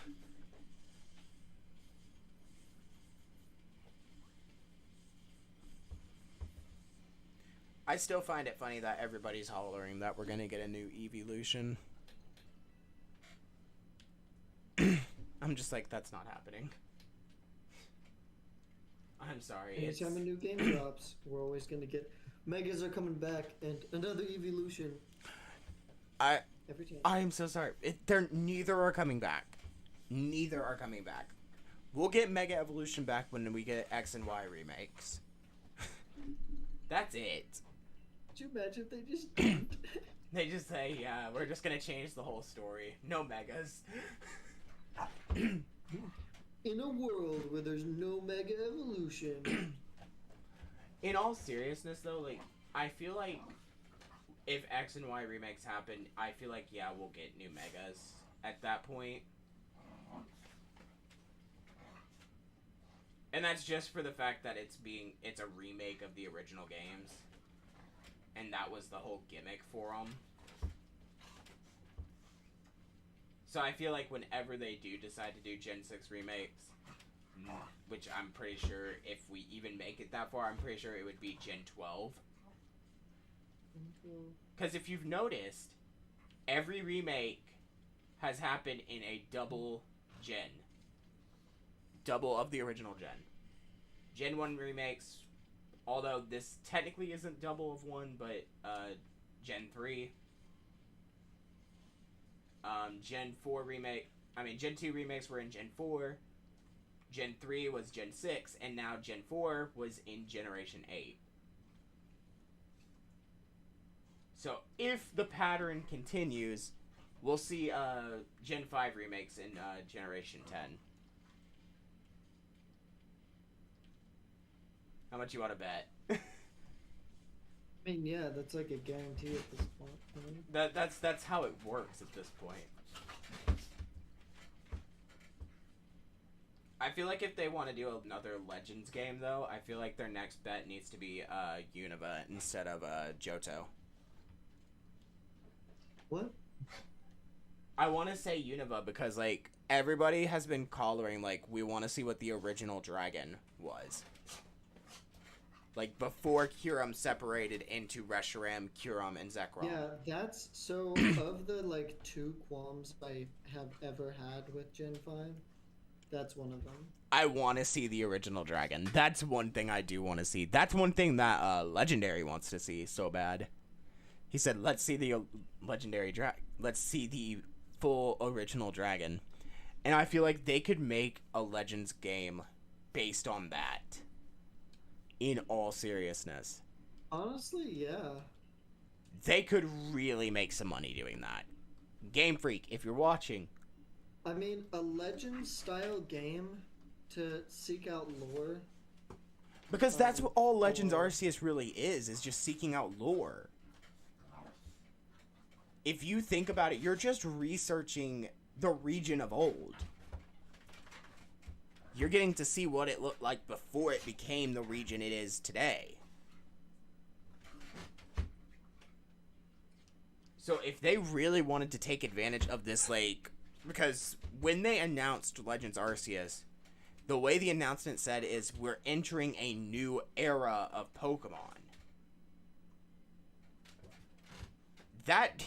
I still find it funny that everybody's hollering that we're gonna get a new evolution. I'm just like, that's not happening. I'm sorry. Anytime a new game drops, we're always gonna get Megas are coming back and another evolution. Every time. I'm so sorry. Neither are coming back. Neither are coming back. We'll get Mega Evolution back when we get X and Y remakes. That's it. Could you imagine if they just They just say, yeah, we're just gonna change the whole story. No Megas. In a world where there's no Mega Evolution. In all seriousness, though, like, I feel like if X and Y remakes happen, I feel like, yeah, we'll get new Megas at that point. And that's just for the fact that it's a remake of the original games. And that was the whole gimmick for them. So I feel like whenever they do decide to do Gen 6 remakes, which I'm pretty sure if we even make it that far, I'm pretty sure it would be Gen 12. Because if you've noticed, every remake has happened in a double gen. Double of the original gen. Gen 1 remakes, although this technically isn't double of one, but Gen 3. Gen 2 remakes were in Gen 4. Gen 3 was Gen 6, and now Gen 4 was in Generation 8. So if the pattern continues, we'll see Gen 5 remakes in Generation 10. How much you want to bet? I mean, yeah, that's like a guarantee at this point. Right? That's how it works at this point. I feel like if they want to do another Legends game, though, I feel like their next bet needs to be Unova instead of Johto. What? I want to say Unova because, like, everybody has been collaring, like, we want to see what the original dragon was. Like, before Kyurem separated into Reshiram, Kyurem, and Zekrom. Yeah, that's so. Of the like 2 qualms I have ever had with Gen 5, that's one of them. I want to see the original dragon. That's one thing I do want to see. That's one thing that Legendary wants to see so bad. He said, "Let's see the Let's see the full original dragon." And I feel like they could make a Legends game based on that. In all seriousness. Honestly, yeah. They could really make some money doing that. Game Freak, if you're watching. I mean, a Legends style game to seek out lore. Because that's what all Legends Arceus really is just seeking out lore. If you think about it, you're just researching the region of old. You're getting to see what it looked like before it became the region it is today. So if they really wanted to take advantage of this, like, because when they announced Legends Arceus, the way the announcement said is we're entering a new era of Pokemon. That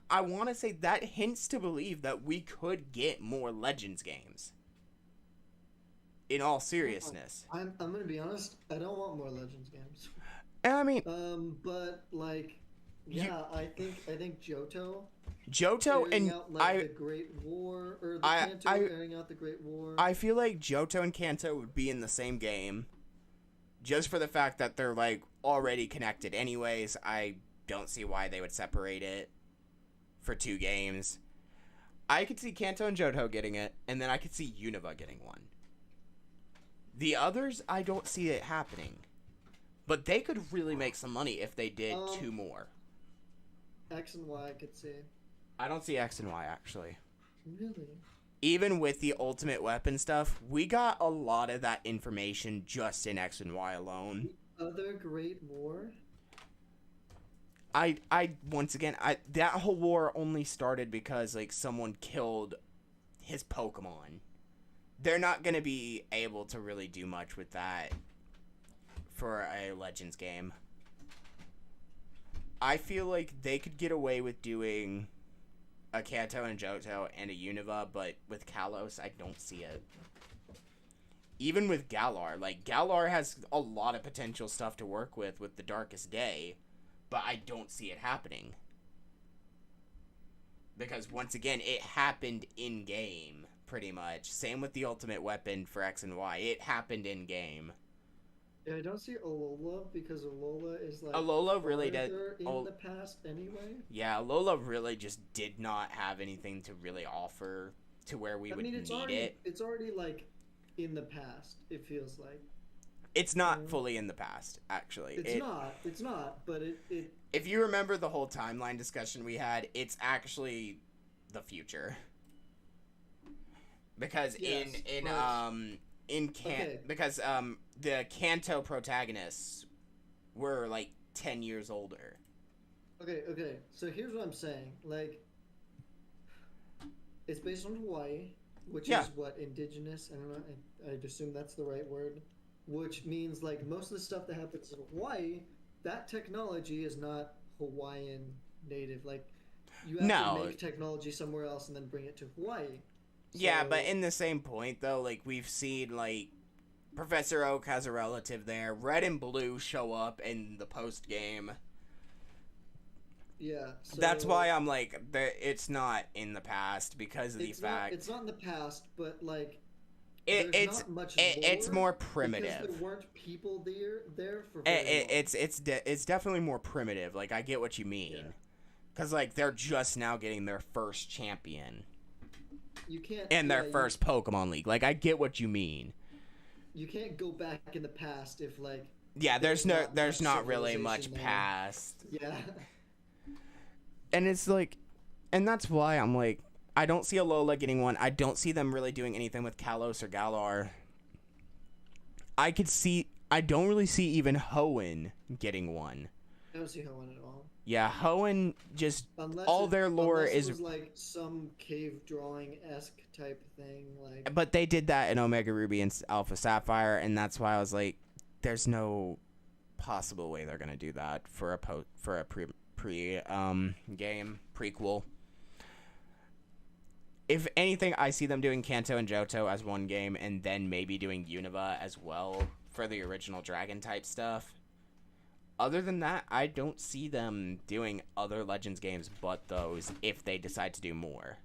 I want to say that hints to believe that we could get more Legends games. In all seriousness, I'm gonna be honest. I don't want more Legends games. I mean, but like, yeah, I think Johto and out, like, the Great War, or the Kanto airing out the Great War. I feel like Johto and Kanto would be in the same game, just for the fact that they're like already connected. Anyways, I don't see why they would separate it for 2 games. I could see Kanto and Johto getting it, and then I could see Unova getting one. The others, I don't see it happening. But they could really make some money if they did 2 more. X and Y I could see. I don't see X and Y, actually. Really? Even with the Ultimate Weapon stuff, we got a lot of that information just in X and Y alone. The other Great War? Once again, that whole war only started because, like, someone killed his Pokemon. They're not going to be able to really do much with that for a Legends game. I feel like they could get away with doing a Kanto and Johto and a Unova, but with Kalos, I don't see it. Even with Galar, like, Galar has a lot of potential stuff to work with the Darkest Day, but I don't see it happening. Because, once again, it happened in-game. Pretty much. Same with the Ultimate Weapon for X and Y. It happened in game. Yeah, I don't see Alola because Alola is like Alola really did in the past anyway. Yeah, Alola really just did not have anything to really offer to where we would need it. It's already like in the past. It feels like it's not fully in the past, actually. It's not. But it. If you remember the whole timeline discussion we had, it's actually the future. Because yes, because the Kanto protagonists were like 10 years older. Okay. So here's what I'm saying. Like, it's based on Hawaii, which is what, indigenous? I don't know. I'd assume that's the right word. Which means like most of the stuff that happens in Hawaii, that technology is not Hawaiian native. Like, you have to make technology somewhere else and then bring it to Hawaii. Yeah, but in the same point, though, like, we've seen, like, Professor Oak has a relative there. Red and Blue show up in the post-game. Yeah. So that's why I'm like, it's not in the past because of the fact... It's not in the past, but, like, there's not much it's lore more because primitive. there weren't people there for very long. It's definitely more primitive. Like, I get what you mean. Yeah. Because, like, they're just now getting their first champion You can't in their yeah, first Pokemon League. Like, I get what you mean. You can't go back in the past if like Yeah, there's not not much really much civilization there. past. yeah. And it's like, and that's why I'm like, I don't see Alola getting one. I don't see them really doing anything with Kalos or Galar. I don't really see even Hoenn getting one. I don't see Hoenn at all. Yeah, Hoenn just, Unless all their lore unless is, it was like some cave drawing esque type thing, like but they did that in Omega Ruby and Alpha Sapphire, and that's why I was like, there's no possible way they're gonna do that for a game prequel. If anything, I see them doing Kanto and Johto as one game, and then maybe doing Unova as well for the original Dragon type stuff. Other than that, I don't see them doing other Legends games but those if they decide to do more.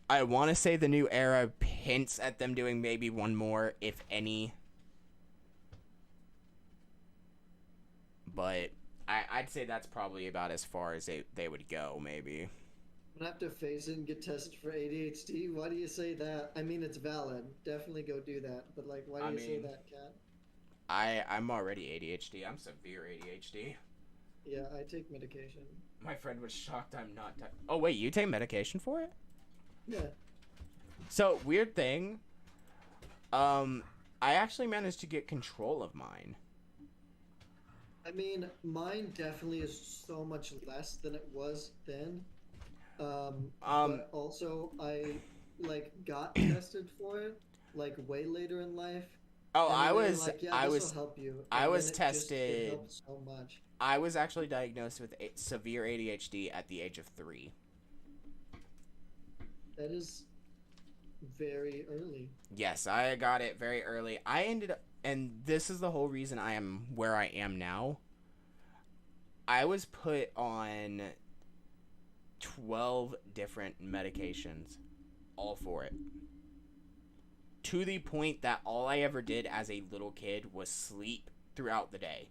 I want to say the new era hints at them doing maybe one more, if any. But I'd say that's probably about as far as they would go, maybe. I'm gonna have to phase in and get tested for ADHD. Why do you say that? I mean, it's valid. Definitely go do that. But like, why do you say that, Kat? I'm already ADHD. I'm severe ADHD. Yeah, I take medication. My friend was shocked I'm not. Oh wait, you take medication for it? Yeah. So weird thing. I actually managed to get control of mine. I mean, mine definitely is so much less than it was then. But also I like got tested for it like way later in life. Oh, and I they were was like, yeah, I this was will help you. I And was then it just- it tested. helped so much. I was actually diagnosed with severe ADHD at the age of 3. That is very early. Yes, I got it very early. I ended up, and this is the whole reason I am where I am now. I was put on 12 different medications, all for it. To the point that all I ever did as a little kid was sleep throughout the day.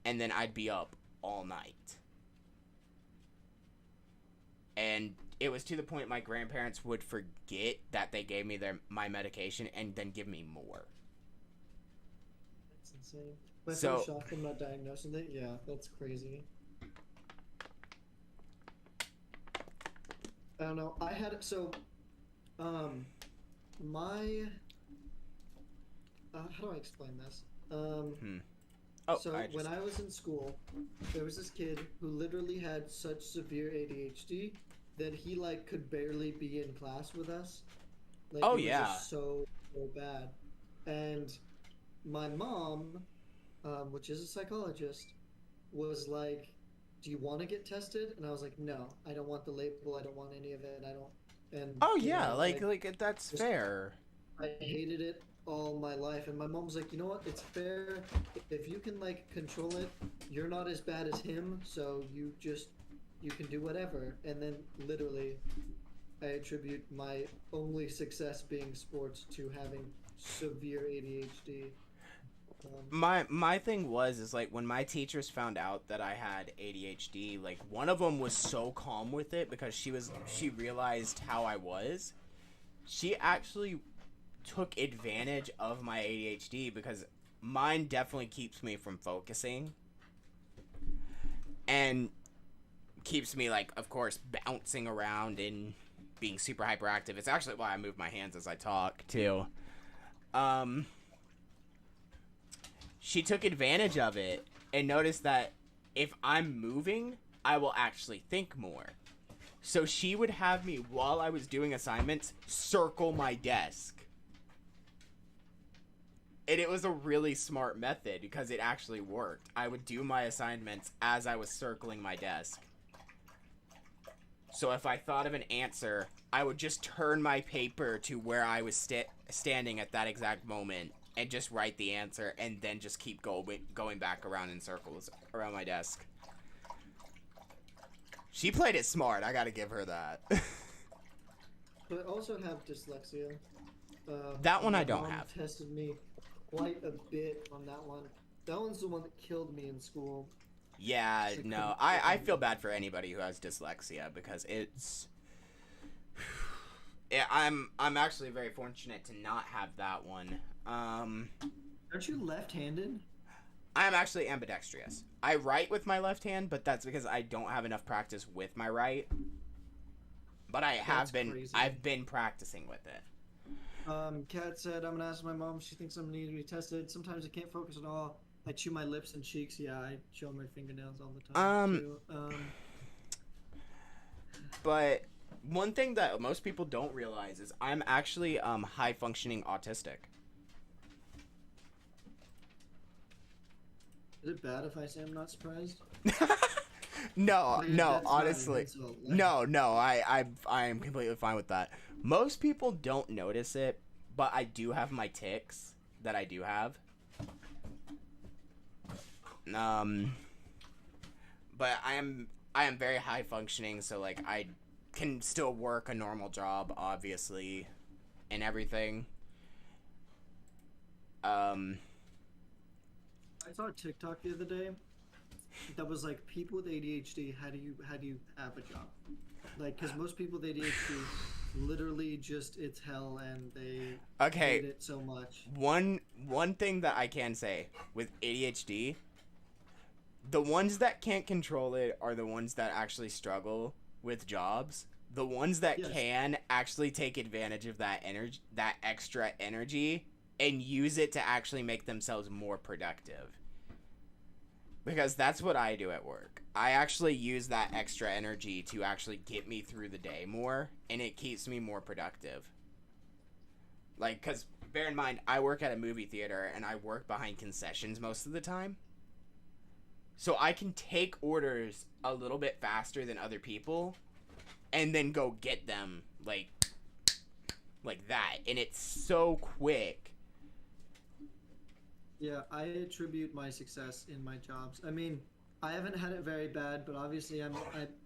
And then I'd be up all night. And it was to the point my grandparents would forget that they gave me my medication and then give me more. That's insane. My So- first shock from not diagnosing it, yeah, that's crazy. I don't know. I had so, my. How do I explain this? Oh, So when I was in school, there was this kid who literally had such severe ADHD that he like could barely be in class with us. Like, Oh, it was yeah. just so bad. And my mom, which is a psychologist, was like, "Do you want to get tested?" And I was like, "No, I don't want the label. I don't want any of it. I don't." And Oh you yeah, know, like that's just- fair. I hated it all my life, and my mom was like, "You know what? It's fair. If you can like control it, you're not as bad as him. So you can do whatever." And then literally, I attribute my only success being sports to having severe ADHD. My thing is like when my teachers found out that I had ADHD, like one of them was so calm with it because she realized how I was. She actually took advantage of my ADHD because mine definitely keeps me from focusing and keeps me like, of course, bouncing around and being super hyperactive. It's actually why I move my hands as I talk too. She took advantage of it and noticed that if I'm moving, I will actually think more. So she would have me, while I was doing assignments, circle my desk. And it was a really smart method because it actually worked. I would do my assignments as I was circling my desk. So if I thought of an answer, I would just turn my paper to where I was standing at that exact moment and just write the answer and then just keep going back around in circles around my desk. She played it smart. I gotta give her that. But I also have dyslexia. That one my I don't mom have. tested me quite a bit on that one. That one's the one that killed me in school. Yeah, She no, couldn't I get me. feel bad for anybody who has dyslexia because it's. Yeah, I'm actually very fortunate to not have that one. Aren't you left-handed? I'm actually ambidextrous. I write with my left hand, but that's because I don't have enough practice with my right. But That's crazy. I've been practicing with it. Kat said, I'm gonna ask my mom if she thinks I'm needing to be tested. Sometimes I can't focus at all. I chew my lips and cheeks. Yeah, I show my fingernails all the time. Too. But one thing that most people don't realize is I'm actually high functioning autistic. Is it bad if I say I'm not surprised? No, Like, no, that's not an honestly. insult, like- No, I am completely fine with that. Most people don't notice it, but I do have my tics that I do have. But I am very high functioning, so like I can still work a normal job, obviously, and everything. I saw a TikTok the other day that was like, people with ADHD, how do you have a job? Like, because most people with ADHD literally just, it's hell and they Okay. hate it so much. One thing that I can say with ADHD, the ones that can't control it are the ones that actually struggle with jobs. The ones that Yes. can actually take advantage of that energy, that extra energy, and use it to actually make themselves more productive. Because that's what I do at work. I actually use that extra energy to actually get me through the day more, and it keeps me more productive. Like, because bear in mind, I work at a movie theater, and I work behind concessions most of the time. So I can take orders a little bit faster than other people, and then go get them, like that. And it's so quick. Yeah, I attribute my success in my jobs. I mean, I haven't had it very bad, but obviously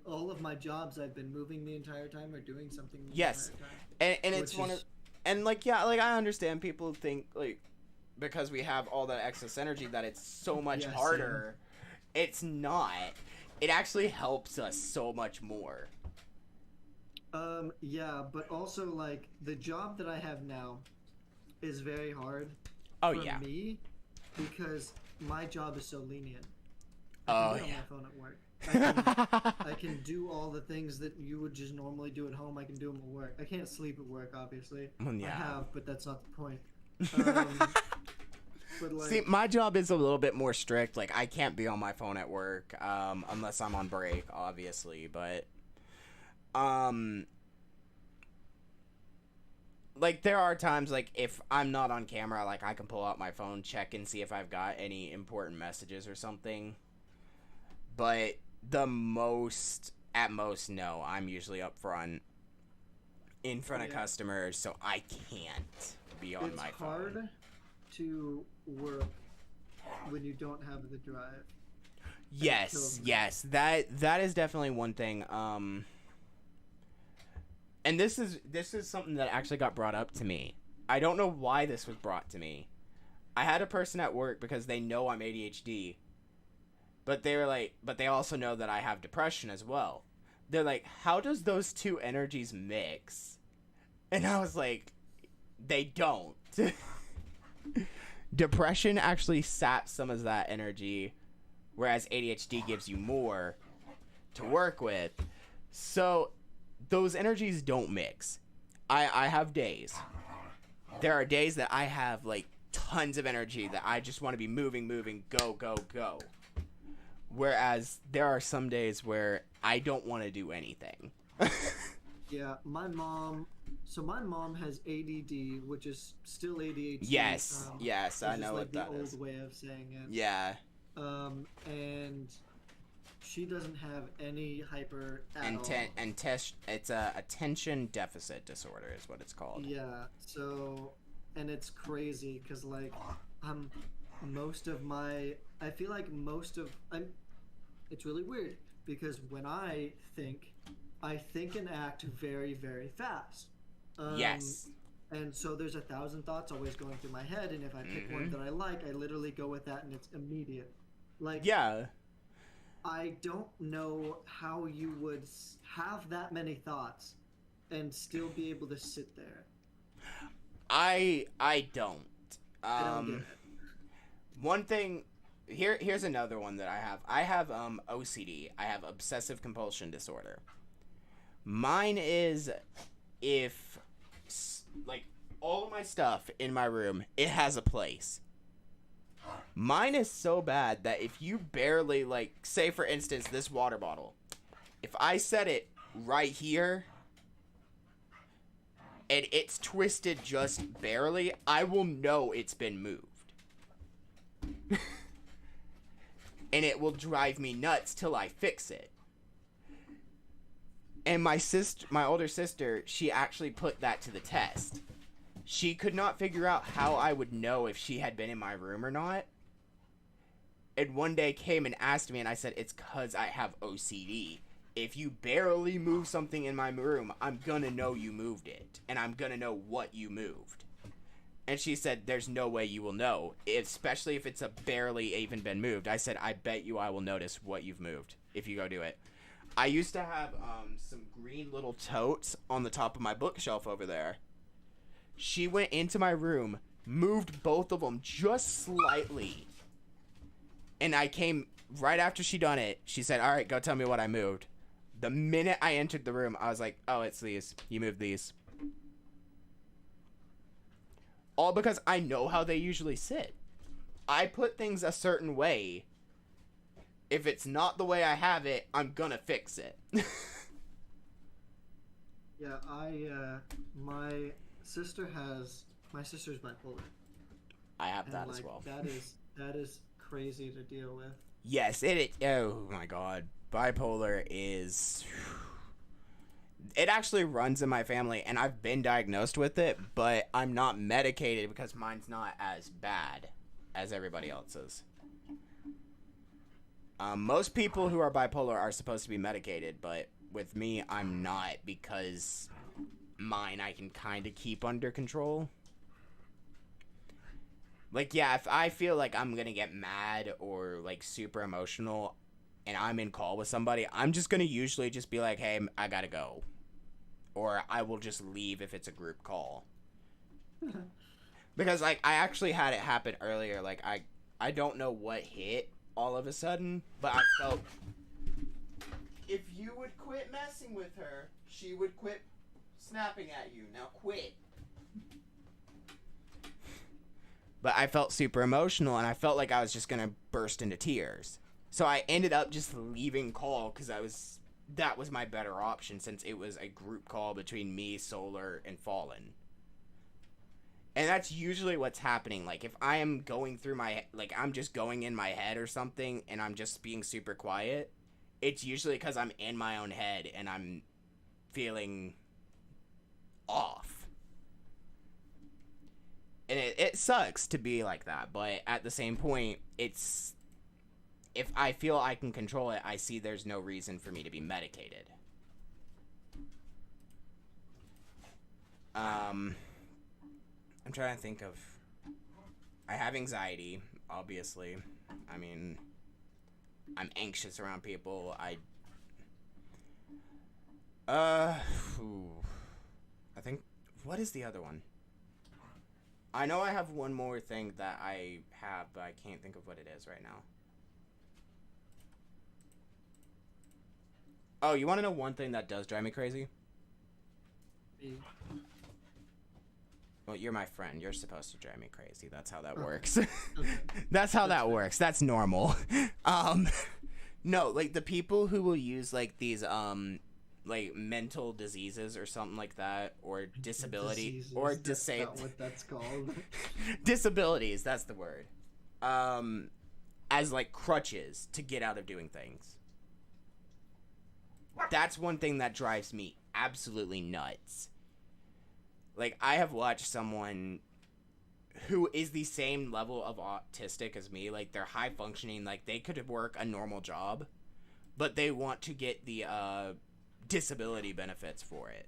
all of my jobs I've been moving the entire time or doing something the Yes. entire time. And it's Which one is- of, and like, yeah, like I understand people think like, because we have all that excess energy that it's so much Yes, harder. It's not. It actually helps us so much more. Yeah, but also like the job that I have now is very hard Oh for yeah. me because my job is so lenient. Oh I can be yeah. on my phone at work. I can do all the things that you would just normally do at home. I can do them at work. I can't sleep at work, obviously. Well, yeah. I have, but that's not the point. But like, See, my job is a little bit more strict. Like, I can't be on my phone at work, unless I'm on break, obviously. But, like, there are times, like, if I'm not on camera, like, I can pull out my phone, check and see if I've got any important messages or something. But at most, no. I'm usually up front, in front of Yeah. customers, so I can't be on it's my phone. hard to work when you don't have the drive. Yes, kills me. yes, that is definitely one thing. And this is something that actually got brought up to me. I don't know why this was brought to me. I had a person at work because they know I'm ADHD, but they were like, but they also know that I have depression as well. They're like, how does those two energies mix? And I was like, they don't. Depression actually saps some of that energy, whereas ADHD gives you more to work with. So those energies don't mix. I have days. There are days that I have like tons of energy that I just want to be moving, go. Whereas there are some days where I don't want to do anything. Yeah, my mom has ADD, which is still ADHD. Yes, yes, I which know is what like that the is. old way of saying it. Yeah, And she doesn't have any hyper at all. it's a attention deficit disorder is what it's called. Yeah, so, and it's crazy because like it's really weird because when I think and act very, very fast. Yes. And so there's 1,000 thoughts always going through my head, and if I pick one that I like, I literally go with that, and it's immediate. Like, Yeah. I don't know how you would have that many thoughts and still be able to sit there. I don't. I don't get it. One thing, here's another one that I have. I have OCD. I have obsessive compulsion disorder. Mine is if like all of my stuff in my room, it has a place. Mine is so bad that if you barely, like, say for instance this water bottle, if I set it right here and it's twisted just barely, I will know it's been moved. And it will drive me nuts till I fix it. And my older sister, she actually put that to the test. She could not figure out how I would know if she had been in my room or not. And one day came and asked me, and I said, it's 'cause I have OCD. If you barely move something in my room, I'm gonna know you moved it. And I'm gonna know what you moved. And she said, there's no way you will know, especially if it's a barely even been moved. I said, I bet you I will notice what you've moved if you go do it. I used to have some green little totes on the top of my bookshelf over there. She went into my room, moved both of them just slightly. And I came right after she done it. She said, all right, go tell me what I moved. The minute I entered the room, I was like, oh, it's these. You moved these. All because I know how they usually sit. I put things a certain way. If it's not the way I have it, I'm gonna fix it. Yeah, my sister's bipolar. I have And, that like, as well. That is crazy to deal with. Yes, oh my god. Bipolar is... It actually runs in my family, and I've been diagnosed with it, but I'm not medicated because mine's not as bad as everybody else's. Most people who are bipolar are supposed to be medicated, but with me, I'm not, because mine I can kind of keep under control. Like, yeah, if I feel like I'm gonna get mad or, like, super emotional and I'm in call with somebody, I'm just gonna usually just be like, hey, I gotta go. Or I will just leave if it's a group call. Because, like, I actually had it happen earlier. Like, I don't know what hit all of a sudden, but I felt if you would quit messing with her, she would quit snapping at you. Now quit. But I felt super emotional, and I felt like I was just gonna burst into tears. So I ended up just leaving call because that was my better option, since it was a group call between me, Solar, and Fallen. And that's usually what's happening. Like, if I am going through like, I'm just going in my head or something, and I'm just being super quiet, it's usually because I'm in my own head, and I'm feeling off. And it sucks to be like that, but at the same point, it's... If I feel I can control it, I see there's no reason for me to be medicated. I'm trying to think of... I have anxiety, obviously. I mean, I'm anxious around people. I think... What is the other one? I know I have one more thing that I have, but I can't think of what it is right now. Oh, you want to know one thing that does drive me crazy? Me. Well, you're my friend. You're supposed to drive me crazy. That's how that works. That's how that works. That's normal. No, like, the people who will use, like, these, like, mental diseases or something like that, or disability, Diseases, or that's not what that's called. disabilities, that's the word. As, like, crutches to get out of doing things. That's one thing that drives me absolutely nuts. Like, I have watched someone who is the same level of autistic as me. Like, they're high functioning, like, they could work a normal job, but they want to get the disability benefits for it.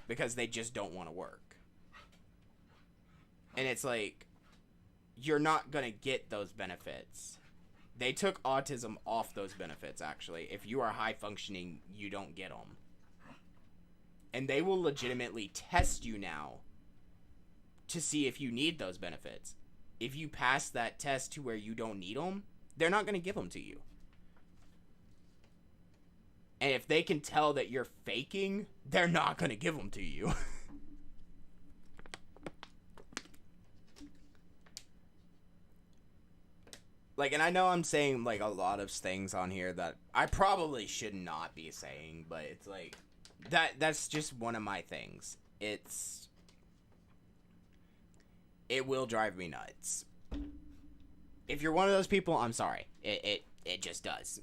because they just don't want to work. And it's like, you're not going to get those benefits. They took autism off those benefits, actually. If you are high functioning, you don't get them. And they will legitimately test you now to see if you need those benefits. If you pass that test to where you don't need them, they're not going to give them to you. And if they can tell that you're faking, they're not going to give them to you. Like, and I know I'm saying, like, a lot of things on here that I probably should not be saying, but it's like, that's just one of my things. It will drive me nuts. If you're one of those people, I'm sorry. It just does.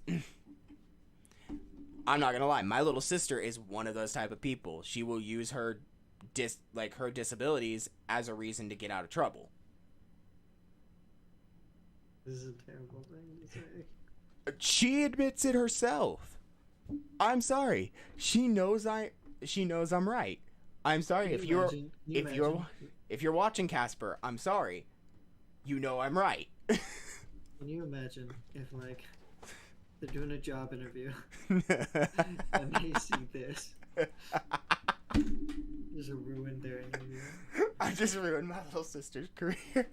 I'm not gonna lie. My little sister is one of those type of people. She will use her her disabilities as a reason to get out of trouble. This is a terrible thing to say. She admits it herself. I'm sorry. She knows I'm right. I'm sorry if you're watching Casper, I'm sorry. You know I'm right. Can you imagine if, like, they're doing a job interview and they see this? Just ruined their interview. I just ruined my little sister's career.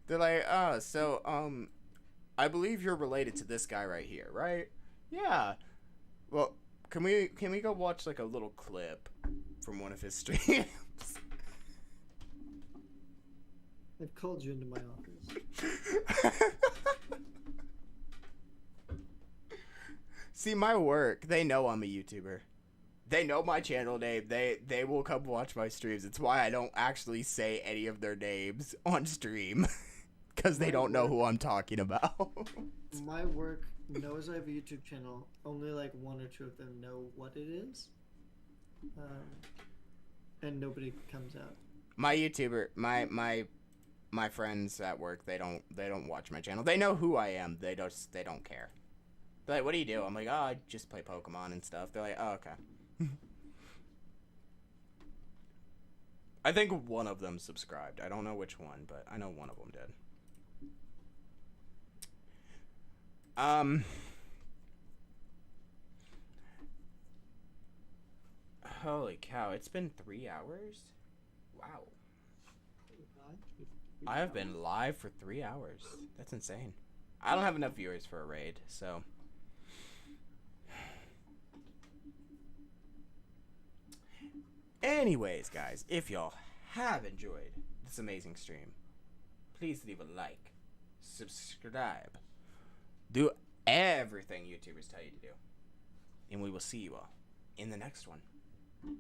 They're like, oh, so, I believe you're related to this guy right here, right? Yeah. Well, can we go watch, like, a little clip from one of his streams? I've called you into my office. See, my work, they know I'm a YouTuber. They know my channel name. They will come watch my streams. It's why I don't actually say any of their names on stream. Because they don't know who I'm talking about. My work knows I have a YouTube channel. Only like one or two of them know what it is. And nobody comes out. My YouTuber, my friends at work, they don't watch my channel. They know who I am. They don't care. They're like, what do you do? I'm like, oh, I just play Pokemon and stuff. They're like, oh, okay. I think one of them subscribed. I don't know which one, but I know one of them did. Holy cow, it's been 3 hours? Wow. I have been live for 3 hours. That's insane. I don't have enough viewers for a raid, so. Anyways, guys, if y'all have enjoyed this amazing stream, please leave a like, subscribe, do everything YouTubers tell you to do, and we will see you all in the next one.